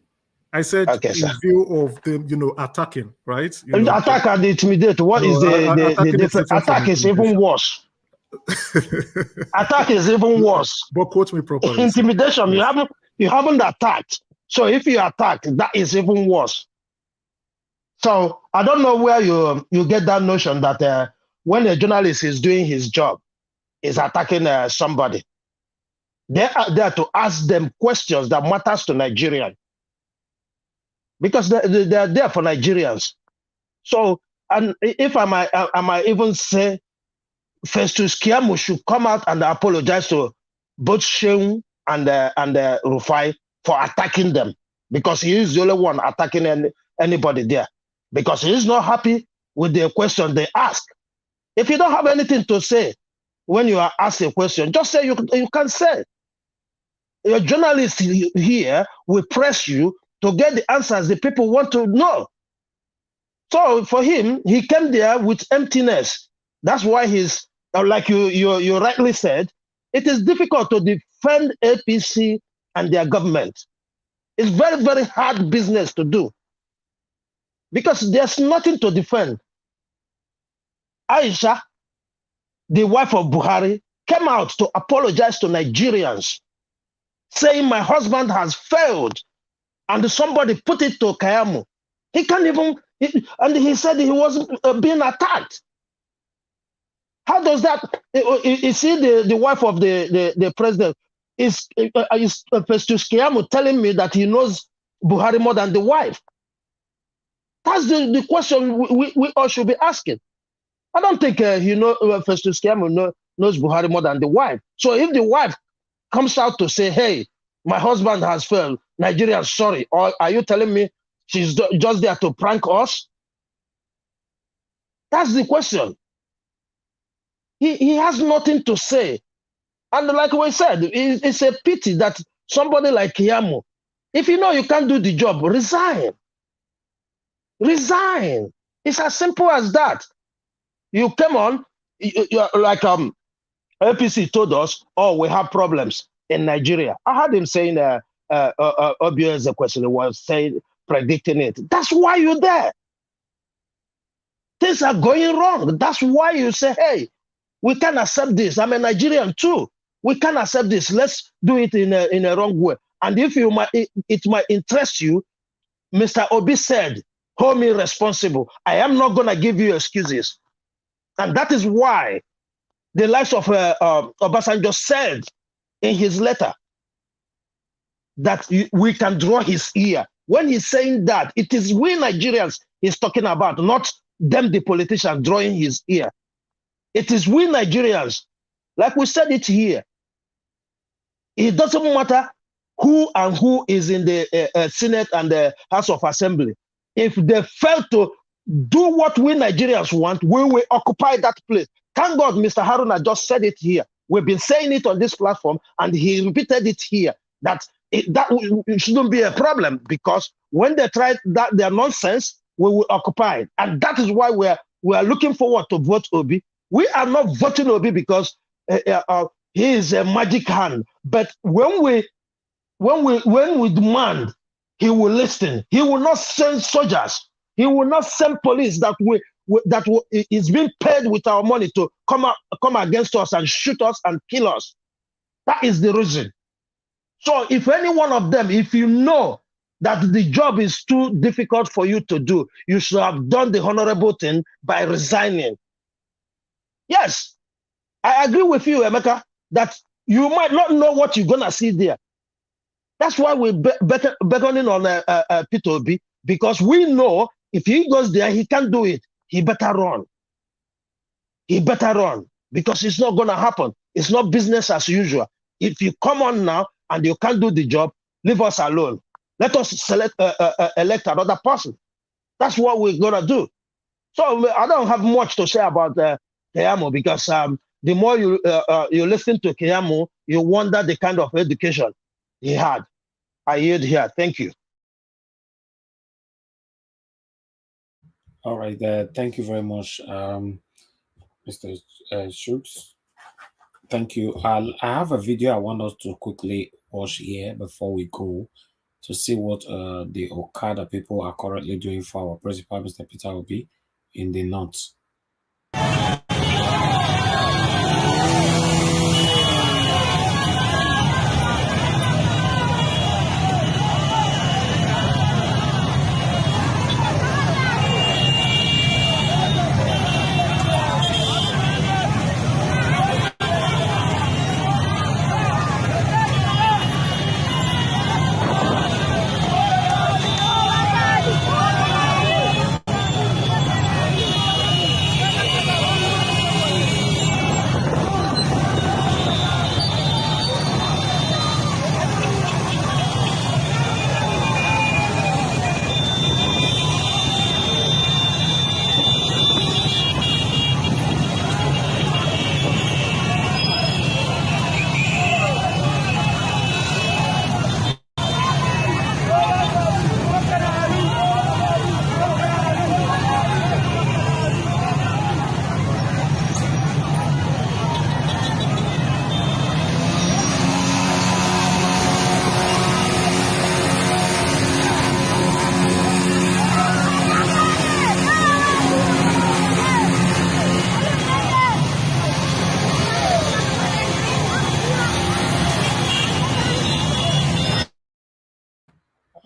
Speaker 17: I said in view of them, attacking, right?
Speaker 15: Attack and intimidate. What is the difference? Attack is even worse. Attack is even worse.
Speaker 17: But quote me properly.
Speaker 15: Intimidation. Yes. You haven't attacked. So if you attack, that is even worse. So I don't know where you get that notion that when a journalist is doing his job, is attacking somebody. They are there to ask them questions that matters to Nigerians. Because they are there for Nigerians. So, and if I might even say, Festus Keyamo should come out and apologize to both Sheung and Rufai for attacking them, because he is the only one attacking anybody there, because he is not happy with the question they ask. If you don't have anything to say when you are asked a question, just say you can say. Your journalist here will press you to get the answers the people want to know. So for him, he came there with emptiness. That's why he's, like you rightly said, it is difficult to defend APC and their government. It's very, very hard business to do, because there's nothing to defend. Aisha, the wife of Buhari, came out to apologize to Nigerians, saying my husband has failed, and somebody put it to Keyamo. He can't even, and he said he wasn't being attacked. How does that? You see, the wife of the president is Festus Keyamo telling me that he knows Buhari more than the wife. That's the question we all should be asking. I don't think Festus Keyamo knows Buhari more than the wife. So if the wife comes out to say, hey, my husband has failed, Nigeria, sorry, or are you telling me she's just there to prank us? That's the question. He has nothing to say. And like we said, it's a pity that somebody like Keyamo, if you know you can't do the job, resign. Resign. It's as simple as that. You came on, like APC told us, oh, we have problems in Nigeria. I heard him saying, obvious question, was saying, predicting it. That's why you're there. Things are going wrong. That's why you say, hey, we can't accept this. I'm a Nigerian too. We can't accept this. Let's do it in a wrong way. And if it might interest you, Mr. Obi said, hold me responsible. I am not going to give you excuses. And that is why the likes of Obasanjo said in his letter that we can draw his ear. When he's saying that, it is we Nigerians he's talking about, not them, the politicians, drawing his ear. It is we Nigerians, like we said it here. It doesn't matter who is in the Senate and the House of Assembly. If they fail to do what we Nigerians want, we will occupy that place. Thank God Mr. Haruna just said it here. We've been saying it on this platform, and he repeated it here, that it shouldn't be a problem, because when they try that their nonsense, we will occupy it. And that is why we are looking forward to vote Obi. We are not voting Obi because he is a magic hand. But when we demand, he will listen. He will not send soldiers. He will not send police that is being paid with our money to come against us and shoot us and kill us. That is the reason. So if any one of them, if you know that the job is too difficult for you to do, you should have done the honorable thing by resigning. Yes, I agree with you, Emeka, that you might not know what you're going to see there. That's why we're beckoning on Peter Obi, because we know if he goes there, he can't do it. He better run. he better run because it's not going to happen. It's not business as usual. If you come on now and you can't do the job, leave us alone. Let us elect another person. That's what we're going to do. So I don't have much to say about Keyamo because the more you listen to Keyamo, you wonder the kind of education he had. I yield here. Thank you.
Speaker 1: All right. Thank you very much, Mr. Shooks. Thank you. I have a video I want us to quickly watch here before we go to see what the Okada people are currently doing for our principal, Mr. Peter Obi, in the north.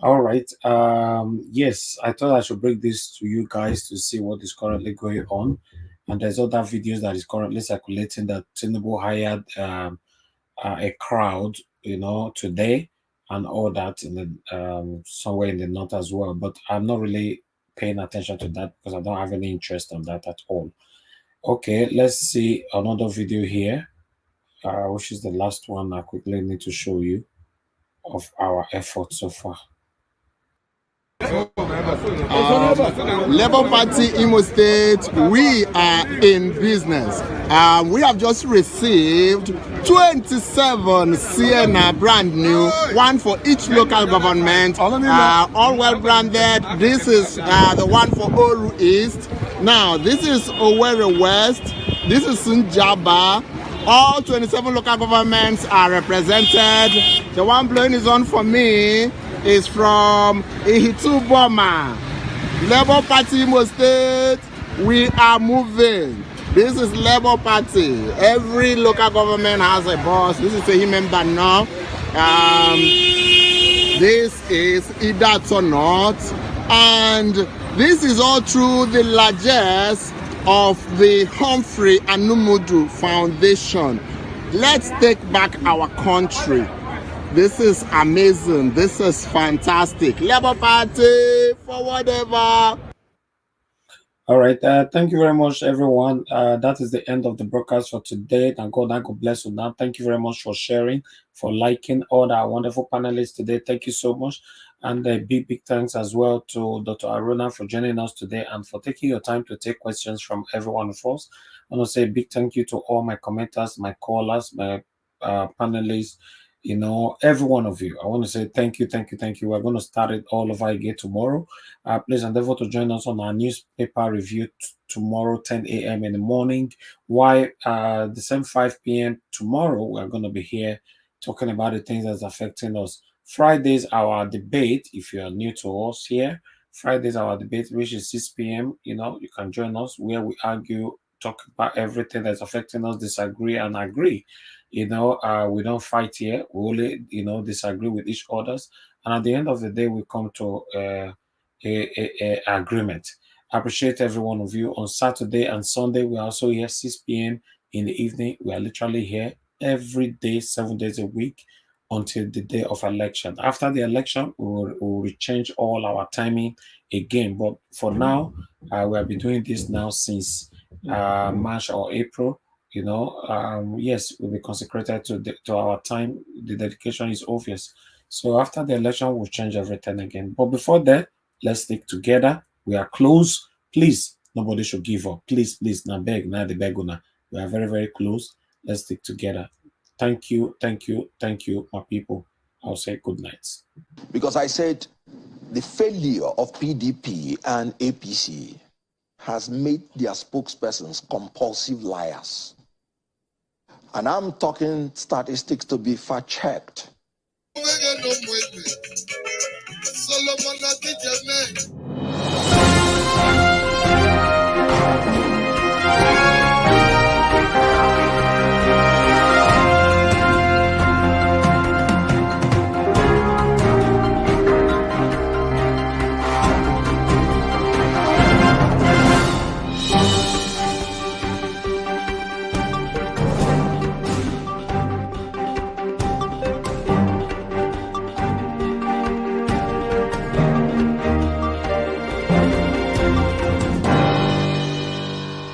Speaker 1: All right. Yes, I thought I should bring this to you guys to see what is currently going on. And there's other videos that is currently circulating that Tinubu hired a crowd, today and all that in the somewhere in the north as well. But I'm not really paying attention to that because I don't have any interest on that at all. Okay, let's see another video here, which is the last one I quickly need to show you of our efforts so far.
Speaker 3: Labour Party Imo State, we are in business. We have just received 27 Sienna brand new, one for each local government, all well branded. This is the one for Oru East. Now, this is Owerri West. This is Sunjaba. All 27 local governments are represented. The one blowing his on for me is from Ihitu Boma. Labour Party Imo State, we are moving. This is Labour Party. Every local government has a boss. This is a member now. This is Idat or not. And this is all through the largesse of the Humphrey Anumudu Foundation. Let's take back our country. This is amazing. This is fantastic. Labour Party, forward ever.
Speaker 1: All right. Thank you very much, everyone. That is the end of the broadcast for today. Thank God bless you now. Thank you very much for sharing, for liking all our wonderful panelists today. Thank you so much. And a big thanks as well to Dr. Aruna for joining us today and for taking your time to take questions from every one of us. I want to say a big thank you to all my commenters, my callers, my panelists, every one of you. I want to say thank you. We're going to start it all over again tomorrow. Please endeavor to join us on our newspaper review tomorrow, 10 a.m. in the morning. Why the same 5 p.m. tomorrow, we're going to be here talking about the things that's affecting us. Fridays, our debate, if you are new to us here, Fridays, our debate, which is 6 p.m. You can join us where we argue, talk about everything that's affecting us, disagree and agree. We don't fight here. We only, disagree with each others. And at the end of the day, we come to a agreement. I appreciate every one of you. On Saturday and Sunday, we're also here 6 p.m. in the evening. We are literally here every day, 7 days a week until the day of election. After the election, we will change all our timing again. But for now, we have been doing this now since March or April, yes, we'll be consecrated to our time. The dedication is obvious. So after the election, we'll change everything again. But before that, let's stick together. We are close. Please, nobody should give up. Please, now beg, now the beguna. We are very, very close. Let's stick together. Thank you, my people. I'll say good night.
Speaker 6: Because I said the failure of PDP and APC has made their spokespersons compulsive liars. And I'm talking statistics to be fact-checked.
Speaker 3: Solomon